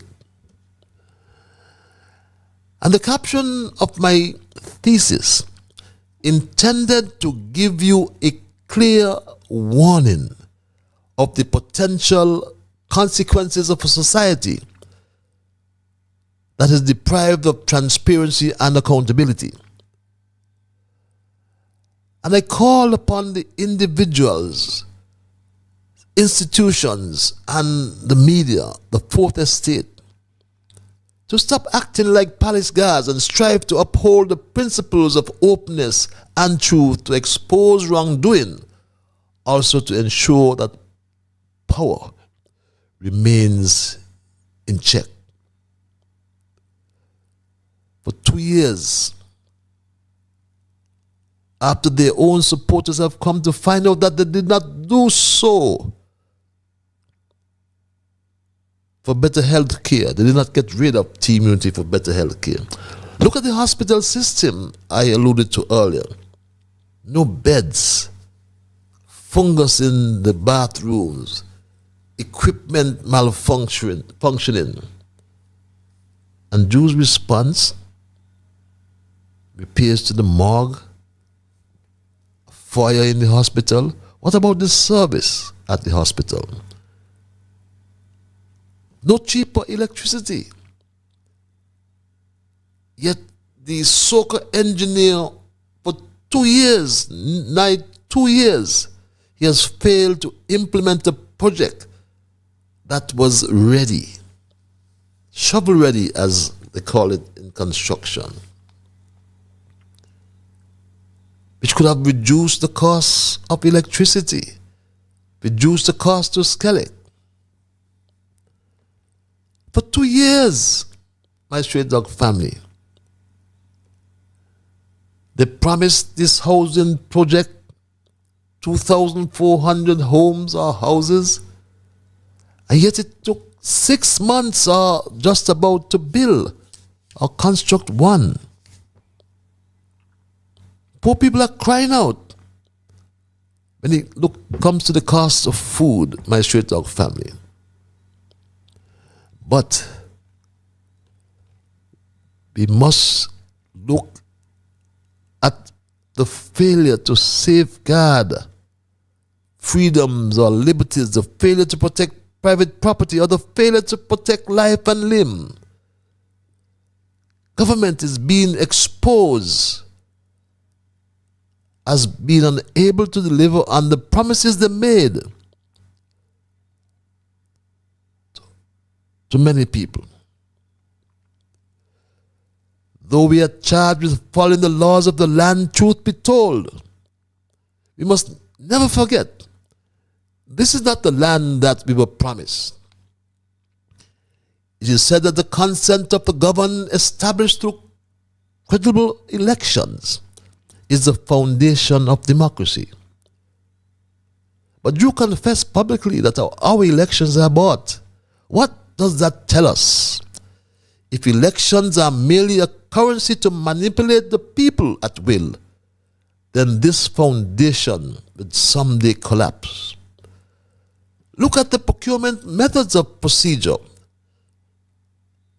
And the caption of my thesis intended to give you a clear warning of the potential consequences of a society that is deprived of transparency and accountability. And I call upon the individuals, institutions, and the media, the Fourth Estate, to stop acting like palace guards and strive to uphold the principles of openness and truth, to expose wrongdoing, also to ensure that power remains in check. For 2 years, after their own supporters have come to find out that they did not do so for better health care. They did not get rid of Team Unity for better health care. Look at the hospital system I alluded to earlier. No beds, fungus in the bathrooms, equipment functioning. And Drew's response, repairs to the morgue, fire in the hospital. What about the service at the hospital? No cheaper electricity. Yet the soccer engineer for 2 years, he has failed to implement a project that was ready. Shovel ready, as they call it in construction, which could have reduced the cost of electricity, reduced the cost to Skellig. For 2 years, my Straight Dog family, they promised this housing project 2,400 homes or houses, And yet it took 6 months or just about to build or construct one. Poor people are crying out when it comes to the cost of food, my straight dog family. But we must look at the failure to safeguard freedoms or liberties, the failure to protect private property, or the failure to protect life and limb. Government is being exposed as being unable to deliver on the promises they made to many people. Though we are charged with following the laws of the land, truth be told, we must never forget, this is not the land that we were promised. It is said that the consent of the governed established through credible elections is the foundation of democracy. But you confess publicly that our elections are bought. What does that tell us? If elections are merely a currency to manipulate the people at will, then this foundation would someday collapse. Look at the procurement methods of procedure,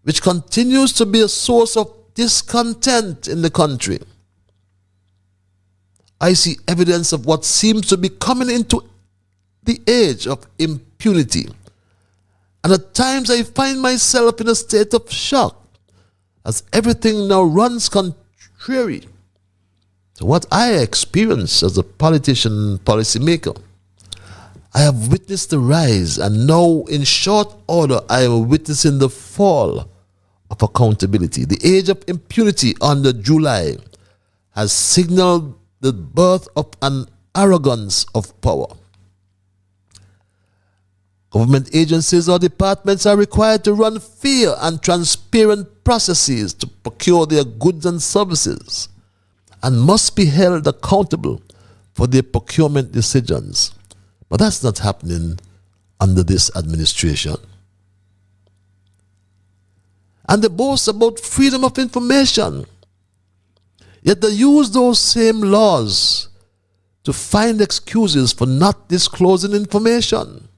which continues to be a source of discontent in the country. I see evidence of what seems to be coming into the age of impunity. And at times I find myself in a state of shock as everything now runs contrary to what I experience as a politician and policymaker. I have witnessed the rise, and now in short order I am witnessing the fall of accountability. The age of impunity under July has signaled the birth of an arrogance of power. Government agencies or departments are required to run fair and transparent processes to procure their goods and services, and must be held accountable for their procurement decisions. But that's not happening under this administration. And they boast about freedom of information, yet they use those same laws to find excuses for not disclosing information.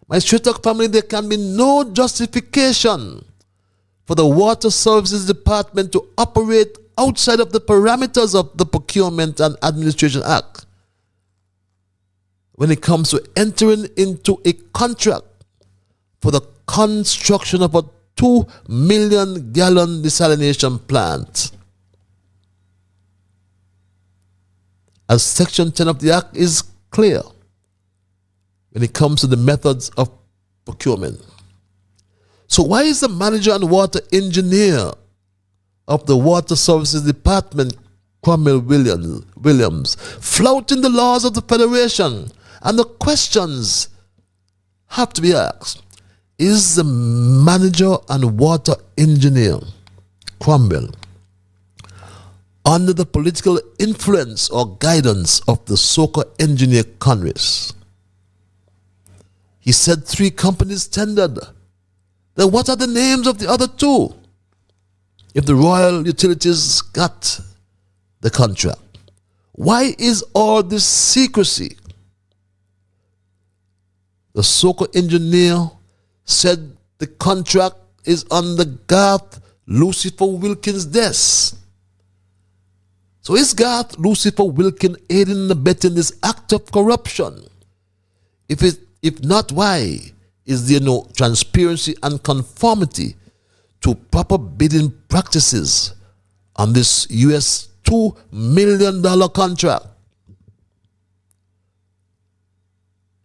My straight talk family, there can be no justification for the Water Services Department to operate outside of the parameters of the Procurement and Administration Act when it comes to entering into a contract for the construction of a 2 million gallon desalination plant. As Section 10 of the Act is clear when it comes to the methods of procurement. So why is the manager and water engineer of the Water Services Department, Cromwell Williams, flouting the laws of the Federation? And the questions have to be asked. Is the manager and water engineer, Cromwell, under the political influence or guidance of the so-called engineer Congress? He said 3 companies tendered. Then what are the names of the other 2? If the Royal Utilities got the contract, why is all this secrecy? The so-called engineer said the contract is on the Garth Lucifer Wilkins' desk. So is Garth Lucifer Wilkins aiding and abetting this act of corruption? If not, why is there no transparency and conformity to proper bidding practices on this US $2 million contract?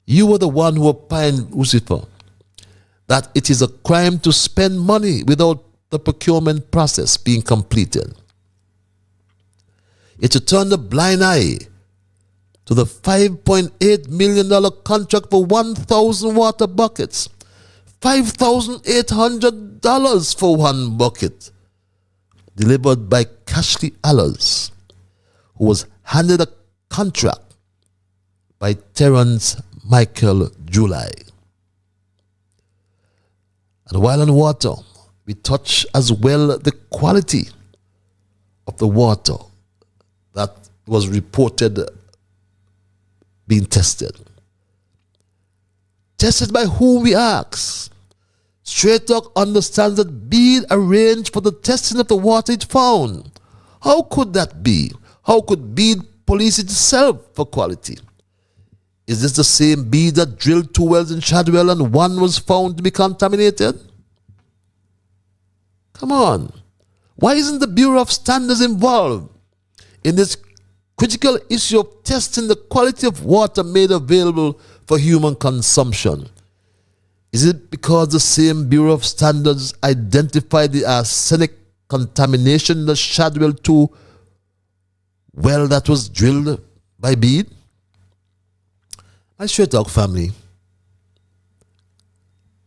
You were the one who opined, Lucifer, that it is a crime to spend money without the procurement process being completed. Yet to turn a blind eye to the $5.8 million contract for 1,000 water buckets, $5,800 for one bucket, delivered by Cashley Allers, who was handed a contract by Terence Michael July. And while on water, we touch as well the quality of the water that was reported being tested. Tested by whom, we ask. Straight Talk understands that Bede arranged for the testing of the water it found. How could that be? How could Bede police itself for quality? Is this the same Bede that drilled 2 wells in Shadwell and one was found to be contaminated? Come on. Why isn't the Bureau of Standards involved in this critical issue of testing the quality of water made available for human consumption? Is it because the same Bureau of Standards identified the arsenic contamination in the Shadwell 2 well that was drilled by Bede? My Straight Talk family,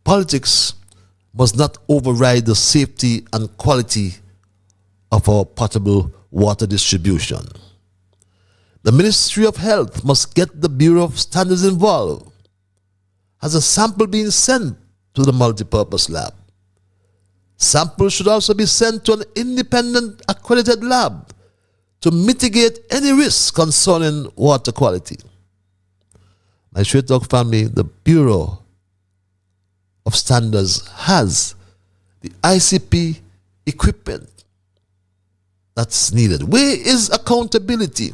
politics must not override the safety and quality of our potable water distribution. The Ministry of Health must get the Bureau of Standards involved. Has a sample been sent to the multipurpose lab? Samples should also be sent to an independent accredited lab to mitigate any risks concerning water quality. My Straight Talk family, the Bureau of Standards has the ICP equipment that's needed. Where is accountability?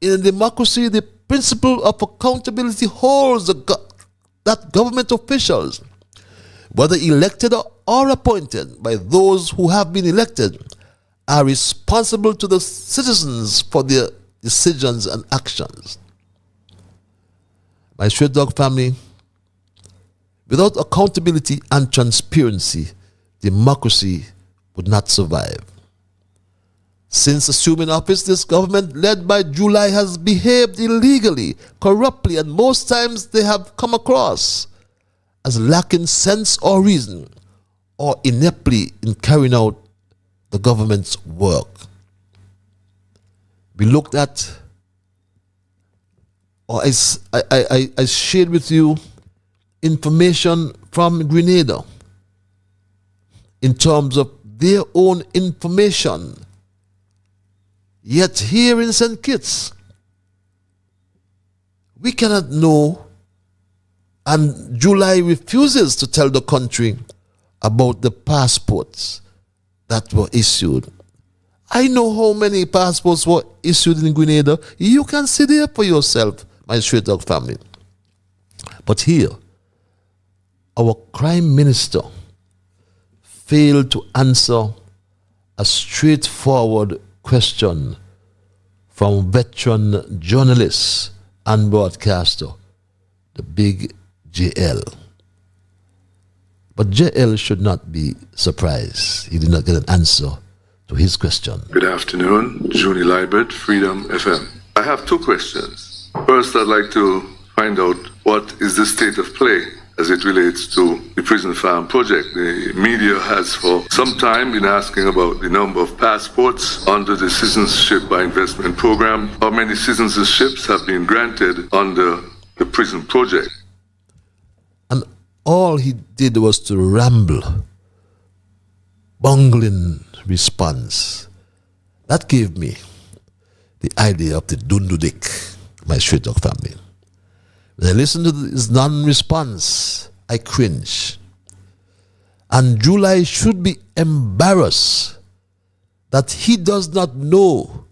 In a democracy, the principle of accountability holds that government officials, whether elected or appointed by those who have been elected, are responsible to the citizens for their decisions and actions. My Straight Talk family, without accountability and transparency, democracy would not survive. Since assuming office, this government led by July has behaved illegally, corruptly, and most times they have come across as lacking sense or reason, or ineptly in carrying out the government's work. We looked at, or I shared with you information from Grenada in terms of their own information. Yet here in St. Kitts, we cannot know, and July refuses to tell the country about the passports that were issued. I know how many passports were issued in Grenada. You can see there for yourself, my Straight Talk family. But here, our crime minister failed to answer a straightforward question from veteran journalist and broadcaster, the big JL. But JL should not be surprised. He did not get an answer to his question. Good afternoon, Junie Liburd, Freedom FM. I have 2 questions. First, I'd like to find out what is the state of play as it relates to the prison farm project. The media has for some time been asking about the number of passports under the citizenship by investment program. How many citizenships have been granted under the prison project? And all he did was to ramble, bungling response. That gave me the idea of the Dundo-Dick, my Straight Talk family. When I listen to his non-response, I cringe. And July should be embarrassed that he does not know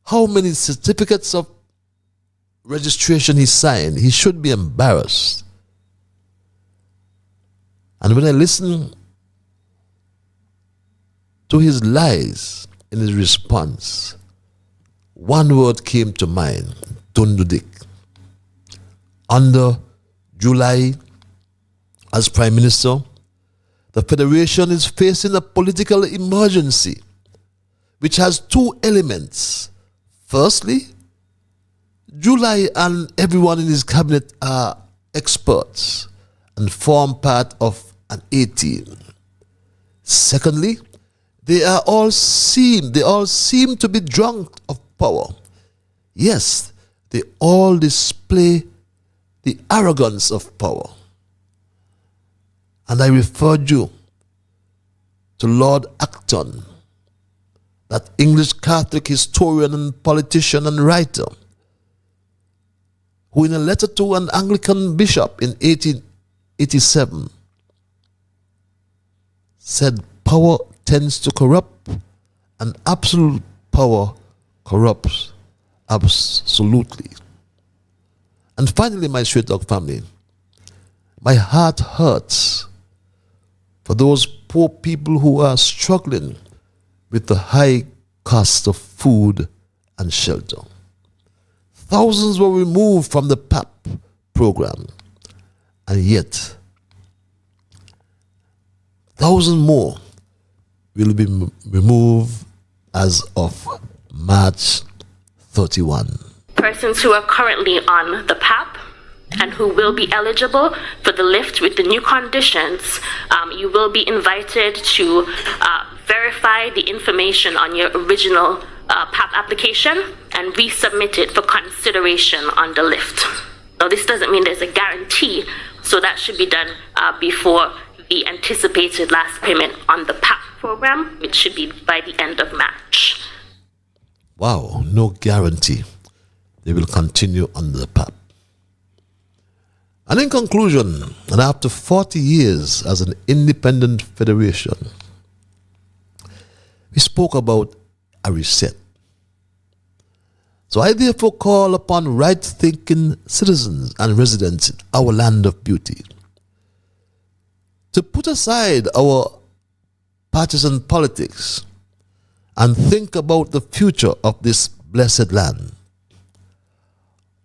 how many certificates of registration he signed. He should be embarrassed. And when I listen to his lies in his response, one word came to mind: Dundo-Dick. Under July as Prime Minister, the Federation is facing a political emergency which has 2 elements. Firstly, July and everyone in his cabinet are experts and form part of an A-team. Secondly, they all seem to be drunk of power. Yes, they all display the arrogance of power. And I referred you to Lord Acton, that English Catholic historian and politician and writer, who in a letter to an Anglican bishop in 1887 said power tends to corrupt and absolute power corrupts absolutely. And finally, my Straight Talk family, my heart hurts for those poor people who are struggling with the high cost of food and shelter. Thousands were removed from the PAP program, and yet thousands more will be removed as of March 31. Persons who are currently on the PAP and who will be eligible for the lift with the new conditions, you will be invited to verify the information on your original PAP application and resubmit it for consideration on the lift. Now, this doesn't mean there's a guarantee, so that should be done before the anticipated last payment on the PAP program, which should be by the end of March. Wow, no guarantee. They will continue under the PAP. And in conclusion, and after 40 years as an independent federation, we spoke about a reset. So I therefore call upon right-thinking citizens and residents in our land of beauty to put aside our partisan politics and think about the future of this blessed land.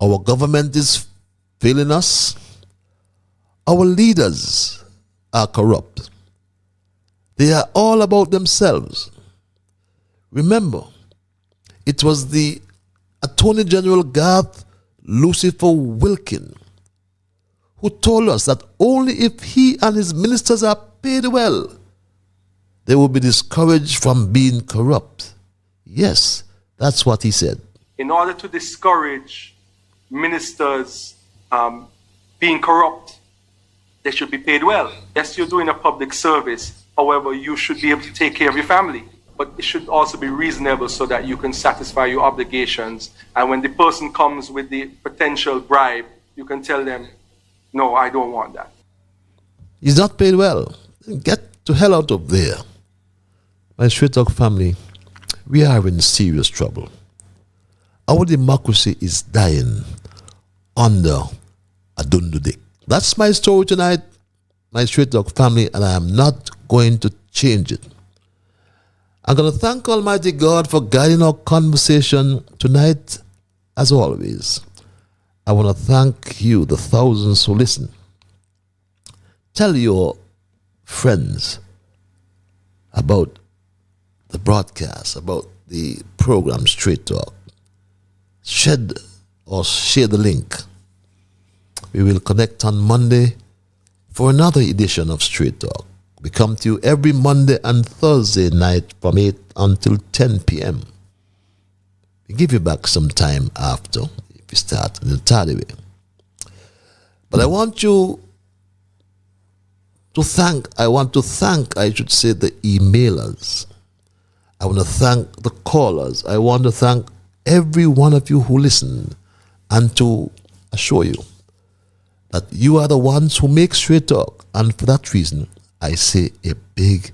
Our government is failing us. Our leaders are corrupt. They are all about themselves. Remember, it was the Attorney General Garth Lucifer Wilkin who told us that only if he and his ministers are paid well, they will be discouraged from being corrupt. Yes, that's what he said. In order to discourage ministers being corrupt, they should be paid well. Yes, you're doing a public service. However, you should be able to take care of your family. But it should also be reasonable so that you can satisfy your obligations. And when the person comes with the potential bribe, you can tell them, no, I don't want that. He's not paid well. Get to hell out of there. My Straight Talk family, we are in serious trouble. Our democracy is dying under a Dundo-Dick. That's my story tonight, my Straight Talk family, and I am not going to change it. I'm going to thank Almighty God for guiding our conversation tonight, as always. I want to thank you, the thousands who listen. Tell your friends about the broadcast, about the program Straight Talk. Share the link. We will connect on Monday for another edition of Straight Talk. We come to you every Monday and Thursday night from 8 until 10 p.m. We give you back some time after if you start in a tardy way. But I want to thank the emailers. I want to thank the callers. I want to thank every one of you who listened and to assure you that you are the ones who make Straight Talk. And for that reason, I say a big,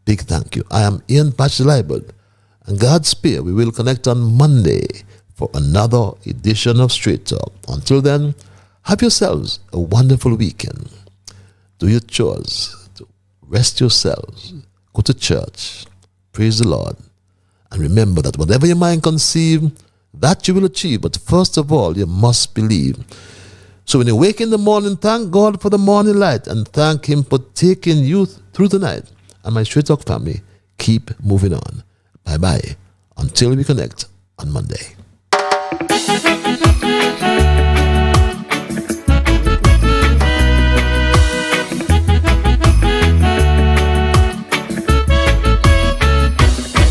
big thank you. I am Ian Liburd, and God's spare, we will connect on Monday for another edition of Straight Talk. Until then, have yourselves a wonderful weekend. Do your chores, rest yourselves, go to church, praise the Lord, and remember that whatever your mind conceive, that you will achieve. But first of all, you must believe. So when you wake in the morning, thank God for the morning light and thank Him for taking you through the night. And my Straight Talk family, keep moving on. Bye-bye. Until we connect on Monday. When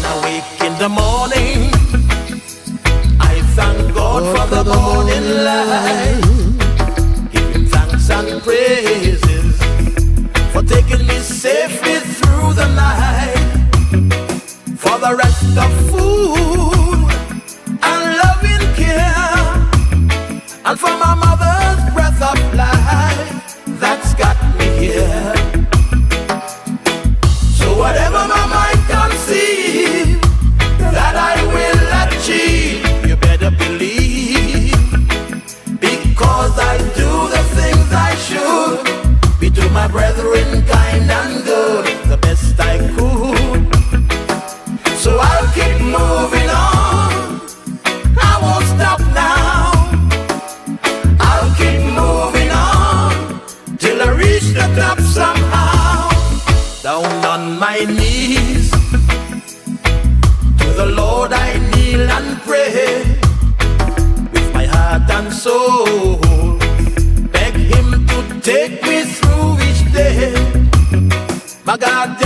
I wake in the morning, I thank God for the morning light. And praises for taking Down on my knees, to the Lord I kneel and pray, with my heart and soul, beg Him to take me through each day. My God,